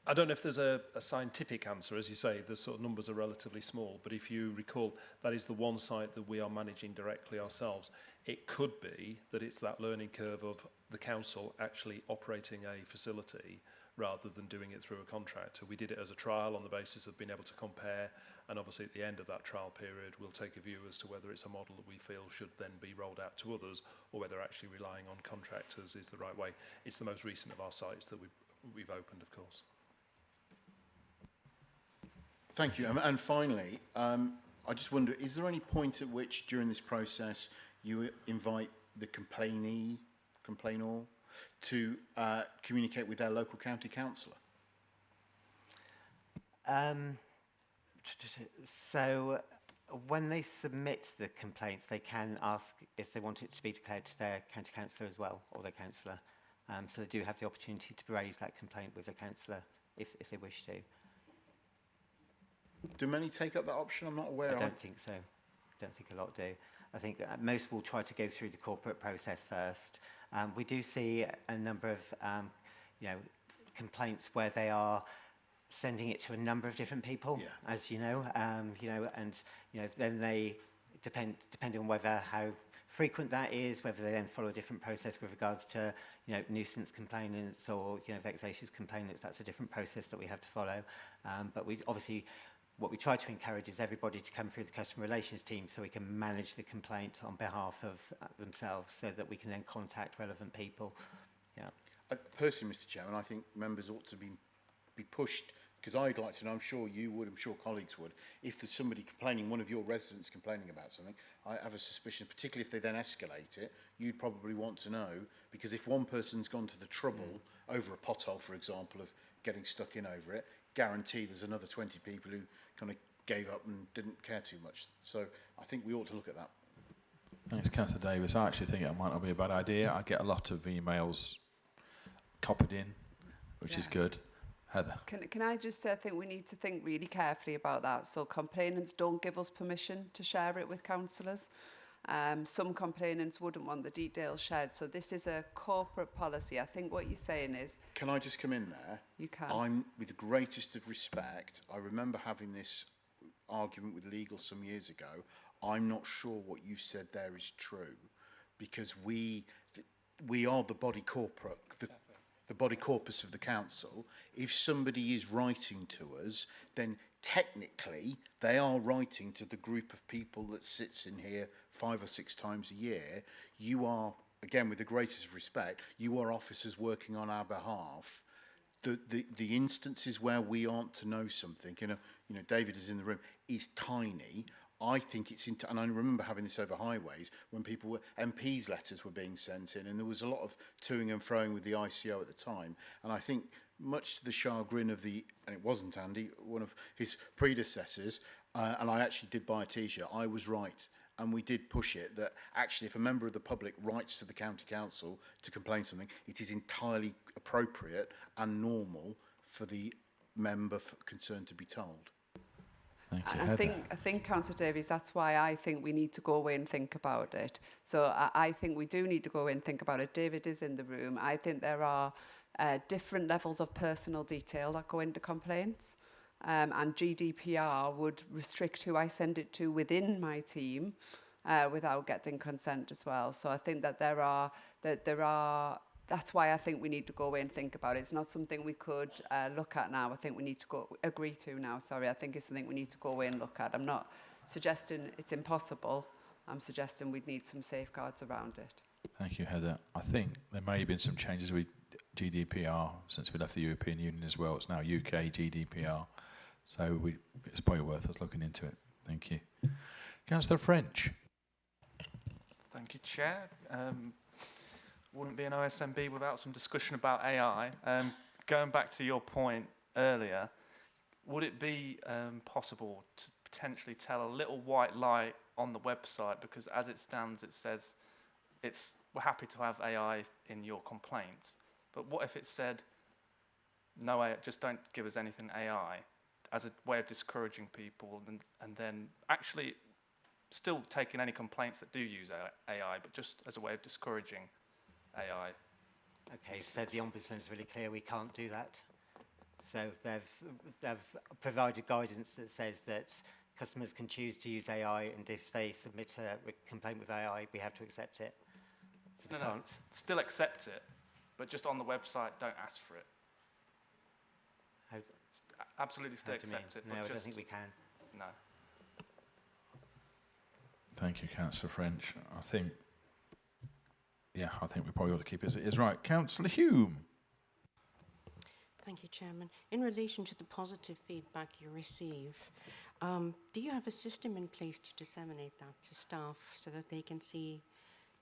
I don't know if there's a scientific answer. As you say, the sort of numbers are relatively small, but if you recall, that is the one site that we are managing directly ourselves. It could be that it's that learning curve of the council actually operating a facility rather than doing it through a contractor. We did it as a trial on the basis of being able to compare, and obviously at the end of that trial period, we'll take a view as to whether it's a model that we feel should then be rolled out to others, or whether actually relying on contractors is the right way. It's the most recent of our sites that we've opened, of course. Thank you. And finally, I just wonder, is there any point at which during this process you invite the complainor to communicate with their local county councillor? So when they submit the complaints, they can ask if they want it to be declared to their county councillor as well, or their councillor. So they do have the opportunity to raise that complaint with the councillor if they wish to. Do many take up that option? I'm not aware. I don't think so. I don't think a lot do. I think most will try to go through the corporate process first. We do see a number of complaints where they are sending it to a number of different people, as you know, and then they depending on how frequent that is, whether they then follow a different process with regards to nuisance complainants or vexatious complainants. That's a different process that we have to follow. But we obviously what we try to encourage is everybody to come through the customer relations team so we can manage the complaint on behalf of themselves so that we can then contact relevant people. Yeah. Personally, Mr. Chairman, I think members ought to be pushed, because I'd like to know, I'm sure you would, I'm sure colleagues would, if there's somebody complaining, one of your residents complaining about something, I have a suspicion, particularly if they then escalate it, you'd probably want to know, because if one person's gone to the trouble over a pothole, for example, of getting stuck in over it, guarantee there's another 20 people who kind of gave up and didn't care too much. So I think we ought to look at that. Thanks, Councillor Davis. I actually think it might not be a bad idea. I get a lot of emails copied in, which is good. Heather. Can I just say, I think we need to think really carefully about that. So complainants don't give us permission to share it with councillors. Some complainants wouldn't want the details shared. So this is a corporate policy. I think what you're saying is... Can I just come in there? You can. I'm, with the greatest of respect, I remember having this argument with legal some years ago. I'm not sure what you said there is true, because we are the body corporate, the body corpus of the council. If somebody is writing to us, then technically they are writing to the group of people that sits in here 5 or 6 times a year. You are, again, with the greatest of respect, you are officers working on our behalf. The instances where we aren't to know something, you know, David is in the room, is tiny. I think it's and I remember having this over highways when people were MPs' letters were being sent in, and there was a lot of toing and froing with the ICO at the time. And I think, much to the chagrin of and it wasn't Andy, one of his predecessors, and I actually did buy a T-shirt. I was right, and we did push it that actually, if a member of the public writes to the county council to complain something, it is entirely appropriate and normal for the member concerned to be told. And I think, Councillor Davies, that's why I think we need to go away and think about it. So I think we do need to go away and think about it. David is in the room. I think there are different levels of personal detail that go into complaints. And GDPR would restrict who I send it to within my team without getting consent as well. So I think that there are that's why I think we need to go away and think about it. It's not something we could look at now. I think we need to agree to now. Sorry, I think it's something we need to go away and look at. I'm not suggesting it's impossible. I'm suggesting we'd need some safeguards around it. Thank you, Heather. I think there may have been some changes with GDPR since we left the European Union as well. It's now UK GDPR. So it's probably worth us looking into it. Thank you. Councillor French. Thank you, Chair. Wouldn't be an OSMB without some discussion about AI. Going back to your point earlier, would it be possible to potentially tell a little white lie on the website, because as it stands it says we're happy to have AI in your complaints, but what if it said no AI, just don't give us anything AI, as a way of discouraging people, and then actually still taking any complaints that do use AI, but just as a way of discouraging AI. Okay, so the Ombudsman is really clear we can't do that. So they've provided guidance that says that customers can choose to use AI, and if they submit a complaint with AI, we have to accept it. So we can't. Still accept it, but just on the website, don't ask for it. Absolutely still accept it. No, I don't think we can. No. Thank you, Councillor French. I think we probably ought to keep it as it is. Right, Councillor Hume. Thank you, Chairman. In relation to the positive feedback you receive, do you have a system in place to disseminate that to staff so that they can see,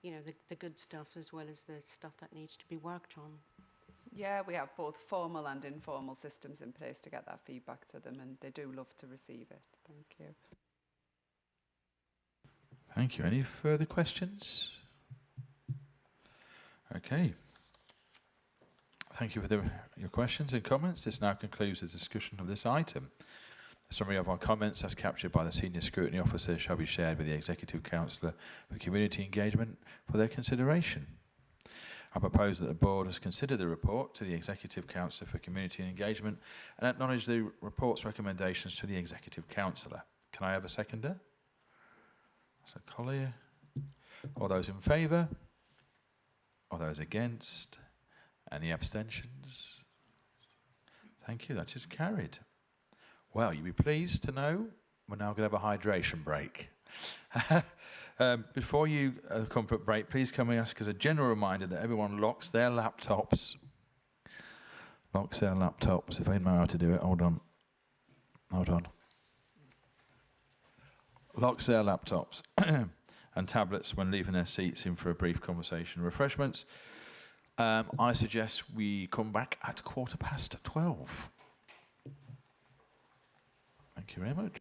the good stuff as well as the stuff that needs to be worked on? Yeah, we have both formal and informal systems in place to get that feedback to them, and they do love to receive it. Thank you. Thank you. Any further questions? Okay. Thank you for your questions and comments. This now concludes the discussion of this item. A summary of our comments as captured by the Senior Scrutiny Officer shall be shared with the Executive Councillor for Community Engagement for their consideration. I propose that the Board has considered the report to the Executive Councillor for Community Engagement and acknowledge the report's recommendations to the Executive Councillor. Can I have a seconder? So, Collier. All those in favour? All those against? Any abstentions? Thank you, that is carried. Well, you'll be pleased to know we're now going to have a hydration break. Before you come for a break, please can we ask as a general reminder that everyone locks their laptops. Locks their laptops. If I know how to do it, hold on. Hold on. Locks their laptops and tablets when leaving their seats in for a brief conversation and refreshments. I suggest we come back at 12:15. Thank you very much.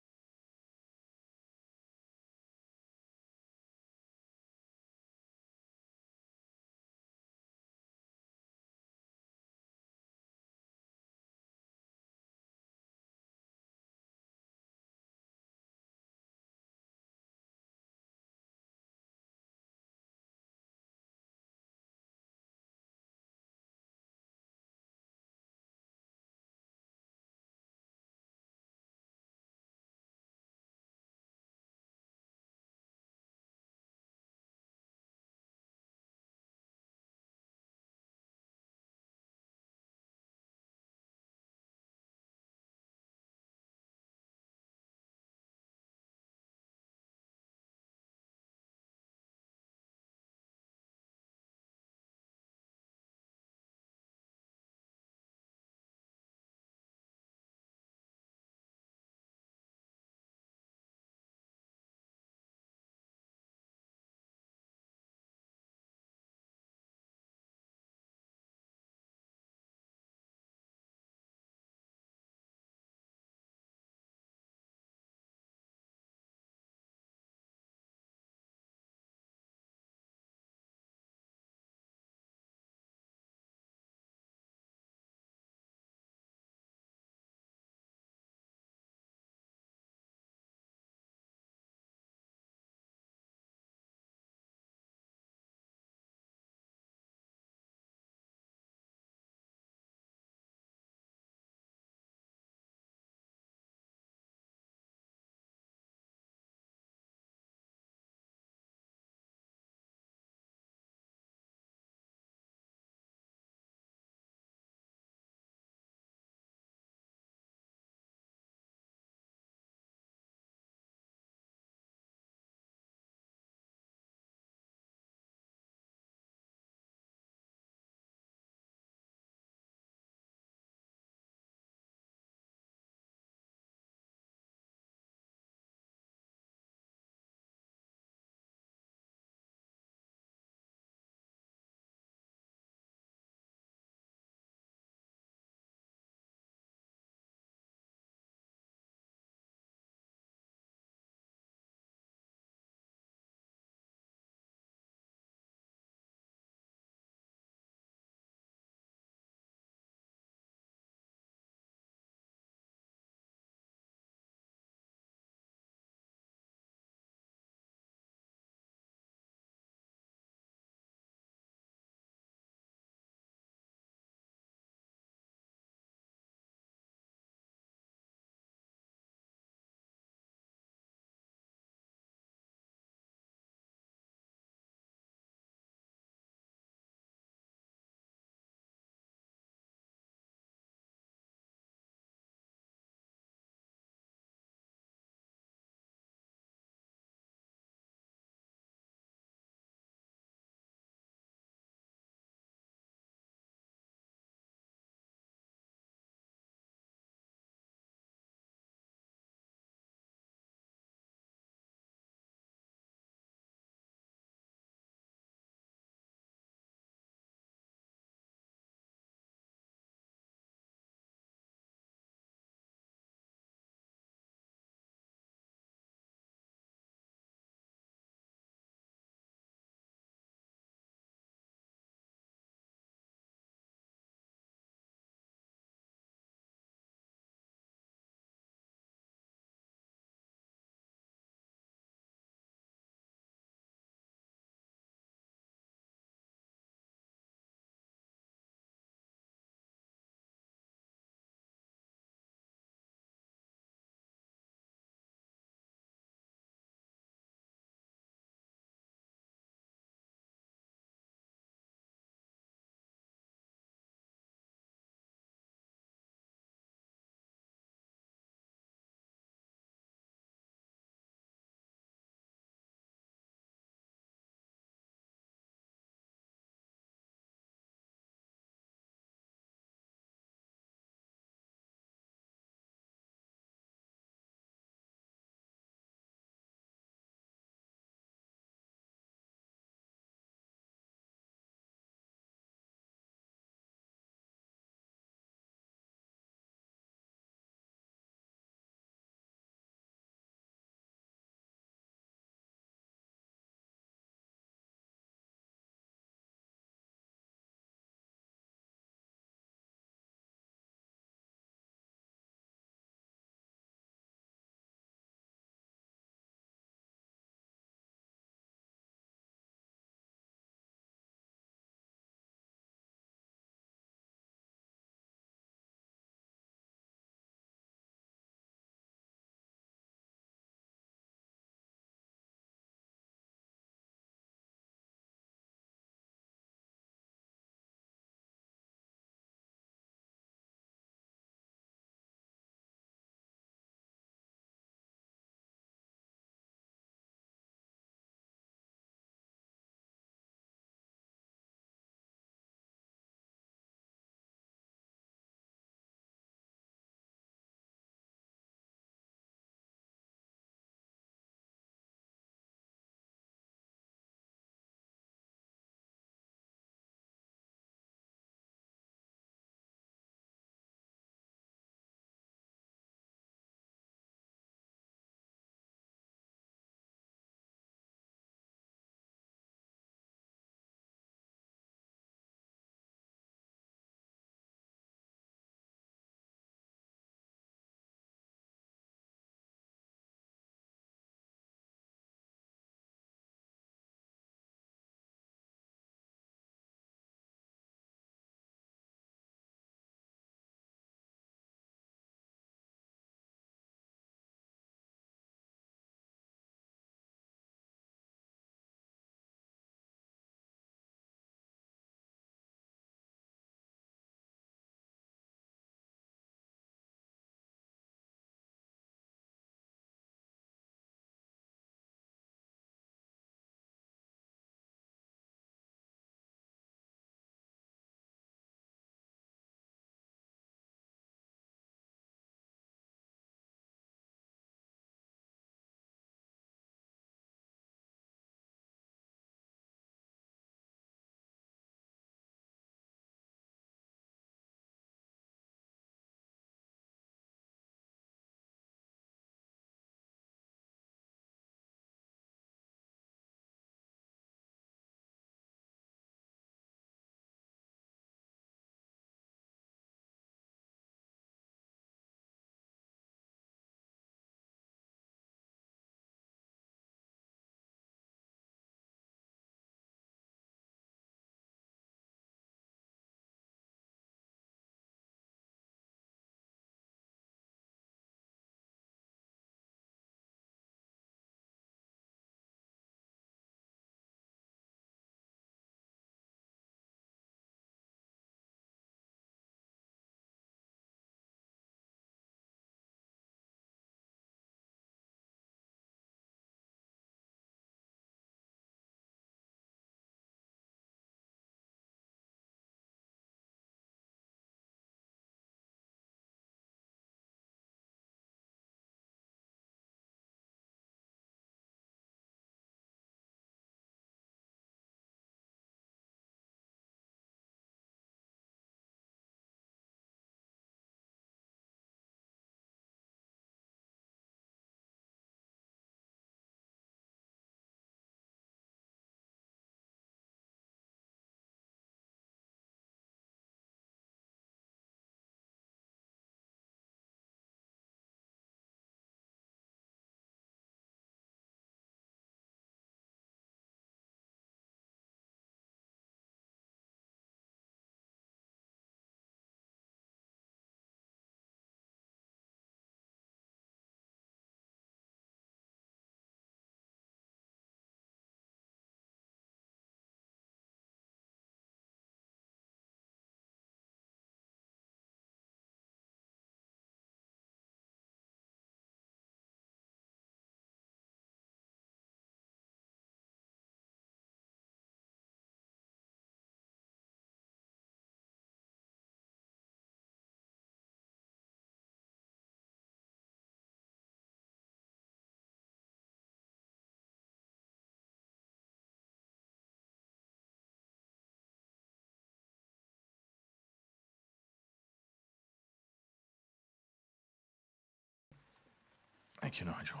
Thank you, Nigel.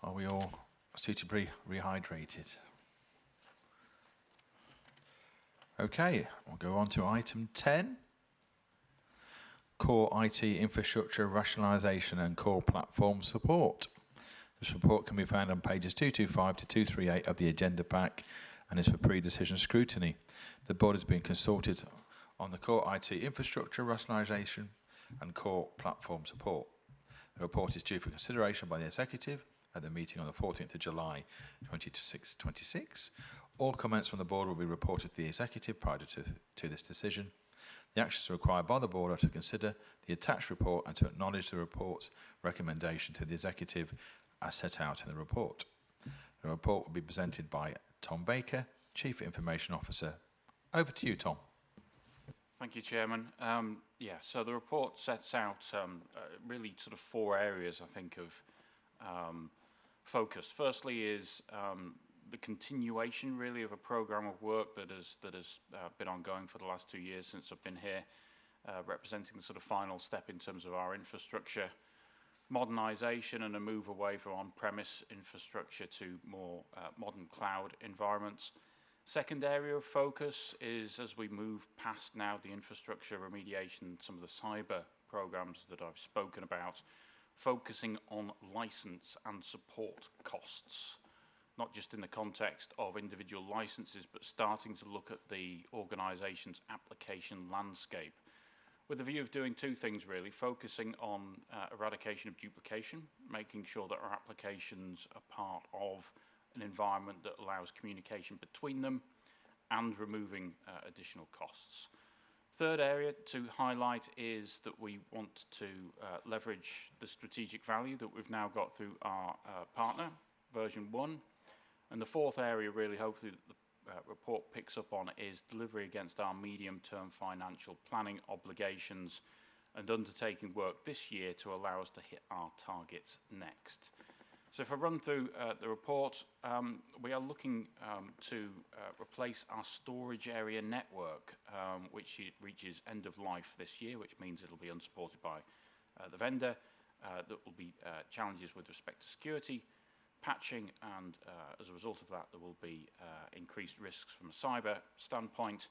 Are we all suitably rehydrated? Okay, we'll go on to item 10. Core IT infrastructure rationalisation and core platform support. This report can be found on pages 225 to 238 of the agenda pack and is for pre-decision scrutiny. The board has been consulted on the core IT infrastructure rationalisation and core platform support. The report is due for consideration by the executive at the meeting on the 14th of July 2026. All comments from the board will be reported to the executive prior to this decision. The actions required by the board are to consider the attached report and to acknowledge the report's recommendation to the executive as set out in the report. The report will be presented by Tom Baker, Chief Information Officer. Over to you, Tom. Thank you, Chairman. So the report sets out really sort of four areas, I think, of focus. Firstly is the continuation, really, of a programme of work that has been ongoing for the last 2 years since I've been here, representing the sort of final step in terms of our infrastructure modernisation and a move away from on-premise infrastructure to more modern cloud environments. Second area of focus is as we move past now the infrastructure remediation, some of the cyber programs that I've spoken about, focusing on license and support costs, not just in the context of individual licenses, but starting to look at the organisation's application landscape with a view of doing two things really, focusing on eradication of duplication, making sure that our applications are part of an environment that allows communication between them, and removing additional costs. Third area to highlight is that we want to leverage the strategic value that we've now got through our partner, version 1. And the fourth area really hopefully that the report picks up on is delivery against our medium-term financial planning obligations and undertaking work this year to allow us to hit our targets next. So if I run through the report, we are looking to replace our storage area network, which reaches end of life this year, which means it'll be unsupported by the vendor. There will be challenges with respect to security, patching, and as a result of that, there will be increased risks from a cyber standpoint.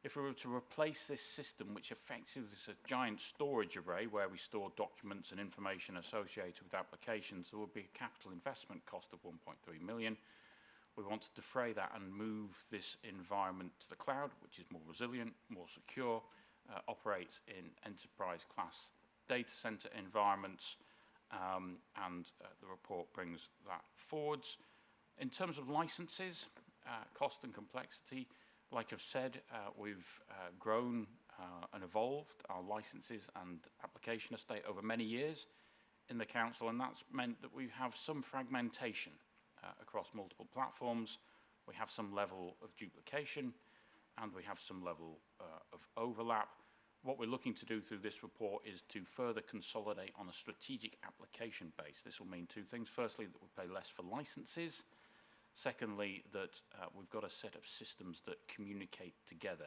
If we were to replace this system, which effectively is a giant storage array where we store documents and information associated with applications, there would be a capital investment cost of 1.3 million. We want to defray that and move this environment to the cloud, which is more resilient, more secure, operates in enterprise class data center environments, and the report brings that forwards. In terms of licenses, cost and complexity, like I've said, we've grown and evolved our licenses and application estate over many years in the council, and that's meant that we have some fragmentation across multiple platforms. We have some level of duplication, and we have some level of overlap. What we're looking to do through this report is to further consolidate on a strategic application base. This will mean two things. Firstly, that we pay less for licenses. Secondly, that we've got a set of systems that communicate together.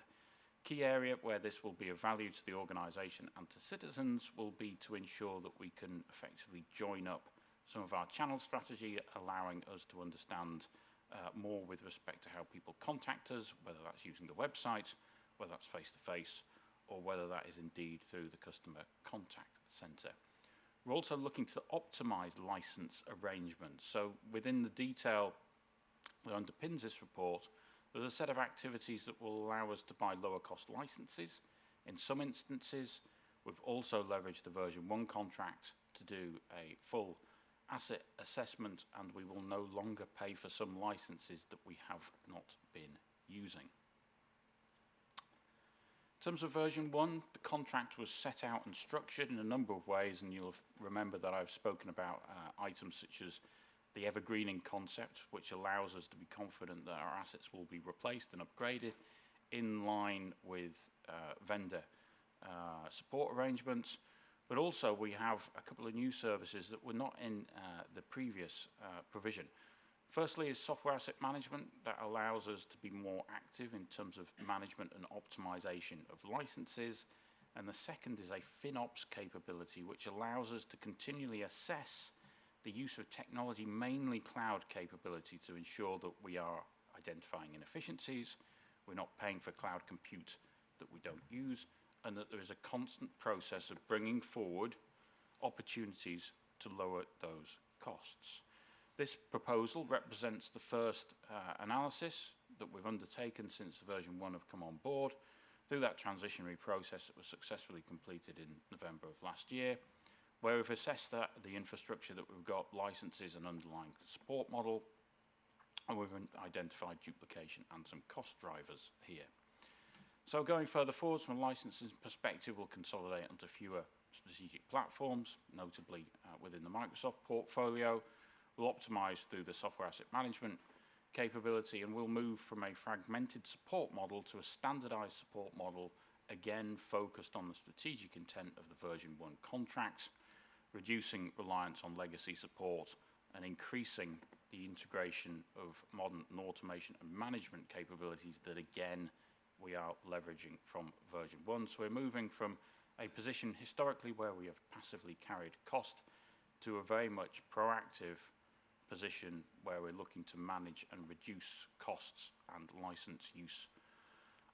Key area where this will be of value to the organisation and to citizens will be to ensure that we can effectively join up some of our channel strategy, allowing us to understand more with respect to how people contact us, whether that's using the website, whether that's face-to-face, or whether that is indeed through the customer contact centre. We're also looking to optimise licence arrangements. So within the detail that underpins this report, there's a set of activities that will allow us to buy lower cost licenses. In some instances, we've also leveraged the version 1 contract to do a full asset assessment, and we will no longer pay for some licenses that we have not been using. In terms of version 1, the contract was set out and structured in a number of ways, and you'll remember that I've spoken about items such as the evergreening concept, which allows us to be confident that our assets will be replaced and upgraded in line with vendor support arrangements. But also we have a couple of new services that were not in the previous provision. Firstly is software asset management that allows us to be more active in terms of management and optimization of licenses. And the second is a FinOps capability, which allows us to continually assess the use of technology, mainly cloud capability, to ensure that we are identifying inefficiencies, we're not paying for cloud compute that we don't use, and that there is a constant process of bringing forward opportunities to lower those costs. This proposal represents the first analysis that we've undertaken since version 1 have come on board through that transitionary process that was successfully completed in November of last year, where we've assessed that the infrastructure that we've got, licenses and underlying support model, and we've identified duplication and some cost drivers here. So going further forwards from a licensing perspective, we'll consolidate onto fewer strategic platforms, notably within the Microsoft portfolio. We'll optimize through the software asset management capability, and we'll move from a fragmented support model to a standardized support model, again focused on the strategic intent of the version 1 contracts, reducing reliance on legacy support and increasing the integration of modern and automation and management capabilities that, again, we are leveraging from version 1. So we're moving from a position historically where we have passively carried cost to a very much proactive position where we're looking to manage and reduce costs and license use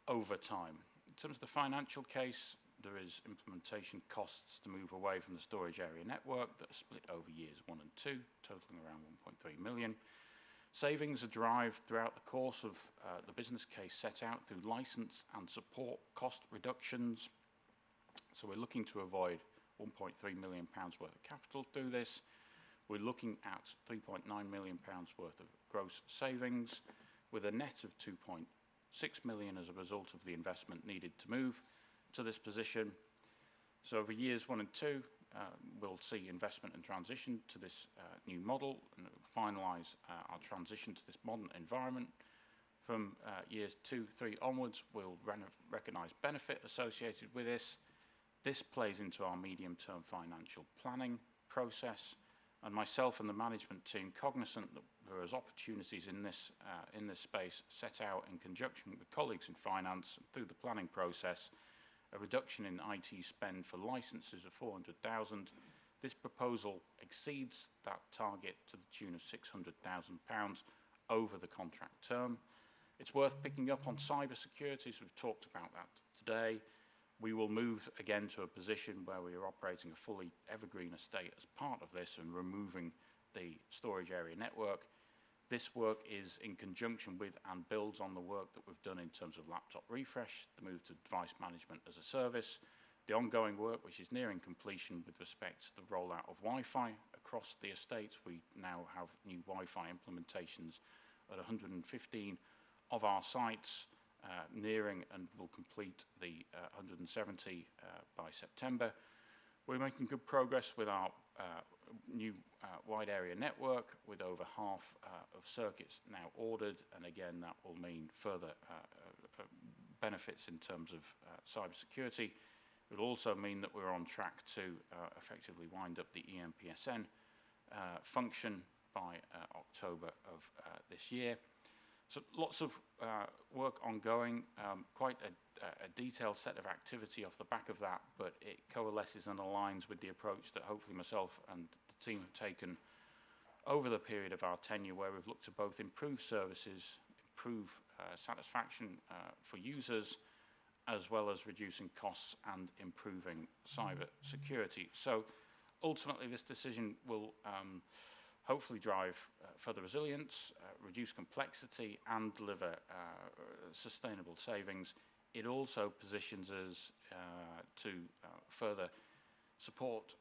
over time. In terms of the financial case, there is implementation costs to move away from the storage area network that are split over years 1 and 2, totaling around 1.3 million. Savings are derived throughout the course of the business case set out through license and support cost reductions. So we're looking to avoid £1.3 million worth of capital through this. We're looking at £3.9 million worth of gross savings, with a net of £2.6 million as a result of the investment needed to move to this position. So over years 1 and 2, we'll see investment and transition to this new model and finalise our transition to this modern environment. From years 2, 3 onwards, we'll recognise benefit associated with this. This plays into our medium-term financial planning process, and myself and the management team, cognizant that there is opportunities in this space set out in conjunction with colleagues in finance through the planning process, a reduction in IT spend for licenses of 400,000. This proposal exceeds that target to the tune of £600,000 over the contract term. It's worth picking up on cyber security, as we've talked about that today. We will move again to a position where we are operating a fully evergreen estate as part of this and removing the storage area network. This work is in conjunction with and builds on the work that we've done in terms of laptop refresh, the move to device management as a service, the ongoing work which is nearing completion with respect to the rollout of Wi-Fi across the estate. We now have new Wi-Fi implementations at 115 of our sites, nearing and will complete the 170 by September. We're making good progress with our new wide area network, with over half of circuits now ordered, and again that will mean further benefits in terms of cyber security. It will also mean that we're on track to effectively wind up the EMPSN function by October of this year. So lots of work ongoing, quite a detailed set of activity off the back of that, but it coalesces and aligns with the approach that hopefully myself and the team have taken over the period of our tenure, where we've looked to both improve services, improve satisfaction for users, as well as reducing costs and improving cyber security. So ultimately this decision will hopefully drive further resilience, reduce complexity, and deliver sustainable savings. It also positions us to further support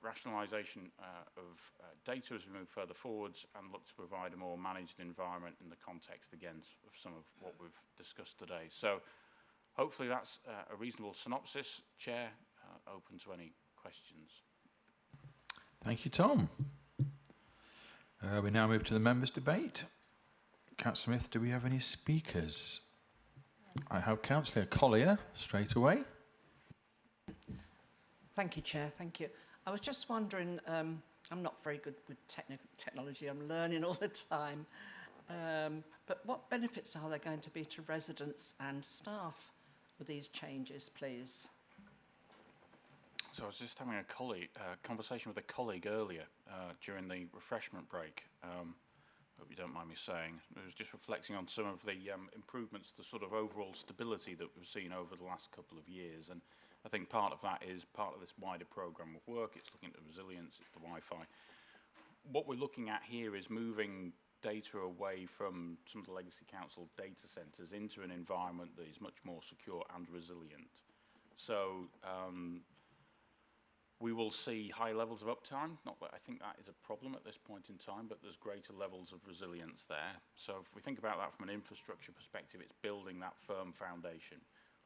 rationalisation of data as we move further forwards, and look to provide a more managed environment in the context, again, of some of what we've discussed today. So hopefully that's a reasonable synopsis. Chair, open to any questions. Thank you, Tom. We now move to the members' debate. Councillor Smith, do we have any speakers? I have Councillor Collier straight away. Thank you, Chair. Thank you. I was just wondering, I'm not very good with technology. I'm learning all the time. But what benefits are there going to be to residents and staff with these changes, please? So I was just having a conversation with a colleague earlier during the refreshment break. Hope you don't mind me saying. I was just reflecting on some of the improvements to sort of overall stability that we've seen over the last couple of years. And I think part of that is part of this wider programme of work. It's looking at the resilience, it's the Wi-Fi. What we're looking at here is moving data away from some of the legacy council data centres into an environment that is much more secure and resilient. So we will see high levels of uptime. Not that I think that is a problem at this point in time, but there's greater levels of resilience there. So if we think about that from an infrastructure perspective, it's building that firm foundation.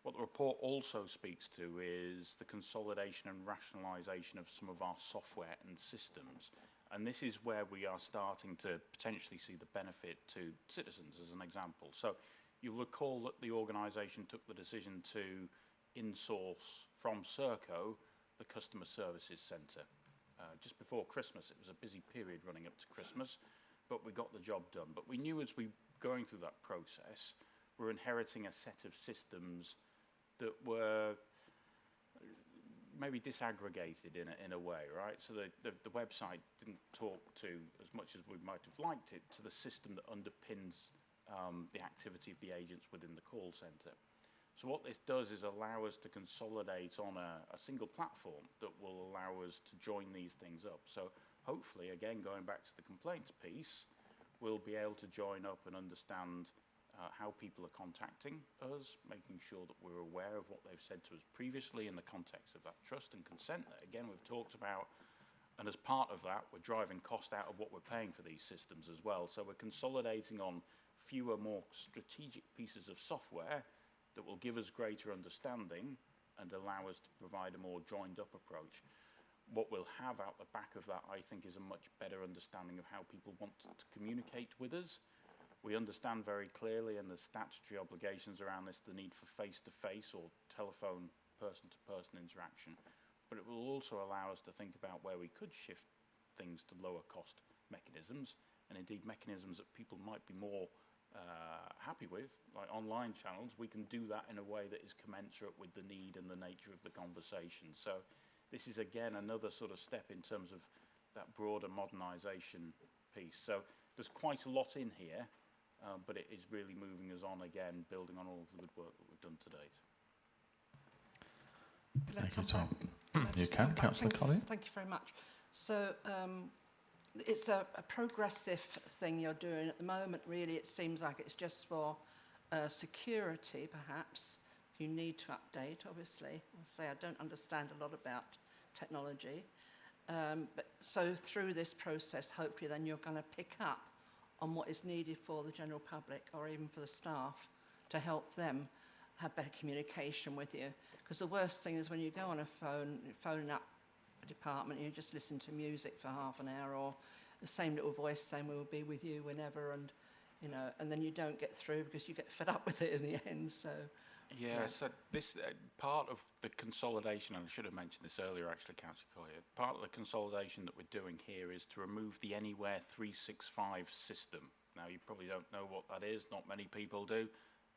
What the report also speaks to is the consolidation and rationalisation of some of our software and systems. And this is where we are starting to potentially see the benefit to citizens, as an example. So you'll recall that the organisation took the decision to in-source from Serco the Customer Services Centre. Just before Christmas, it was a busy period running up to Christmas, but we got the job done. But we knew as we were going through that process, we're inheriting a set of systems that were maybe disaggregated in a way, right? So the website didn't talk to, as much as we might have liked it, to the system that underpins the activity of the agents within the call centre. So what this does is allow us to consolidate on a single platform that will allow us to join these things up. So hopefully, again, going back to the complaints piece, we'll be able to join up and understand how people are contacting us, making sure that we're aware of what they've said to us previously in the context of that trust and consent that, again, we've talked about. And as part of that, we're driving cost out of what we're paying for these systems as well. So we're consolidating on fewer, more strategic pieces of software that will give us greater understanding and allow us to provide a more joined-up approach. What we'll have out the back of that, I think, is a much better understanding of how people want to communicate with us. We understand very clearly, and there's statutory obligations around this, the need for face-to-face or telephone person-to-person interaction. But it will also allow us to think about where we could shift things to lower-cost mechanisms, and indeed mechanisms that people might be more happy with, like online channels. We can do that in a way that is commensurate with the need and the nature of the conversation. So this is, again, another sort of step in terms of that broader modernisation piece. So there's quite a lot in here, but it is really moving us on, again, building on all of the good work that we've done to date. Thank you, Tom. You can, Councillor Collier. Thank you very much. So it's a progressive thing you're doing at the moment. Really, it seems like it's just for security, perhaps. You need to update, obviously. I'll say I don't understand a lot about technology. But so through this process, hopefully then you're going to pick up on what is needed for the general public or even for the staff to help them have better communication with you. Because the worst thing is when you go on a phone up a department, and you just listen to music for half an hour, or the same little voice saying we'll be with you whenever, and you know, and then you don't get through because you get fed up with it in the end. So yeah. So this part of the consolidation, and I should have mentioned this earlier actually, Councillor Collier, part of the consolidation that we're doing here is to remove the Anywhere 365 system. Now you probably don't know what that is, not many people do.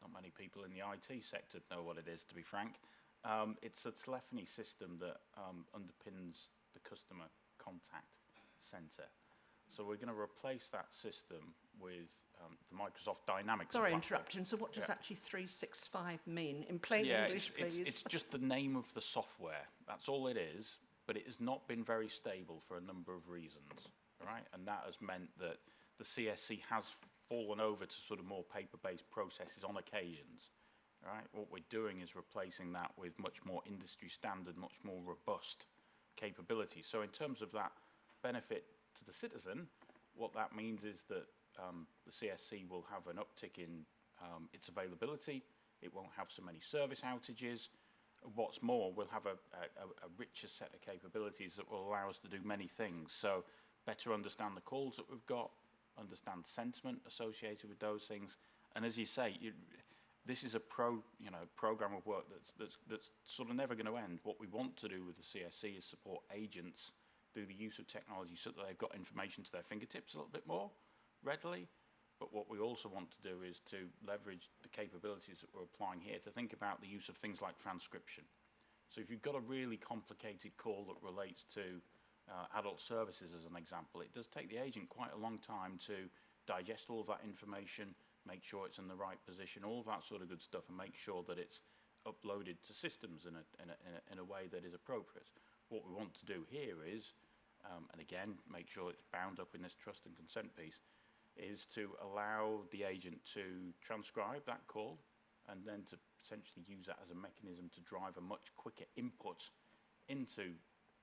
Not many people in the IT sector know what it is, to be frank. It's a telephony system that underpins the customer contact centre. So we're going to replace that system with the Microsoft Dynamics. Sorry, interrupting. So what does actually 365 mean in plain English, please? It's just the name of the software. That's all it is. But it has not been very stable for a number of reasons, right? And that has meant that the CSC has fallen over to sort of more paper-based processes on occasions. Right? What we're doing is replacing that with much more industry standard, much more robust capabilities. So in terms of that benefit to the citizen, what that means is that the CSC will have an uptick in its availability. It won't have so many service outages. What's more, we'll have a richer set of capabilities that will allow us to do many things. So better understand the calls that we've got, understand sentiment associated with those things. And as you say, this is a program of work that's sort of never going to end. What we want to do with the CSC is support agents through the use of technology so that they've got information to their fingertips a little bit more readily. But what we also want to do is to leverage the capabilities that we're applying here to think about the use of things like transcription. So if you've got a really complicated call that relates to adult services, as an example, it does take the agent quite a long time to digest all of that information, make sure it's in the right position, all of that sort of good stuff, and make sure that it's uploaded to systems in a way that is appropriate. What we want to do here is, and again, make sure it's bound up in this trust and consent piece, is to allow the agent to transcribe that call and then to potentially use that as a mechanism to drive a much quicker input into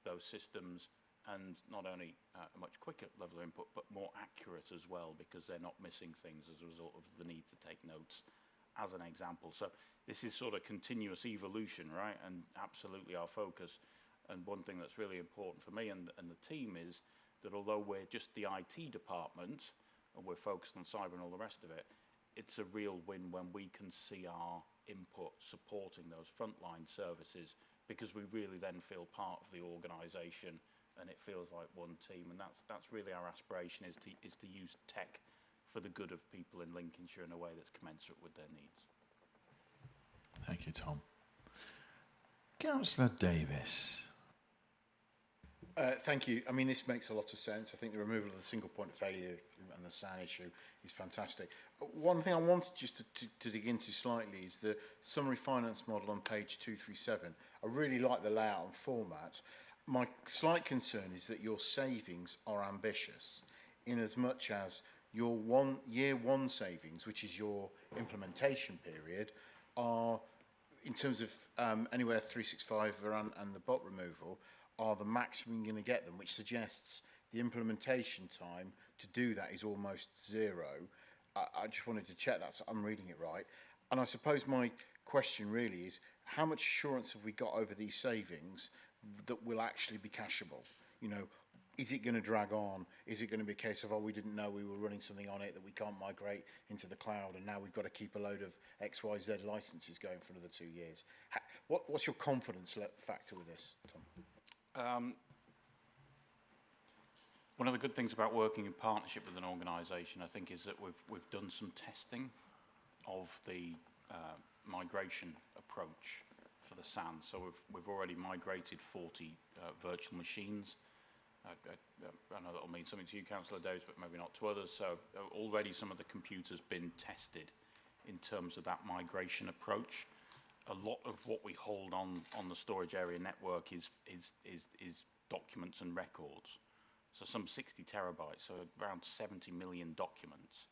those systems, and not only a much quicker level of input, but more accurate as well, because they're not missing things as a result of the need to take notes, as an example. So this is sort of continuous evolution, right? And absolutely our focus. And one thing that's really important for me and the team is that although we're just the IT department and we're focused on cyber and all the rest of it, it's a real win when we can see our input supporting those frontline services, because we really then feel part of the organisation and it feels like one team. And that's really our aspiration, is to use tech for the good of people in Lincolnshire in a way that's commensurate with their needs. Thank you, Tom. Councillor Davis. Thank you. I mean, this makes a lot of sense. I think the removal of the single point of failure and the SAN issue is fantastic. One thing I wanted just to dig into slightly is the summary finance model on page 237. I really like the layout and format. My slight concern is that your savings are ambitious, in as much as your year one savings, which is your implementation period, are, in terms of anywhere 365 and the bot removal, are the maximum you're going to get them, which suggests the implementation time to do that is almost zero. I just wanted to check that so I'm reading it right. And I suppose my question really is, how much assurance have we got over these savings that will actually be cashable? You know, is it going to drag on? Is it going to be a case of, oh, we didn't know we were running something on it that we can't migrate into the cloud, and now we've got to keep a load of XYZ licenses going for another 2 years? What's your confidence factor with this, Tom? One of the good things about working in partnership with an organisation, I think, is that we've done some testing of the migration approach for the SAN. So we've already migrated 40 virtual machines. I know that'll mean something to you, Councillor Davis, but maybe not to others. So already some of the computers been tested in terms of that migration approach. A lot of what we hold on the storage area network is documents and records. So some 60 terabytes, so around 70 million documents,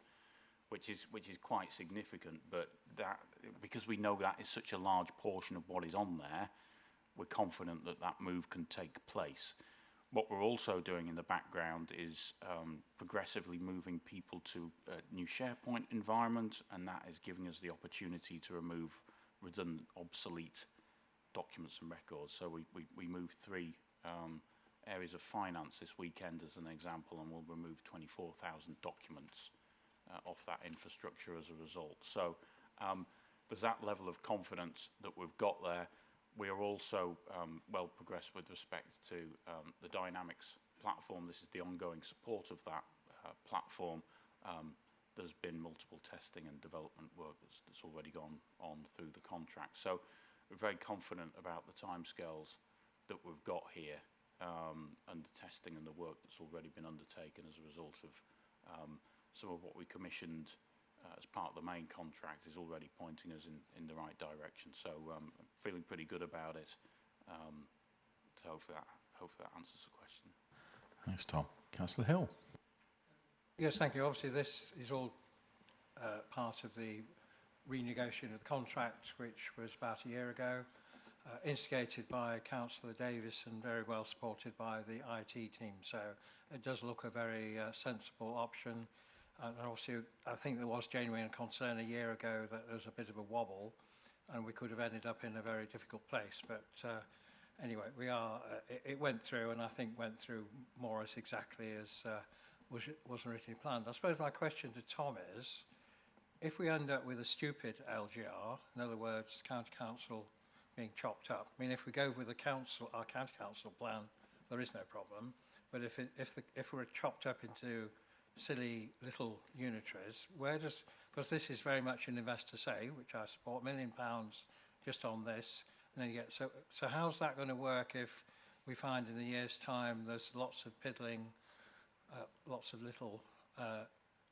which is quite significant. But that, because we know that is such a large portion of what is on there, we're confident that that move can take place. What we're also doing in the background is progressively moving people to a new SharePoint environment, and that is giving us the opportunity to remove redundant, obsolete documents and records. So we moved 3 areas of finance this weekend as an example, and we'll remove 24,000 documents off that infrastructure as a result. So there's that level of confidence that we've got there. We are also well progressed with respect to the Dynamics platform. This is the ongoing support of that platform. There's been multiple testing and development work that's already gone on through the contract. So we're very confident about the timescales that we've got here, and the testing and the work that's already been undertaken as a result of some of what we commissioned as part of the main contract is already pointing us in the right direction. So I'm feeling pretty good about it. So hopefully that answers the question. Thanks, Tom. Councillor Hill. Yes, thank you. Obviously, this is all part of the renegotiation of the contract, which was about a year ago, instigated by Councillor Davis and very well supported by the IT team. So it does look a very sensible option. And obviously, I think there was genuine concern a year ago that there was a bit of a wobble, and we could have ended up in a very difficult place. But anyway, it went through, and I think went through more or less exactly as was originally planned. I suppose my question to Tom is, if we end up with a stupid LGR, in other words, county council being chopped up, I mean, if we go with our county council plan, there is no problem. But if we're chopped up into silly little unitaries, because this is very much an investor say, which I support, £1 million just on this, and then you get, so how's that going to work if we find in a year's time there's lots of piddling, lots of little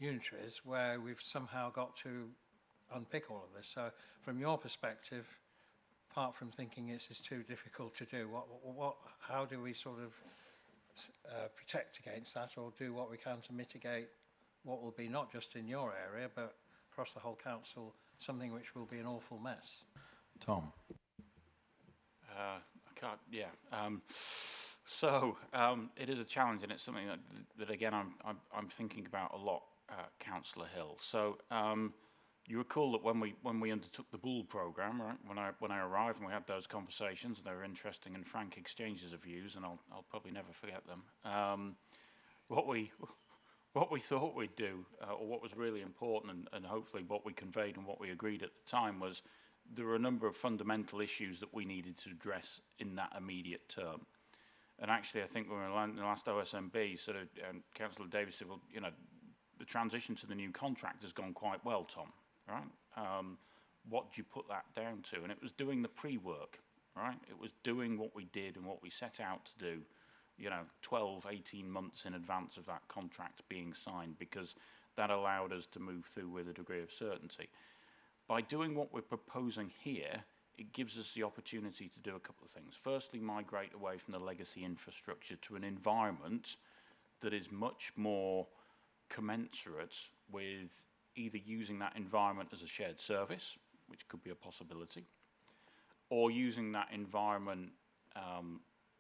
unitaries where we've somehow got to unpick all of this? So from your perspective, apart from thinking it's too difficult to do, how do we sort of protect against that, or do what we can to mitigate what will be not just in your area but across the whole council, something which will be an awful mess? Tom. I can't, yeah. It is a challenge, and it's something that again I'm thinking about a lot, Councillor Hill. So you recall that when we undertook the Bull programme, right? When I arrived and we had those conversations, they were interesting and frank exchanges of views, and I'll probably never forget them. What we thought we'd do, or what was really important, and hopefully what we conveyed and what we agreed at the time, was there were a number of fundamental issues that we needed to address in that immediate term. And actually, I think when we were in the last OSMB, sort of, Councillor Davis said, well, you know, the transition to the new contract has gone quite well, Tom, right? What do you put that down to? And it was doing the pre-work, right? It was doing what we did and what we set out to do, you know, 12, 18 months in advance of that contract being signed, because that allowed us to move through with a degree of certainty. By doing what we're proposing here, it gives us the opportunity to do a couple of things. Firstly, migrate away from the legacy infrastructure to an environment that is much more commensurate with either using that environment as a shared service, which could be a possibility, or using that environment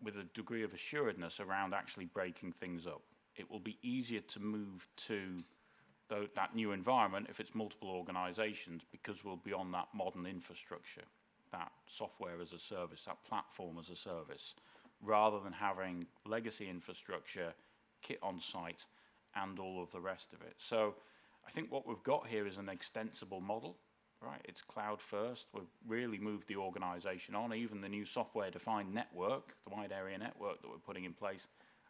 with a degree of assuredness around actually breaking things up. It will be easier to move to that new environment if it's multiple organisations, because we'll be on that modern infrastructure, that software as a service, that platform as a service, rather than having legacy infrastructure, kit on site, and all of the rest of it. So I think what we've got here is an extensible model, right? It's cloud first. We've really moved the organisation on. Even the new software-defined network, the wide area network that we're putting in place,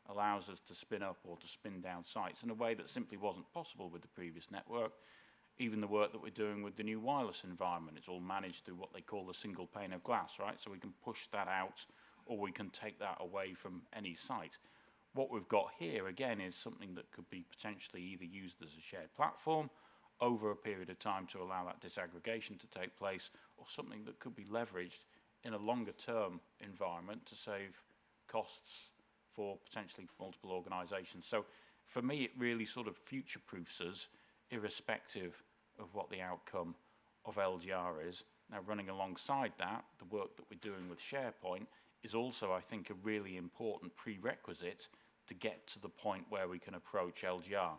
allows us to spin up or to spin down sites in a way that simply wasn't possible with the previous network. Even the work that we're doing with the new wireless environment, it's all managed through what they call the single pane of glass, right? So we can push that out, or we can take that away from any site. What we've got here, again, is something that could be potentially either used as a shared platform over a period of time to allow that disaggregation to take place, or something that could be leveraged in a longer term environment to save costs for potentially multiple organisations. So for me, it really sort of future-proofs us, irrespective of what the outcome of LGR is. Now, running alongside that, the work that we're doing with SharePoint is also, I think, a really important prerequisite to get to the point where we can approach LGR.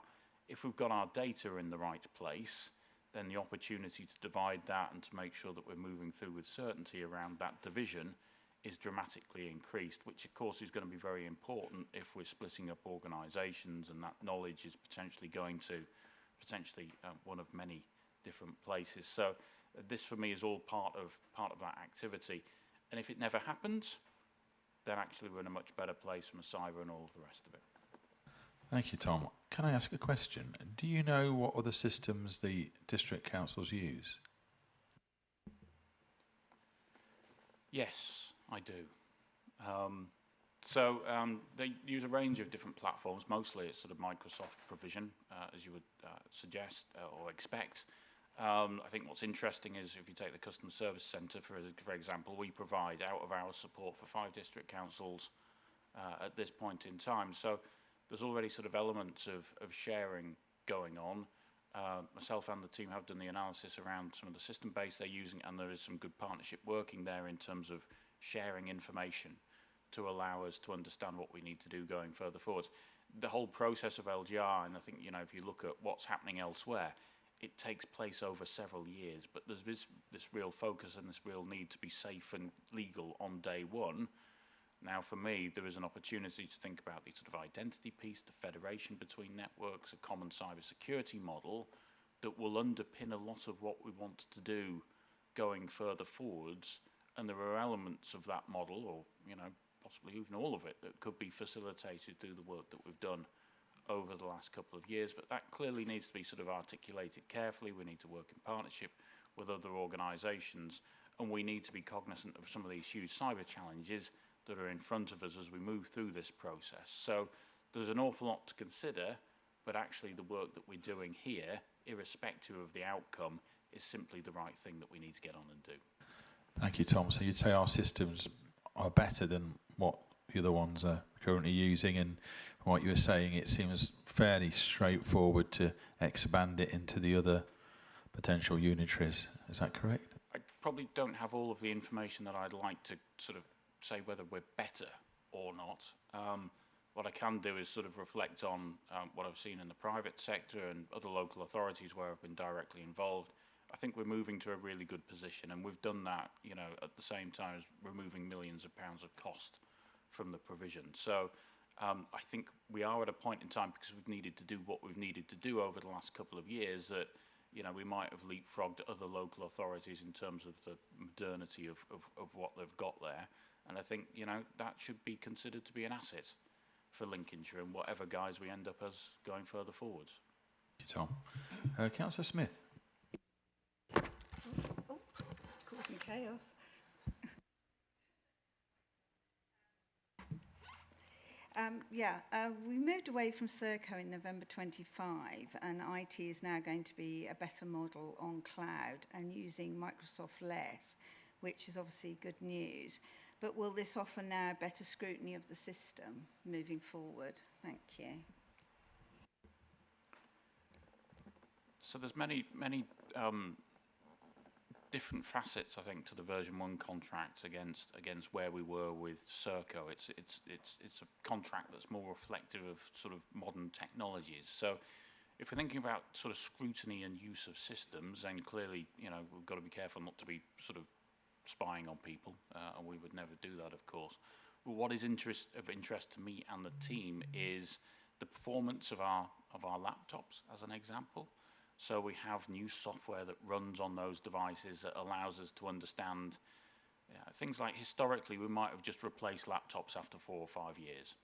If we've got our data in the right place, then the opportunity to divide that and to make sure that we're moving through with certainty around that division is dramatically increased, which of course is going to be very important if we're splitting up organisations, and that knowledge is potentially going to one of many different places. So this for me is all part of that activity. And if it never happens, then actually we're in a much better place from a cyber and all of the rest of it. Thank you, Tom. Can I ask a question? Do you know what other systems the district councils use? Yes, I do. They use a range of different platforms. Mostly it's sort of Microsoft provision, as you would suggest or expect. I think what's interesting is if you take the Customer Service Centre, for example, we provide out-of-hours support for 5 district councils at this point in time. So there's already sort of elements of sharing going on. Myself and the team have done the analysis around some of the system base they're using, and there is some good partnership working there in terms of sharing information to allow us to understand what we need to do going further forwards. The whole process of LGR, and I think, you know, if you look at what's happening elsewhere, it takes place over several years, but there's this real focus and this real need to be safe and legal on day one. Now, for me, there is an opportunity to think about the sort of identity piece, the federation between networks, a common cybersecurity model that will underpin a lot of what we want to do going further forwards. And there are elements of that model, or, you know, possibly even all of it, that could be facilitated through the work that we've done over the last couple of years. But that clearly needs to be sort of articulated carefully. We need to work in partnership with other organisations and we need to be cognizant of some of these huge cyber challenges that are in front of us as we move through this process. So there's an awful lot to consider, but actually the work that we're doing here, irrespective of the outcome, is simply the right thing that we need to get on and do. Thank you, Tom. So you'd say our systems are better than what the other ones are currently using, and from what you were saying, it seems fairly straightforward to expand it into the other potential unitaries. Is that correct? I probably don't have all of the information that I'd like to sort of say whether we're better or not. What I can do is sort of reflect on what I've seen in the private sector and other local authorities where I've been directly involved. I think we're moving to a really good position, and we've done that, you know, at the same time as removing millions of pounds of cost from the provision. So I think we are at a point in time, because we've needed to do what we've needed to do over the last couple of years, that, you know, we might have leapfrogged other local authorities in terms of the modernity of what they've got there. And I think, you know, that should be considered to be an asset for Lincolnshire and whatever guise we end up as going further forwards. Thank you, Tom. Councillor Smith. Oh, causing chaos. We moved away from Serco in November 25, and IT is now going to be a better model on cloud and using Microsoft less, which is obviously good news. But will this offer now better scrutiny of the system moving forward? Thank you. So there's many different facets, I think, to the version 1 contract against where we were with Serco. It's a contract that's more reflective of sort of modern technologies. So if we're thinking about sort of scrutiny and use of systems, then clearly, you know, we've got to be careful not to be sort of spying on people, and we would never do that, of course. But what is of interest to me and the team is the performance of our laptops, as an example. So we have new software that runs on those devices that allows us to understand things like, historically we might have just replaced laptops after 4 or 5 years.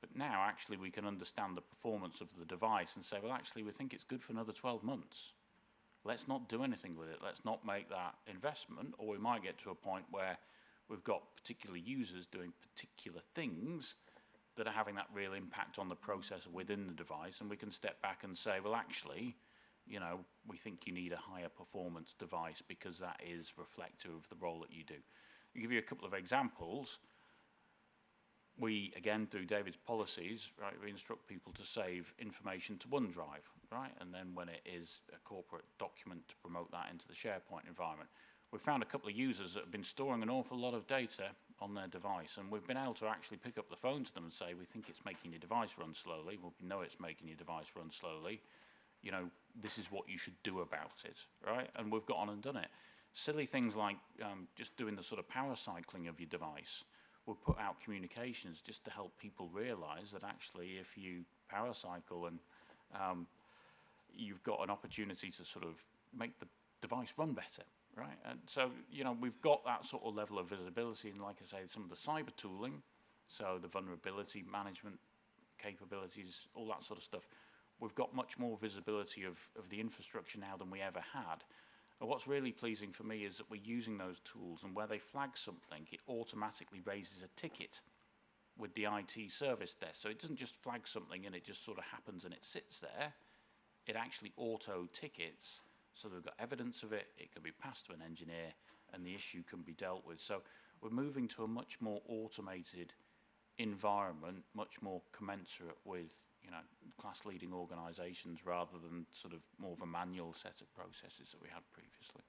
But now actually we can understand the performance of the device and say, well, actually we think it's good for another 12 months. Let's not do anything with it. Let's not make that investment, or we might get to a point where we've got particular users doing particular things that are having that real impact on the process within the device, and we can step back and say, well, actually, you know, we think you need a higher performance device because that is reflective of the role that you do. I'll give you a couple of examples. We, again, through David's policies, right, we instruct people to save information to OneDrive, right? And then when it is a corporate document, to promote that into the SharePoint environment. We found a couple of users that have been storing an awful lot of data on their device, and we've been able to actually pick up the phone to them and say, we think it's making your device run slowly. Well, we know it's making your device run slowly. You know, this is what you should do about it, right? And we've got on and done it. Silly things like just doing the sort of power cycling of your device. We'll put out communications just to help people realise that actually if you power cycle and you've got an opportunity to sort of make the device run better, right? And so, you know, we've got that sort of level of visibility, and like I say, some of the cyber tooling, so the vulnerability management capabilities, all that sort of stuff. We've got much more visibility of the infrastructure now than we ever had. And what's really pleasing for me is that we're using those tools, and where they flag something, it automatically raises a ticket with the IT service desk. So it doesn't just flag something and it just sort of happens and it sits there. It actually auto tickets, so we've got evidence of it, it can be passed to an engineer, and the issue can be dealt with. So we're moving to a much more automated environment, much more commensurate with, you know, class-leading organisations, rather than sort of more of a manual set of processes that we had previously.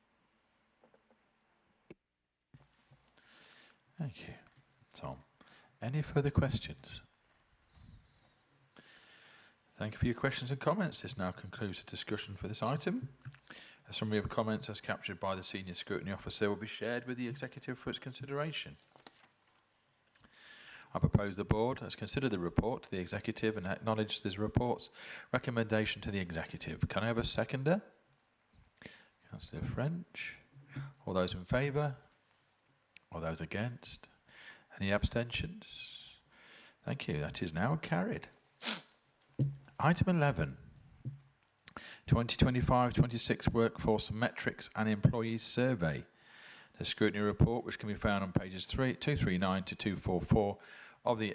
Thank you, Tom. Any further questions? Thank you for your questions and comments. This now concludes the discussion for this item. A summary of comments as captured by the Senior Scrutiny Officer will be shared with the Executive for its consideration. I propose the Board has considered the report to the Executive and acknowledged this report's recommendation to the Executive. Can I have a seconder? Councillor French. All those in favour? All those against? Any abstentions? Thank you. That is now carried. Item 11. 2025-26 Workforce Metrics and Employees Survey. The Scrutiny report, which can be found on pages 239 to 244 of the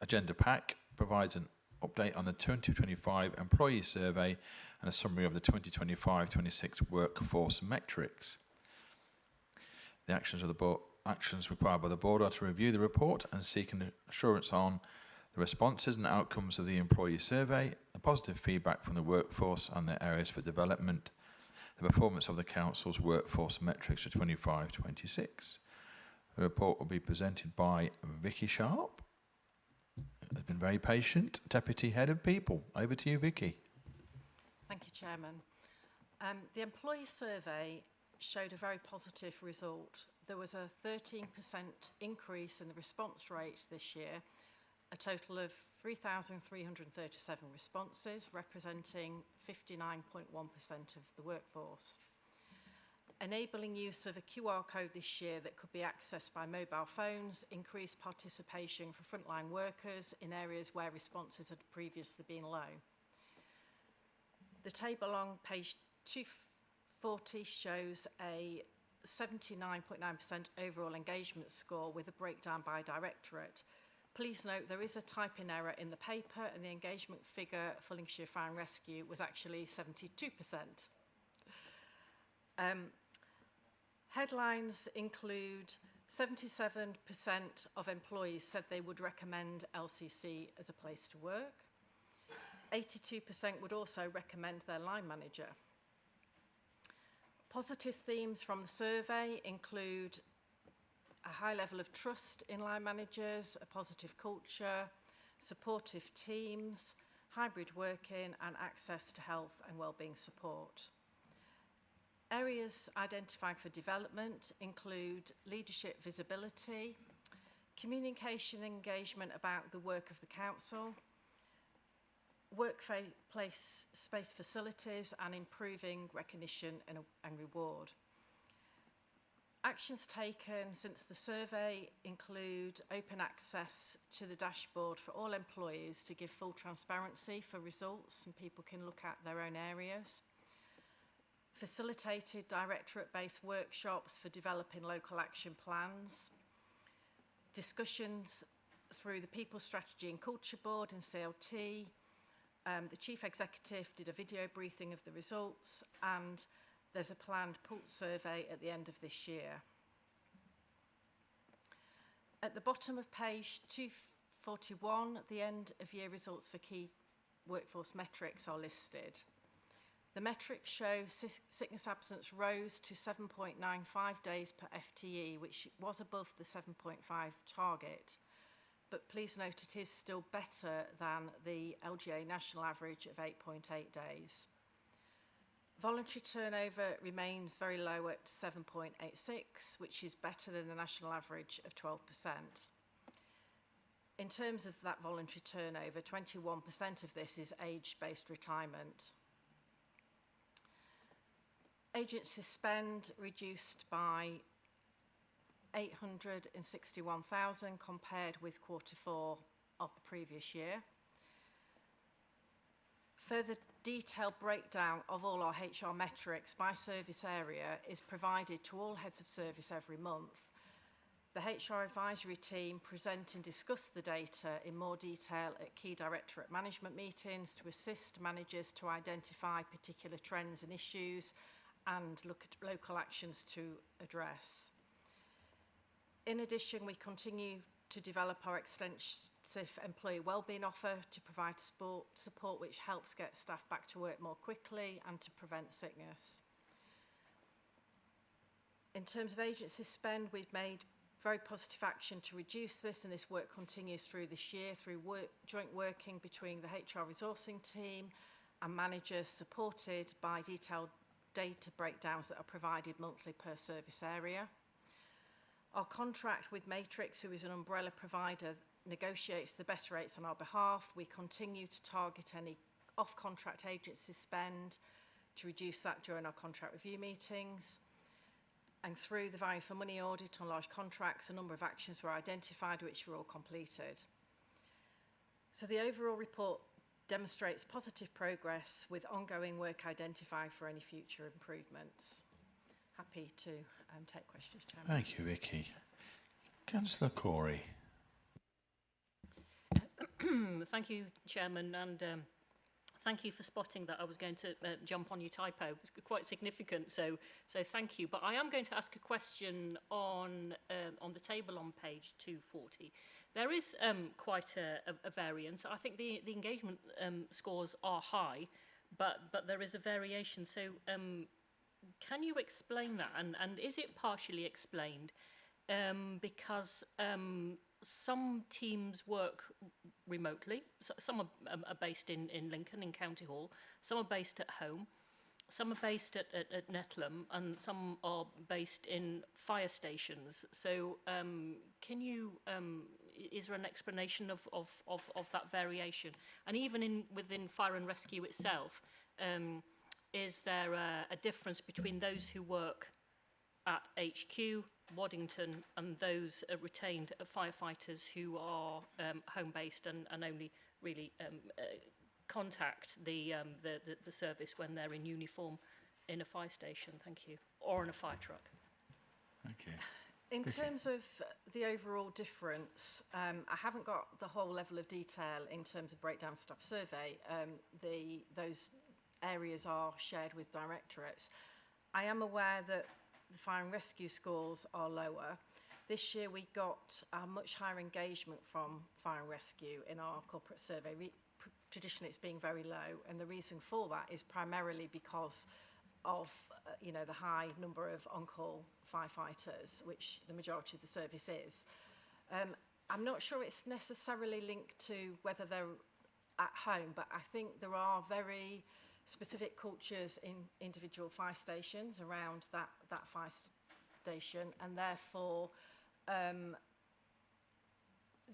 agenda pack, provides an update on the 2025 employee survey and a summary of the 2025-26 workforce metrics. The actions required by the board are to review the report and seek an assurance on the responses and outcomes of the employee survey, the positive feedback from the workforce and their areas for development, the performance of the council's workforce metrics for 25-26. The report will be presented by Vicky Sharp. Has been very patient, Deputy Head of People. Over to you, Vicky. Thank you, Chairman. The employee survey showed a very positive result. There was a 13% increase in the response rate this year, a total of 3,337 responses, representing 59.1% of the workforce. Enabling use of a QR code this year that could be accessed by mobile phones increased participation for frontline workers in areas where responses had previously been low. The table on page 240 shows a 79.9% overall engagement score with a breakdown by directorate. Please note there is a typing error in the paper and the engagement figure for Lincolnshire Fire and Rescue was actually 72%. Headlines include 77% of employees said they would recommend LCC as a place to work. 82% would also recommend their line manager. Positive themes from the survey include a high level of trust in line managers, a positive culture, supportive teams, hybrid working and access to health and wellbeing support. Areas identified for development include leadership visibility, communication and engagement about the work of the council, workplace space facilities and improving recognition and reward. Actions taken since the survey include open access to the dashboard for all employees to give full transparency for results and people can look at their own areas. Facilitated directorate-based workshops for developing local action plans. Discussions through the People Strategy and Culture Board and CLT. The Chief Executive did a video briefing of the results and there's a planned pulse survey at the end of this year. At the bottom of page 241, the end of year results for key workforce metrics are listed. The metrics show sickness absence rose to 7.95 days per FTE, which was above the 7.5 target. But please note it is still better than the LGA national average of 8.8 days. Voluntary turnover remains very low at 7.86, which is better than the national average of 12%. In terms of that voluntary turnover, 21% of this is age-based retirement. Agency spend reduced by 861,000 compared with Q4 of the previous year. Further detailed breakdown of all our HR metrics by service area is provided to all heads of service every month. The HR advisory team present and discuss the data in more detail at key directorate management meetings to assist managers to identify particular trends and issues and look at local actions to address. In addition, we continue to develop our extensive employee wellbeing offer to provide support which helps get staff back to work more quickly and to prevent sickness. In terms of agency spend, we've made very positive action to reduce this, and this work continues through this year through joint working between the HR resourcing team and managers, supported by detailed data breakdowns that are provided monthly per service area. Our contract with Matrix, who is an umbrella provider, negotiates the best rates on our behalf. We continue to target any off-contract agency spend to reduce that during our contract review meetings. And through the value for money audit on large contracts, a number of actions were identified which were all completed. So the overall report demonstrates positive progress with ongoing work identified for any future improvements. happy to take questions, Chairman. Thank you, Vicky. Councillor Corey. Thank you, Chairman, and thank you for spotting that I was going to jump on your typo. It's quite significant, so thank you. But I am going to ask a question on the table on page 240. There is quite a variance. I think the engagement scores are high, but there is a variation. So can you explain that? And is it partially explained? Because some teams work remotely. Some are based in Lincoln, in County Hall. Some are based at home. Some are based at Netlham, and some are based in fire stations. So can you, is there an explanation of that variation? And even within fire and rescue itself, is there a difference between those who work at HQ, Waddington, and those retained firefighters who are home-based and only really contact the service when they're in uniform in a fire station? Thank you. Or in a fire truck. Thank you. In terms of the overall difference, I haven't got the whole level of detail in terms of breakdown staff survey. Those areas are shared with directorates. I am aware that the fire and rescue scores are lower. This year we got a much higher engagement from fire and rescue in our corporate survey. Traditionally it's being very low, and the reason for that is primarily because of the high number of on-call firefighters, which the majority of the service is. I'm not sure it's necessarily linked to whether they're at home, but I think there are very specific cultures in individual fire stations around that fire station, and therefore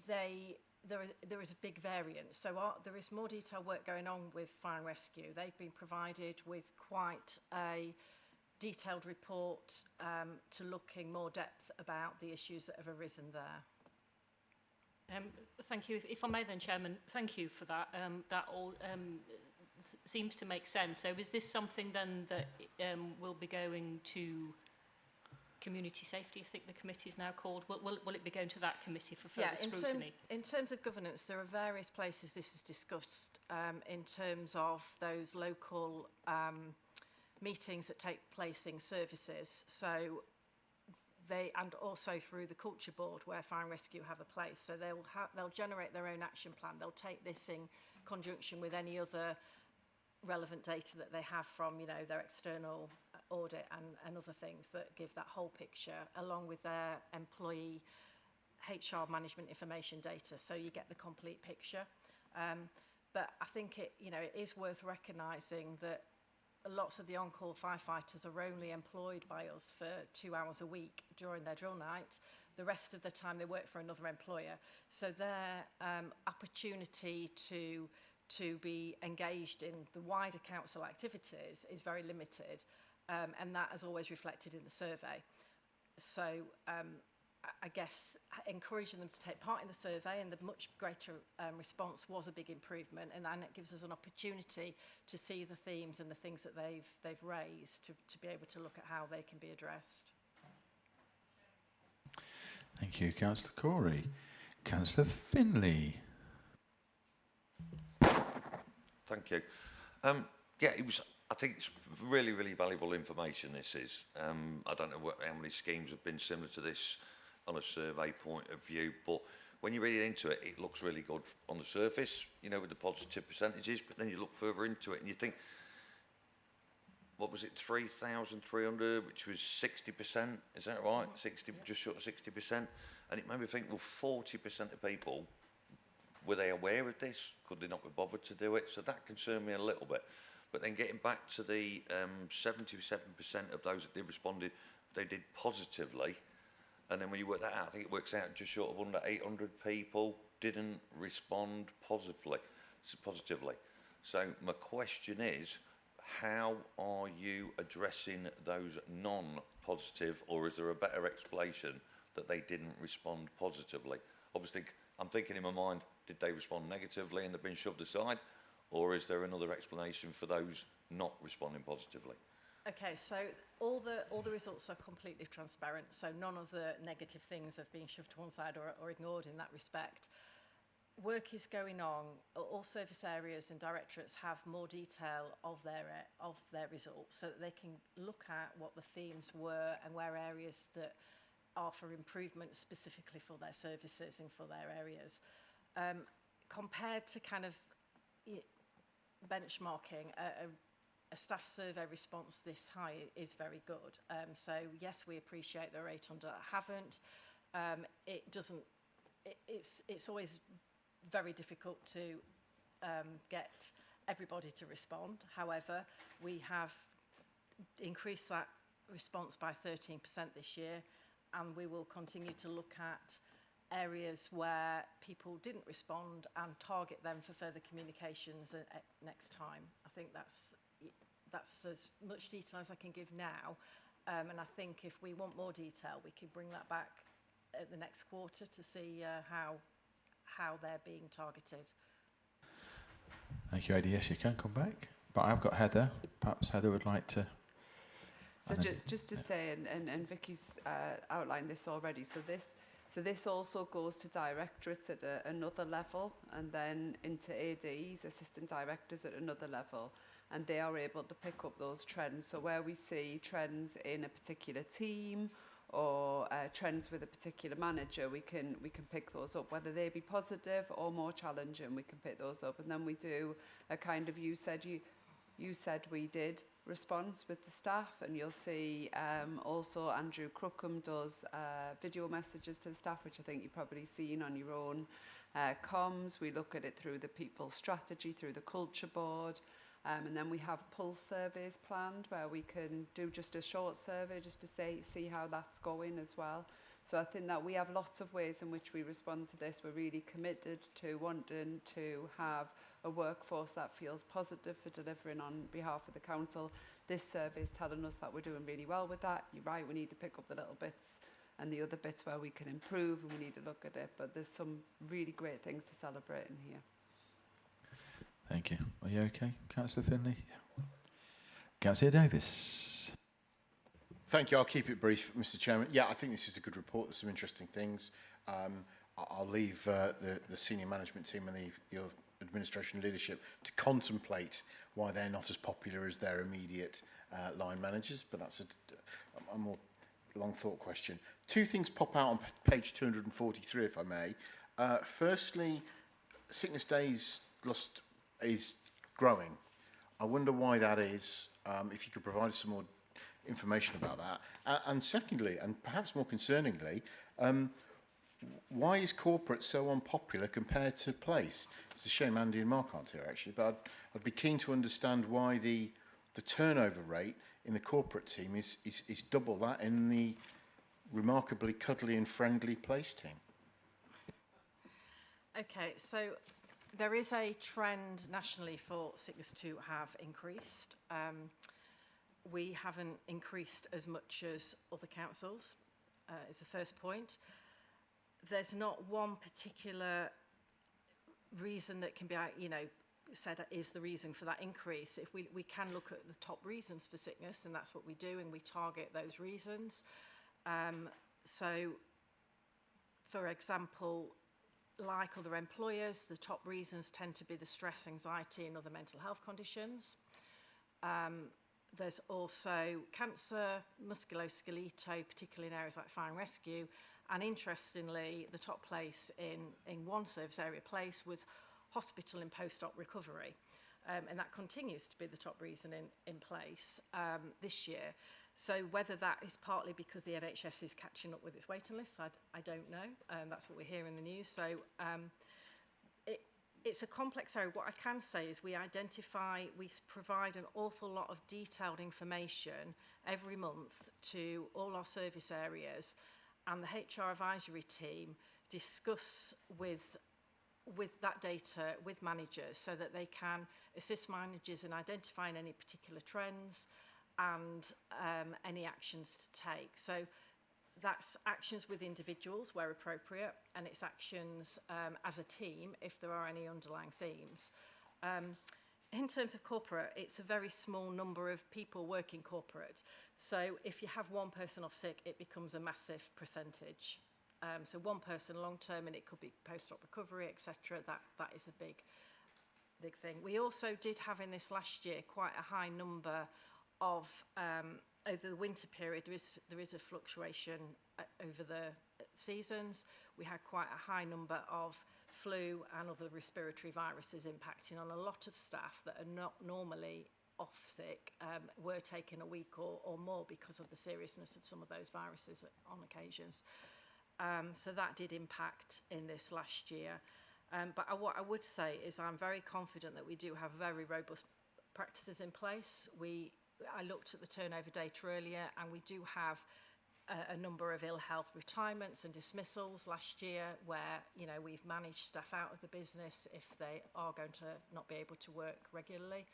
there is a big variance. So there is more detailed work going on with fire and rescue. They've been provided with quite a detailed report to look in more depth about the issues that have arisen there. Thank you. If I may then, Chairman, thank you for that. That all seems to make sense. So is this something then that will be going to community safety? I think the committee is now called. Will it be going to that committee for further scrutiny? In terms of governance, there are various places this is discussed in terms of those local meetings that take place in services. So and also through the culture board where fire and rescue have a place. So they'll generate their own action plan. They'll take this in conjunction with any other relevant data that they have from their external audit and other things that give that whole picture, along with their employee HR management information data, so you get the complete picture. But I think it is worth recognising that lots of the on-call firefighters are only employed by us for 2 hours a week during their drill night. The rest of the time they work for another employer. So their opportunity to be engaged in the wider council activities is very limited, and that has always reflected in the survey. So I guess encouraging them to take part in the survey, and the much greater response was a big improvement, and it gives us an opportunity to see the themes and the things that they've raised to be able to look at how they can be addressed. Thank you, Councillor Corey. Councillor Finlay. Thank you. Yeah, I think it's really, really valuable information, this is. I don't know how many schemes have been similar to this on a survey point of view, but when you read into it, it looks really good on the surface, with the positive percentages, but then you look further into it and you think, what was it, 3,300, which was 60%, is that right? 60, just short of 60%. And it made me think, well, 40% of people, were they aware of this? Could they not be bothered to do it? So that concerned me a little bit. But then getting back to the 77% of those that did responded, they did positively. And then when you work that out, I think it works out just short of under 800 people didn't respond positively. So my question is, how are you addressing those non-positive, or is there a better explanation that they didn't respond positively? Obviously, I'm thinking in my mind, did they respond negatively and they've been shoved aside? Or is there another explanation for those not responding positively? Okay, so all the results are completely transparent, so none of the negative things have been shoved to one side or ignored in that respect. Work is going on. All service areas and directorates have more detail of their results, so that they can look at what the themes were and where areas that are for improvement specifically for their services and for their areas. Compared to kind of benchmarking, a staff survey response this high is very good. So yes, we appreciate there are 800 that haven't. It's always very difficult to get everybody to respond. However, we have increased that response by 13% this year, and we will continue to look at areas where people didn't respond and target them for further communications next time. I think that's as much detail as I can give now, and I think if we want more detail, we can bring that back at the next quarter to see how they're being targeted. Thank you, Adi. Yes, you can come back. But I've got Heather. Perhaps Heather would like to... So just to say, and Vicky's outlined this already, so this also goes to directorates at another level, and then into ADs, assistant directors at another level, and they are able to pick up those trends. So where we see trends in a particular team or trends with a particular manager, we can pick those up, whether they be positive or more challenging. We can pick those up, and then we do a kind of you said we did response with the staff, and you'll see also Andrew Crookham does video messages to the staff, which I think you've probably seen on your own comms. We look at it through the people strategy, through the culture board. And then we have pulse surveys planned where we can do just a short survey just to see how that's going as well. So I think that we have lots of ways in which we respond to this. We're really committed to wanting to have a workforce that feels positive for delivering on behalf of the council. This survey is telling us that we're doing really well with that. You're right, we need to pick up the little bits and the other bits where we can improve, and we need to look at it. But there's some really great things to celebrate in here. Thank you. Are you okay, Councillor Finlay? Yeah. Councillor Davis. Thank you. I'll keep it brief, Mr. Chairman. Yeah, I think this is a good report. There's some interesting things. I'll leave the senior management team and the administration leadership to contemplate why they're not as popular as their immediate line managers, but that's a more long thought question. Two things pop out on page 243, if I may. Firstly, sickness days lost is growing. I wonder why that is, if you could provide some more information about that. And secondly, and perhaps more concerningly, why is corporate so unpopular compared to place? It's a shame Andy and Mark aren't here, actually, but I'd be keen to understand why the turnover rate in the corporate team is double that in the remarkably cuddly and friendly place team. Okay, so there is a trend nationally for sickness to have increased. We haven't increased as much as other councils, is the first point. There's not one particular reason that can be, said is the reason for that increase. If we can look at the top reasons for sickness, and that's what we do, and we target those reasons. So, for example, like other employers, the top reasons tend to be the stress, anxiety, and other mental health conditions. There's also cancer, musculoskeletal, particularly in areas like fire and rescue. And interestingly, the top place in one service area place was hospital and post-op recovery. And that continues to be the top reason in place this year. So whether that is partly because the NHS is catching up with its waiting lists, I don't know. That's what we hear in the news. So it's a complex area. What I can say is we provide an awful lot of detailed information every month to all our service areas, and the HR advisory team discuss with that data with managers so that they can assist managers in identifying any particular trends and any actions to take. So that's actions with individuals where appropriate, and it's actions as a team if there are any underlying themes. In terms of corporate, it's a very small number of people working corporate. So if you have one person off sick, it becomes a massive percentage. So one person long term, and it could be post-op recovery, etc. That is a big thing. We also did have in this last year quite a high number of over the winter period. There is a fluctuation over the seasons. We had quite a high number of flu and other respiratory viruses impacting on a lot of staff that are not normally off sick, were taken a week or more because of the seriousness of some of those viruses on occasions. So that did impact in this last year. But what I would say is I'm very confident that we do have very robust practices in place. I looked at the turnover data earlier, and we do have a number of ill health retirements and dismissals last year where, you know, we've managed staff out of the business if they are going to not be able to work regularly.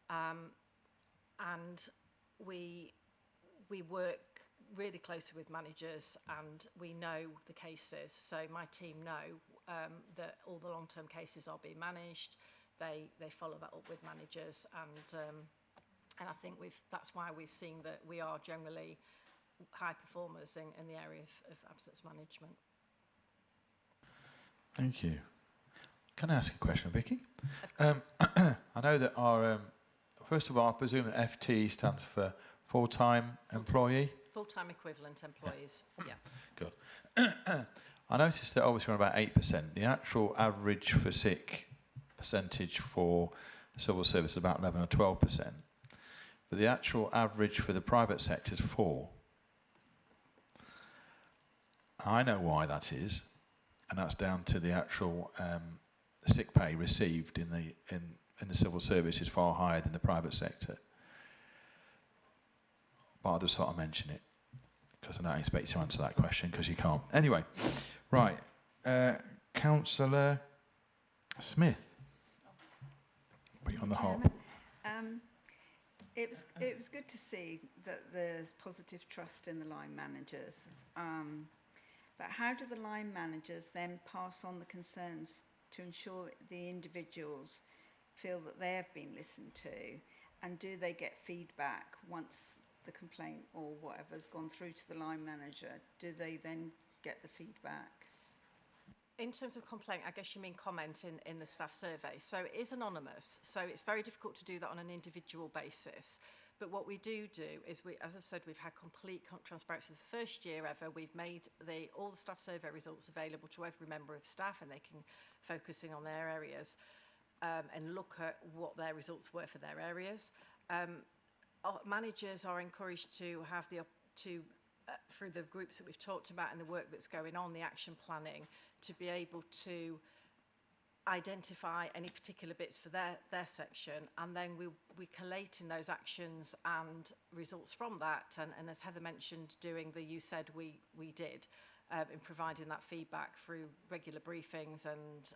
And we work really closely with managers, and we know the cases. So my team know that all the long-term cases are being managed. They follow that up with managers, and I think that's why we've seen that we are generally high performers in the area of absence management. Thank you. Can I ask a question, Vicky? Of course. I know that our, first of all, I presume that FT stands for full-time employee? Full-time equivalent employees, yeah. Good. I noticed that obviously we're about 8%. The actual average for sick percentage for the civil service is about 11 or 12%. But the actual average for the private sector is 4%. I know why that is, and that's down to the actual sick pay received in the civil service is far higher than the private sector. But I'll just sort of mention it, because I don't expect you to answer that question, because you can't. Anyway, right. Councillor Smith. Put you on the hop. It was good to see that there's positive trust in the line managers. But how do the line managers then pass on the concerns to ensure the individuals feel that they have been listened to? And do they get feedback once the complaint or whatever's gone through to the line manager? Do they then get the feedback? In terms of complaint, I guess you mean comment in the staff survey. So it is anonymous, so it's very difficult to do that on an individual basis. But what we do is, as I've said, we've had complete transparency. The first year ever, we've made all the staff survey results available to every member of staff, and they can focus in on their areas and look at what their results were for their areas. Managers are encouraged to have through the groups that we've talked about and the work that's going on, the action planning, to be able to identify any particular bits for their section, and then we collate in those actions and results from that, and as Heather mentioned, doing the you said we did in providing that feedback through regular briefings and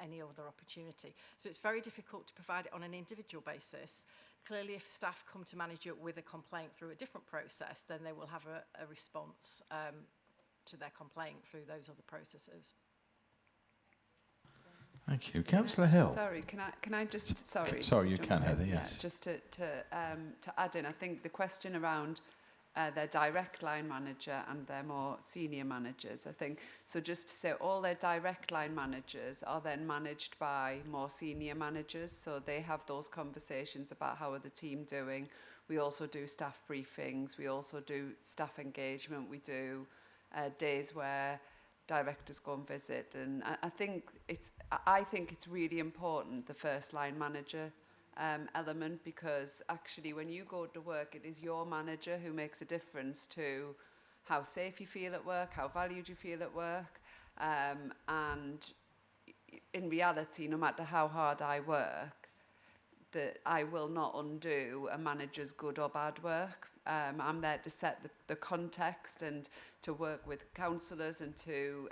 any other opportunity. So it's very difficult to provide it on an individual basis. Clearly, if staff come to manager with a complaint through a different process, then they will have a response to their complaint through those other processes. Thank you. Councillor Hill. Sorry, can I just, sorry. Sorry, you can, Heather, yes. Yeah, just to add in, I think the question around their direct line manager and their more senior managers, I think, so just to say all their direct line managers are then managed by more senior managers, so they have those conversations about how are the team doing. We also do staff briefings, we also do staff engagement, we do days where directors go and visit, and I think it's really important, the first line manager element, because actually when you go to work, it is your manager who makes a difference to how safe you feel at work, how valued you feel at work, and in reality, no matter how hard I work, that I will not undo a manager's good or bad work. I'm there to set the context and to work with councillors and to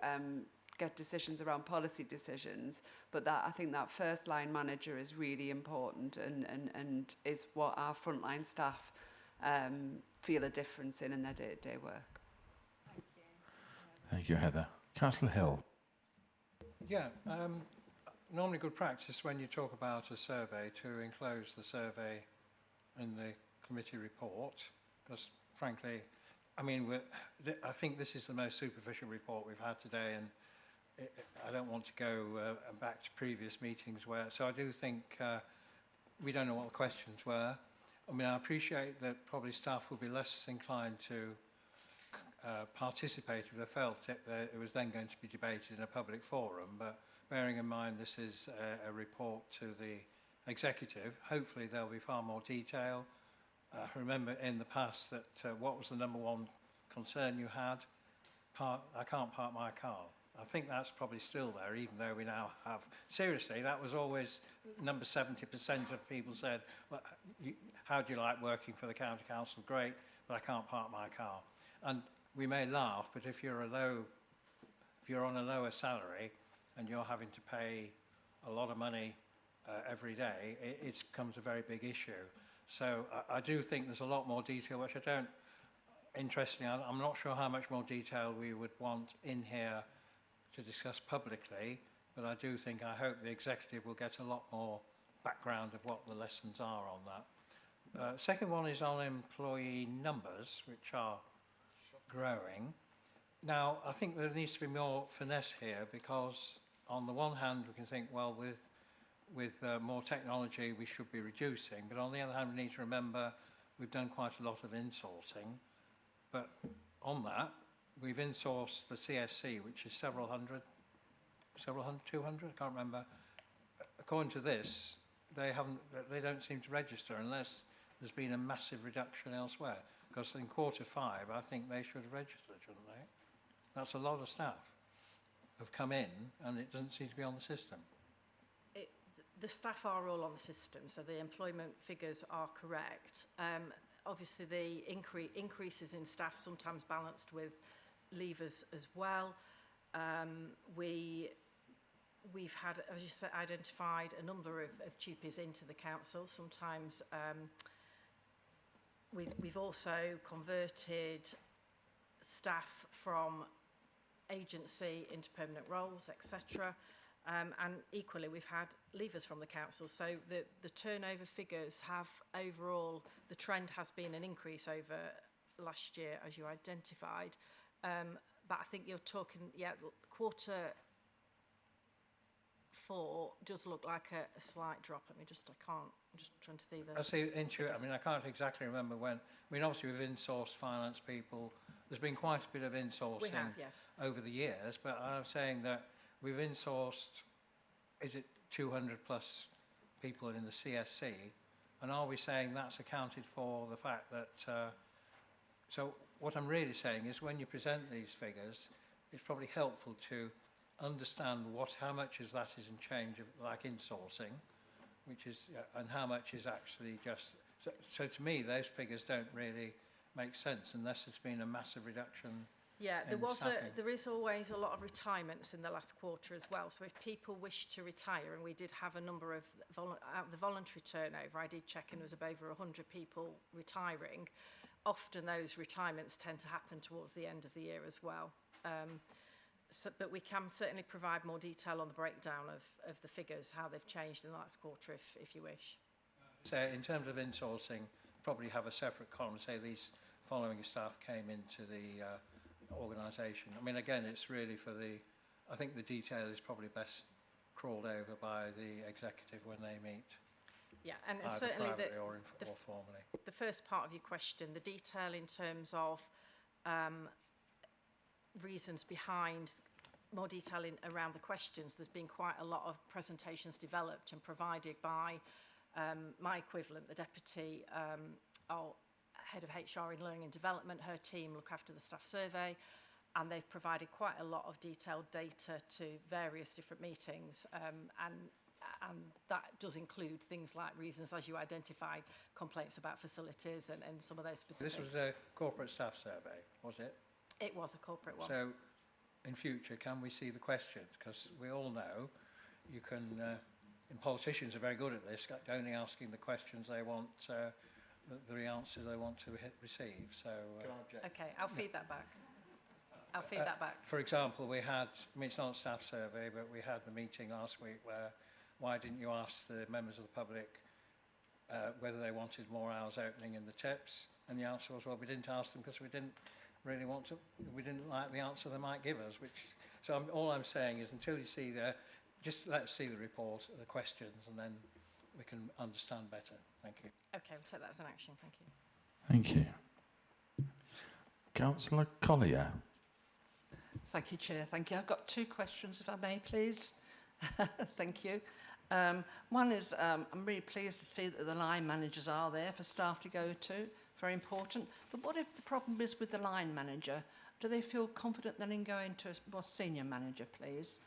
get decisions around policy decisions. But I think that first line manager is really important and is what our frontline staff feel a difference in their day-to-day work. Thank you. Thank you, Heather. Councillor Hill. Yeah, normally good practice when you talk about a survey to enclose the survey in the committee report, because frankly, I mean, I think this is the most superficial report we've had today, and I don't want to go back to previous meetings where, so I do think we don't know what the questions were. I mean, I appreciate that probably staff will be less inclined to participate if they felt it was then going to be debated in a public forum, but bearing in mind this is a report to the executive, hopefully there'll be far more detail. I remember in the past that what was the number one concern you had? I can't park my car. I think that's probably still there, even though we now have... Seriously, that was always number 70% of people said, well, how do you like working for the county council? Great, but I can't park my car. And we may laugh, but if you're on a lower salary and you're having to pay a lot of money every day, it becomes a very big issue. So I do think there's a lot more detail, which I don't... Interestingly, I'm not sure how much more detail we would want in here to discuss publicly, but I do think, I hope the executive will get a lot more background of what the lessons are on that. Second one is on employee numbers, which are growing. Now, I think there needs to be more finesse here, because on the one hand, we can think, well, with more technology, we should be reducing, but on the other hand, we need to remember we've done quite a lot of insourcing, but on that, we've insourced the CSC, which is several hundred, 200, I can't remember. According to this, they don't seem to register unless there's been a massive reduction elsewhere. Because in quarter 5, I think they should have registered, shouldn't they? That's a lot of staff have come in, and it doesn't seem to be on the system. The staff are all on the system, so the employment figures are correct. Obviously, the increases in staff sometimes balanced with leavers as well. We've had, as you said, identified a number of tupies into the council. Sometimes we've also converted staff from agency into permanent roles, etc. And equally, we've had leavers from the council. So the turnover figures have overall, the trend has been an increase over last year, as you identified. But I think you're talking, yeah, quarter 4 does look like a slight drop. I'm just trying to see the... I see into it. I mean, I can't exactly remember when. I mean, obviously, we've insourced finance people. There's been quite a bit of insourcing over the years, but I'm saying that we've insourced, is it 200 plus people in the CSC? And are we saying that's accounted for the fact that... so what I'm really saying is when you present these figures, it's probably helpful to understand how much of that is in change of like insourcing, which is, and how much is actually just... So to me, those figures don't really make sense unless there's been a massive reduction. Yeah, there is always a lot of retirements in the last quarter as well. So if people wish to retire, and we did have a number of the voluntary turnover, I did check, and there was over 100 people retiring. Often those retirements tend to happen towards the end of the year as well. But we can certainly provide more detail on the breakdown of the figures, how they've changed in the last quarter, if you wish. So in terms of insourcing, probably have a separate column, say these following staff came into the organisation. I mean, again, it's really for I think the detail is probably best crawled over by the executive when they meet. Yeah, and either certainly privately or formally. The first part of your question, the detail in terms of reasons behind, more detail around the questions. There's been quite a lot of presentations developed and provided by my equivalent, the Deputy Head of HR in Learning and Development. Her team look after the staff survey, and they've provided quite a lot of detailed data to various different meetings, and that does include things like reasons, as you identified, complaints about facilities and some of those specifics. This was a corporate staff survey, was it? It was a corporate one. So in future, can we see the questions? Because we all know you can, and politicians are very good at this, only asking the questions they want, the answers they want to receive. So okay, I'll feed that back. I'll feed that back. For example, we had, I mean, it's not a staff survey, but we had the meeting last week where, why didn't you ask the members of the public whether they wanted more hours opening in the tips? And the answer was, well, we didn't ask them because we didn't really want to, we didn't like the answer they might give us, which, so all I'm saying is until you see just let's see the report, the questions, and then we can understand better. Thank you. Okay, we'll take that as an action. Thank you. Thank you. Councillor Collier. Thank you, Chair. Thank you. I've got two questions, if I may, please. Thank you. One is, I'm really pleased to see that the line managers are there for staff to go to. Very important. But what if the problem is with the line manager? Do they feel confident then in going to a more senior manager, please?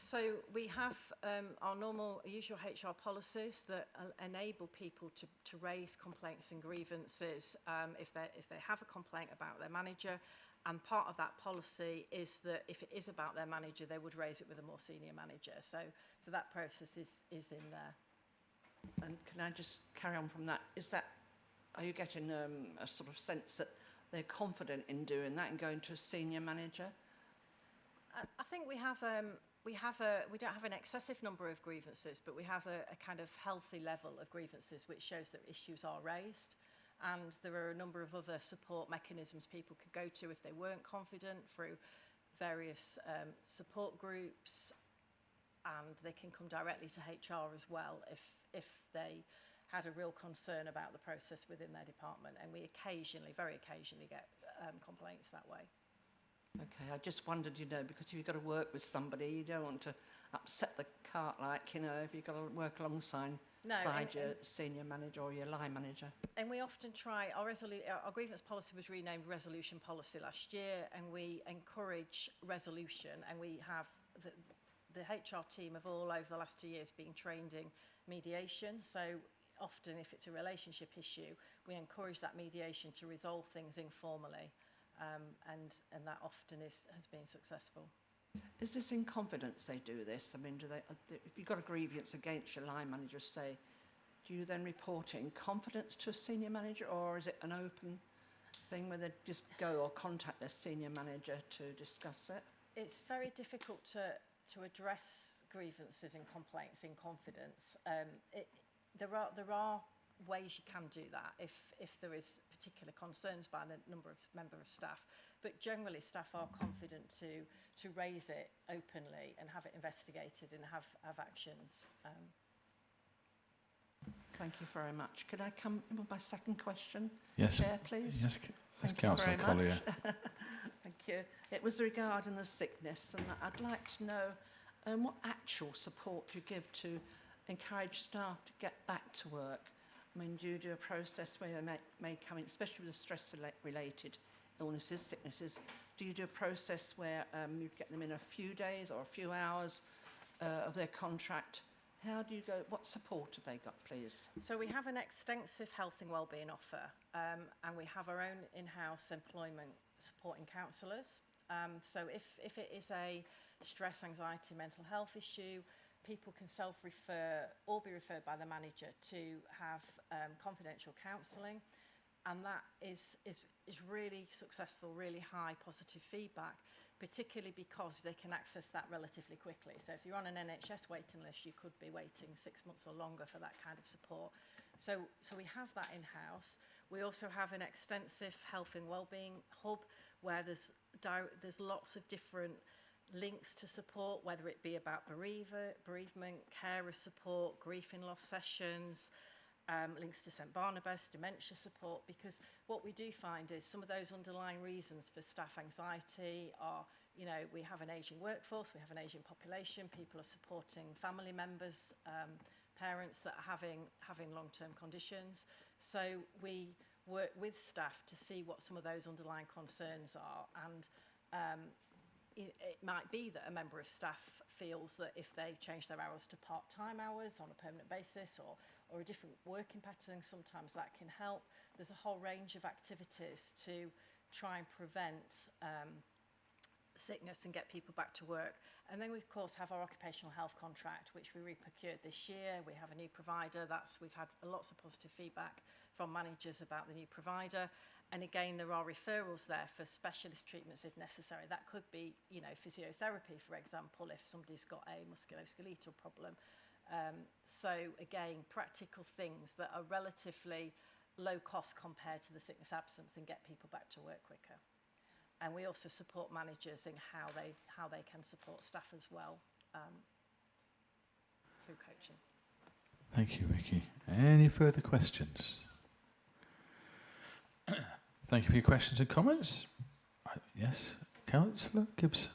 So we have our normal, usual HR policies that enable people to raise complaints and grievances if they have a complaint about their manager. And part of that policy is that if it is about their manager, they would raise it with a more senior manager. So that process is in there. And can I just carry on from that? Are you getting a sort of sense that they're confident in doing that and going to a senior manager? I think we don't have an excessive number of grievances, but we have a kind of healthy level of grievances, which shows that issues are raised. And there are a number of other support mechanisms people could go to if they weren't confident, through various support groups, and they can come directly to HR as well if they had a real concern about the process within their department. And we occasionally, very occasionally, get complaints that way. Okay, I just wondered, because if you've got to work with somebody, you don't want to upset the cart, if you've got to work alongside your senior manager or your line manager. And we often try, our grievance policy was renamed resolution policy last year, and we encourage resolution, and we have the HR team have all over the last 2 years been trained in mediation. So often if it's a relationship issue, we encourage that mediation to resolve things informally. And that often has been successful. Is this in confidence they do this? I mean, if you've got a grievance against your line manager, say, do you then report it in confidence to a senior manager, or is it an open thing where they just go or contact their senior manager to discuss it? It's very difficult to address grievances and complaints in confidence. There are ways you can do that if there is particular concerns by the member of staff, but generally staff are confident to raise it openly and have it investigated and have actions. Thank you very much. Could I come with my second question, Yes, Chair, please? Yes, Councillor Collier. Thank you. It was regarding the sickness, and I'd like to know what actual support you give to encourage staff to get back to work. I mean, do you do a process where they may come in, especially with the stress-related illnesses, sicknesses, do you do a process where you get them in a few days or a few hours of their contract? How do you go, what support have they got, please? So we have an extensive health and wellbeing offer, and we have our own in-house employment supporting counsellors. So if it is a stress, anxiety, mental health issue, people can self-refer or be referred by the manager to have confidential counselling, and that is really successful, really high positive feedback, particularly because they can access that relatively quickly. So if you're on an NHS waiting list, you could be waiting 6 months or longer for that kind of support. So we have that in-house. We also have an extensive health and wellbeing hub where there's lots of different links to support, whether it be about bereavement, carer support, grief in loss sessions, links to St Barnabas, dementia support, because what we do find is some of those underlying reasons for staff anxiety are, we have an ageing workforce, we have an ageing population, people are supporting family members, parents that are having long-term conditions. So we work with staff to see what some of those underlying concerns are, and it might be that a member of staff feels that if they change their hours to part-time hours on a permanent basis or a different working pattern, sometimes that can help. There's a whole range of activities to try and prevent sickness and get people back to work. And then we, of course, have our occupational health contract, which we re-procured this year. We have a new provider. We've had lots of positive feedback from managers about the new provider. And again, there are referrals there for specialist treatments if necessary. That could be, you know, physiotherapy, for example, if somebody's got a musculoskeletal problem. So again, practical things that are relatively low cost compared to the sickness absence and get people back to work quicker. And we also support managers in how they can support staff as well through coaching. Thank you, Vicky. Any further questions? Thank you for your questions and comments. Yes, Councillor Gibson.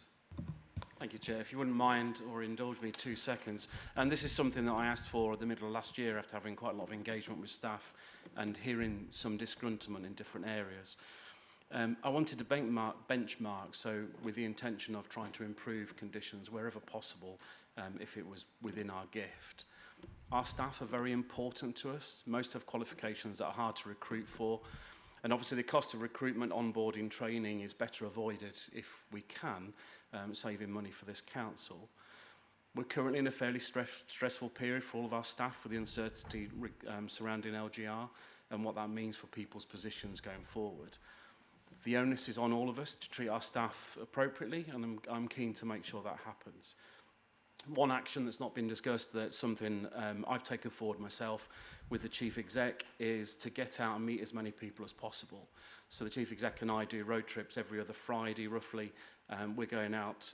Thank you, Chair. If you wouldn't mind or indulge me 2 seconds. And this is something that I asked for at the middle of last year after having quite a lot of engagement with staff and hearing some disgruntlement in different areas. I wanted to benchmark, so with the intention of trying to improve conditions wherever possible, if it was within our gift. Our staff are very important to us. Most have qualifications that are hard to recruit for. And obviously the cost of recruitment, onboarding, training is better avoided if we can, saving money for this council. We're currently in a fairly stressful period for all of our staff with the uncertainty surrounding LGR and what that means for people's positions going forward. The onus is on all of us to treat our staff appropriately, and I'm keen to make sure that happens. One action that's not been discussed, that's something I've taken forward myself with the Chief Exec, is to get out and meet as many people as possible. So the Chief Exec and I do road trips every other Friday, roughly. We're going out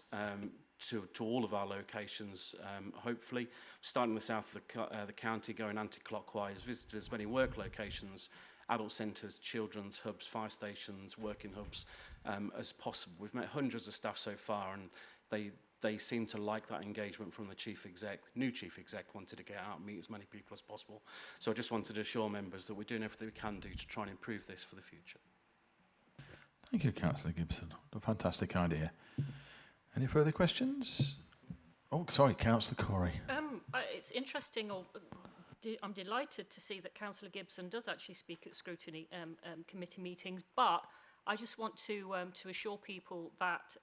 to all of our locations, hopefully. Starting in the south of the county, going anti-clockwise, visit as many work locations, adult centres, children's hubs, fire stations, working hubs as possible. We've met hundreds of staff so far, and they seem to like that engagement from the Chief Exec. New Chief Exec wanted to get out and meet as many people as possible. So I just wanted to assure members that we're doing everything we can do to try and improve this for the future. Thank you, Councillor Gibson. A fantastic idea. Any further questions? Oh, sorry, Councillor Corey. It's interesting, I'm delighted to see that Councillor Gibson does actually speak at Scrutiny committee meetings, but I just want to assure people that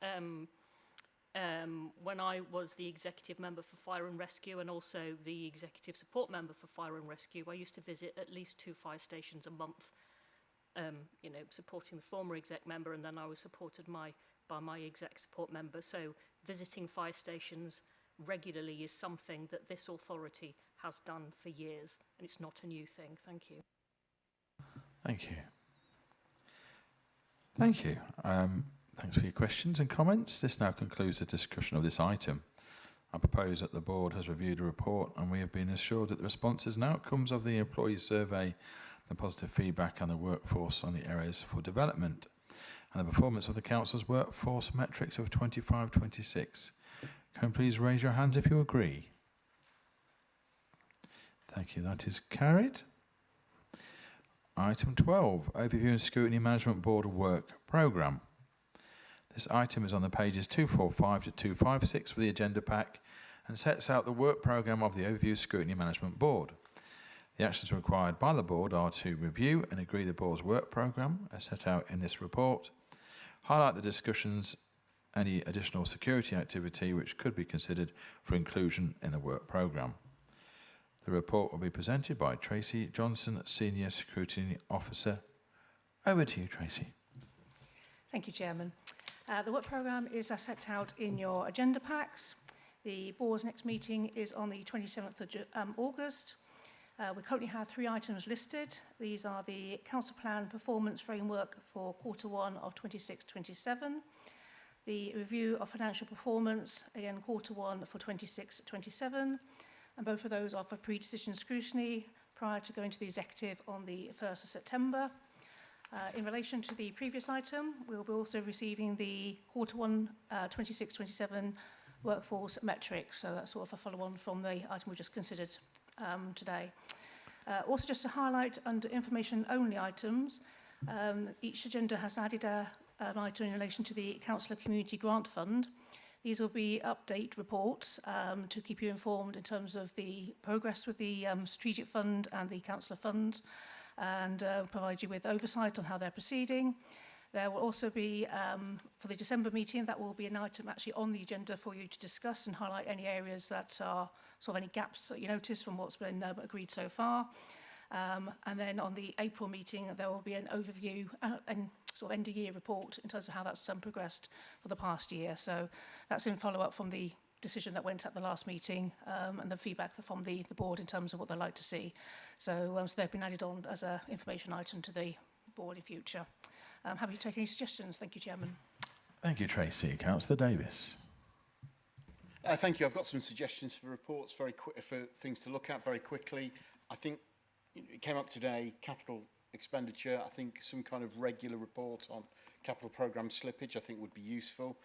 when I was the executive member for Fire and Rescue and also the executive support member for Fire and Rescue, I used to visit at least 2 fire stations a month, you know, supporting the former exec member, and then I was supported by my exec support member. So visiting fire stations regularly is something that this authority has done for years, and it's not a new thing. Thank you. Thank you. Thank you. Thanks for your questions and comments. This now concludes the discussion of this item. I propose that the board has reviewed the report and we have been assured that the responses and outcomes of the employee survey, the positive feedback and the workforce on the areas for development and the performance of the council's workforce metrics of 25-26. Can you please raise your hands if you agree? Thank you. That is carried. Item 12, Overview and Scrutiny Management Board Work Programme. This item is on the pages 245 to 256 of the agenda pack and sets out the work programme of the Overview Scrutiny Management Board. The actions required by the board are to review and agree the board's work programme as set out in this report, highlight the discussions, any additional security activity which could be considered for inclusion in the work programme. The report will be presented by Tracy Johnson, Senior Scrutiny Officer. Over to you, Tracy. Thank you, Chairman. The work programme is set out in your agenda packs. The board's next meeting is on the 27th of August. We currently have 3 items listed. These are the Council Plan Performance Framework for Q1 of 26-27, the review of financial performance, again Q1 for 26-27, and both of those are for pre-decision scrutiny prior to going to the executive on the 1st of September. In relation to the previous item, we'll be also receiving the Q1 26-27 workforce metrics, so that's sort of a follow-on from the item we just considered today. Also, just to highlight under information-only items, each agenda has added an item in relation to the Councillor Community Grant Fund. These will be update reports to keep you informed in terms of the progress with the strategic fund and the councillor funds, and provide you with oversight on how they're proceeding. There will also be, for the December meeting, that will be an item actually on the agenda for you to discuss and highlight any areas that are sort of any gaps that you notice from what's been agreed so far. And then on the April meeting, there will be an overview and sort of end of year report in terms of how that's progressed for the past year. So that's in follow-up from the decision that went at the last meeting and the feedback from the board in terms of what they'd like to see. So, so they've been added on as an information item to the board in future. Happy to take any suggestions. Thank you, Chairman. Thank you, Tracy. Councillor Davis. Thank you. I've got some suggestions for reports, for things to look at very quickly. I think it came up today, capital expenditure. I think some kind of regular report on capital programme slippage I think would be useful.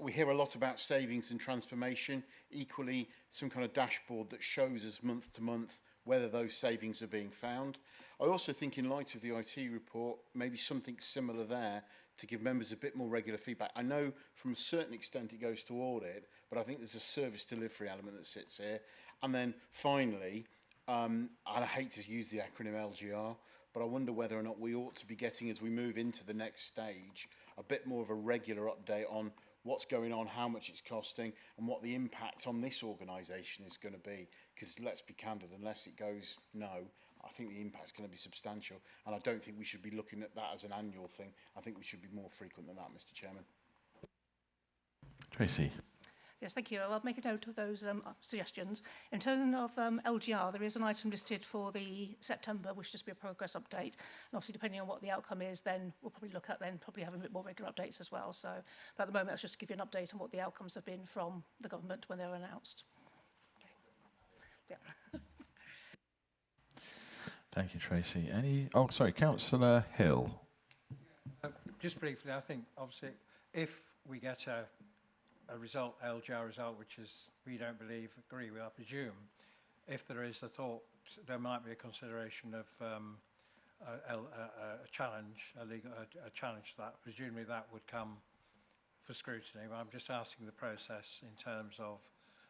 We hear a lot about savings and transformation. Equally, some kind of dashboard that shows us month to month whether those savings are being found. I also think in light of the IT report, maybe something similar there to give members a bit more regular feedback. I know from a certain extent it goes to audit, but I think there's a service delivery element that sits here. And then finally, I hate to use the acronym LGR, but I wonder whether or not we ought to be getting, as we move into the next stage, a bit more of a regular update on what's going on, how much it's costing, and what the impact on this organisation is going to be. Because let's be candid, unless it goes no, I think the impact's going to be substantial. And I don't think we should be looking at that as an annual thing. I think we should be more frequent than that, Mr. Chairman. Tracy. Yes, thank you. I'll make a note of those suggestions. In terms of LGR, there is an item listed for the September, which just be a progress update. And obviously, depending on what the outcome is, then we'll probably look at probably having a bit more regular updates as well. So, but at the moment, that's just to give you an update on what the outcomes have been from the government when they were announced. Okay. Yeah. Thank you, Tracy. Oh, sorry, Councillor Hill. Just briefly, I think obviously if we get a result, LGR result, which is we don't agree with, I presume, if there is a thought, there might be a consideration of a challenge, a challenge to that. Presumably that would come for scrutiny. But I'm just asking the process in terms of,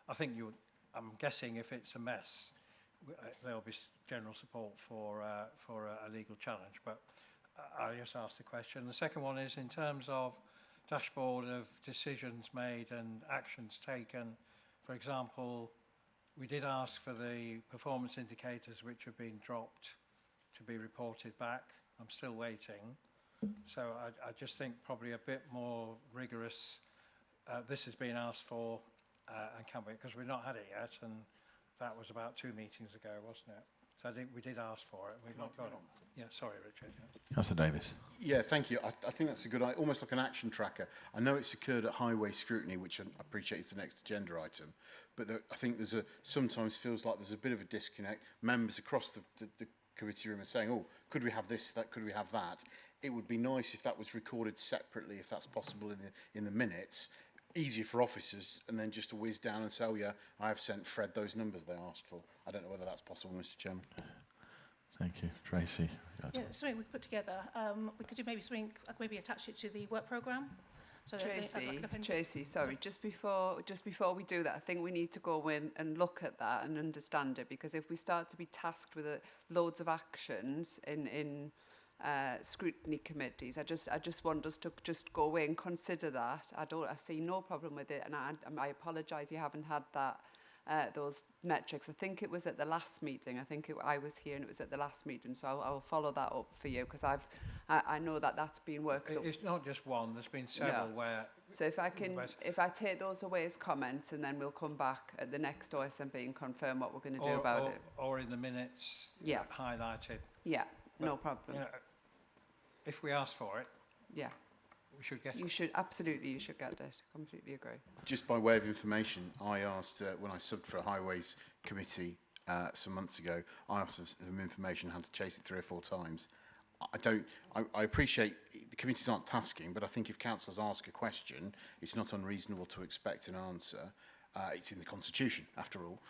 I'm guessing if it's a mess, there'll be general support for a legal challenge. But I just asked the question. The second one is in terms of dashboard of decisions made and actions taken. For example, we did ask for the performance indicators which have been dropped to be reported back. I'm still waiting. So I just think probably a bit more rigorous. This has been asked for and can't wait because we've not had it yet, and that was about 2 meetings ago, wasn't it? So I think we did ask for it. We've not got it. Yeah, sorry, Richard. Yeah. Councillor Davis. Yeah, thank you. I think that's a good idea, almost like an action tracker. I know it's occurred at highway scrutiny, which I appreciate is the next agenda item, but I think sometimes feels like there's a bit of a disconnect. Members across the committee room are saying, oh, could we have this, that, could we have that? It would be nice if that was recorded separately, if that's possible in the minutes. Easier for officers, and then just to whiz down and say, oh yeah, I have sent Fred those numbers they asked for. I don't know whether that's possible, Mr. Chairman. Thank you. Tracy. Yeah, something we could put together. We could do maybe something, maybe attach it to the work programme. So Tracy, sorry, just before we do that, I think we need to go in and look at that and understand it, because if we start to be tasked with loads of actions in scrutiny committees, I just want us to just go away and consider that. I see no problem with it, and I apologise you haven't had that those metrics. I think it was at the last meeting. I was here and it was at the last meeting, so I'll follow that up for you, because I know that's been worked up. It's not just one. There's been several where. So if I take those away as comments, and then we'll come back at the next OSMB and confirm what we're going to do about it. Or in the minutes. Yeah. Highlighted. Yeah. But, no problem. You know, if we ask for it. Yeah. We should get it. You should get it. Completely agree. Just by way of information, I asked when I subbed for a highways committee some months ago, I asked for some information, had to chase it 3 or 4 times. I appreciate the committees aren't tasking, but I think if councillors ask a question, it's not unreasonable to expect an answer. It's in the Constitution, after all.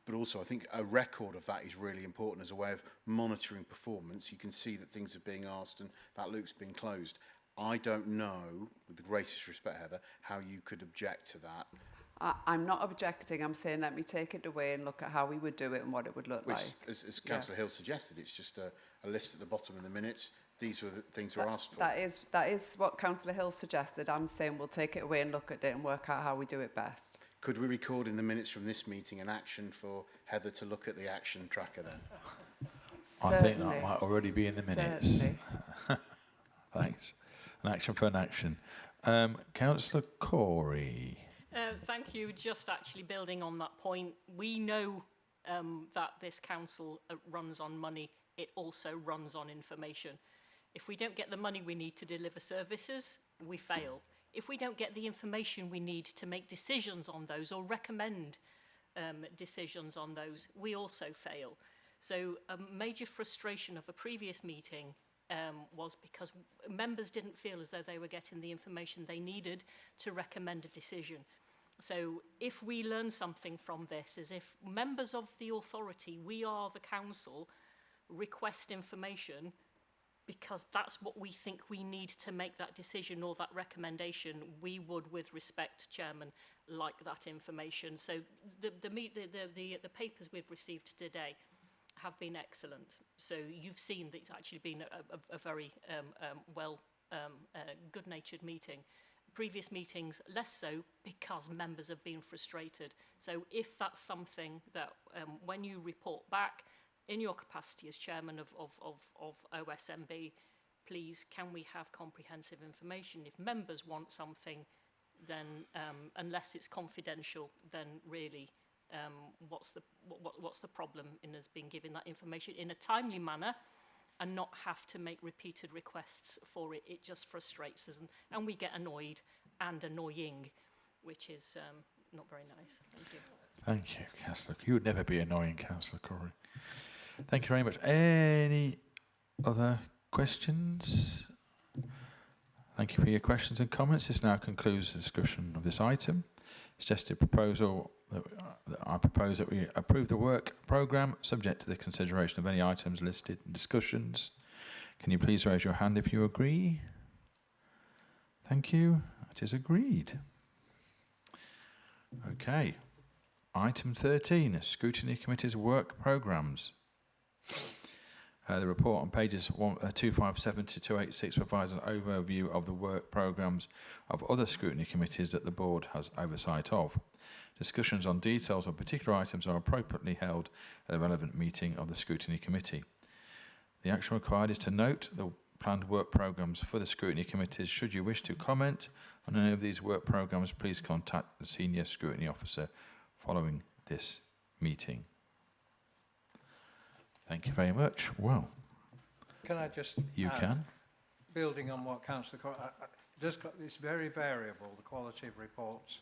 But also, I think a record of that is really important as a way of monitoring performance. You can see that things are being asked and that loop's being closed. I don't know, with the greatest respect, Heather, how you could object to that. I'm not objecting. I'm saying let me take it away and look at how we would do it and what it would look like. As Councillor Hill suggested, it's just a list at the bottom of the minutes. These were the things we're asked for. That is what Councillor Hill suggested. I'm saying we'll take it away and look at it and work out how we do it best. Could we record in the minutes from this meeting an action for Heather to look at the action tracker then? I think that might already be in the minutes. Thanks. An action for an action. Councillor Corey. Thank you. Just actually building on that point, we know that this council runs on money. It also runs on information. If we don't get the money we need to deliver services, we fail. If we don't get the information we need to make decisions on those or recommend decisions on those, we also fail. So a major frustration of a previous meeting was because members didn't feel as though they were getting the information they needed to recommend a decision. So if we learn something from this, is if members of the authority, we are the council, request information because that's what we think we need to make that decision or that recommendation, we would, with respect, Chairman, like that information. So the papers we've received today have been excellent. So you've seen that it's actually been a very good-natured meeting. Previous meetings, less so, because members have been frustrated. So if that's something that when you report back, in your capacity as chairman of OSMB, please, can we have comprehensive information? If members want something, then unless it's confidential, then really, what's the problem in us being given that information in a timely manner and not have to make repeated requests for it? It just frustrates us, and we get annoyed and annoying, which is not very nice. Thank you. Thank you, Councillor. You would never be annoying, Councillor Corey. Thank you very much. Any other questions? Thank you for your questions and comments. This now concludes the discussion of this item. Suggested proposal that I propose that we approve the work programme subject to the consideration of any items listed in discussions. Can you please raise your hand if you agree? Thank you. It is agreed. Okay. Item 13, Scrutiny Committee's work programmes. The report on pages 257 to 286 provides an overview of the work programmes of other scrutiny committees that the board has oversight of. Discussions on details of particular items are appropriately held at the relevant meeting of the Scrutiny Committee. The action required is to note the planned work programmes for the scrutiny committees. Should you wish to comment on any of these work programmes, please contact the Senior Scrutiny Officer following this meeting. Thank you very much. Well, can I just you add, can. Building on what Councillor it's very variable, the quality of reports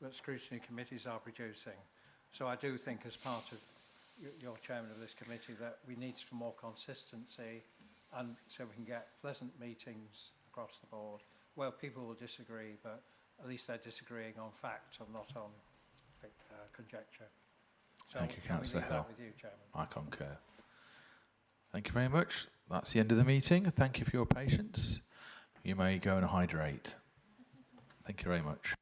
that scrutiny committees are producing. So I do think, as part of your chairman of this committee, that we need some more consistency, and so we can get pleasant meetings across the board where people will disagree, but at least they're disagreeing on fact and not on conjecture. So Thank you, Councillor Hill. with you, Chairman. I concur. Thank you very much. That's the end of the meeting. Thank you for your patience. You may go and hydrate. Thank you very much.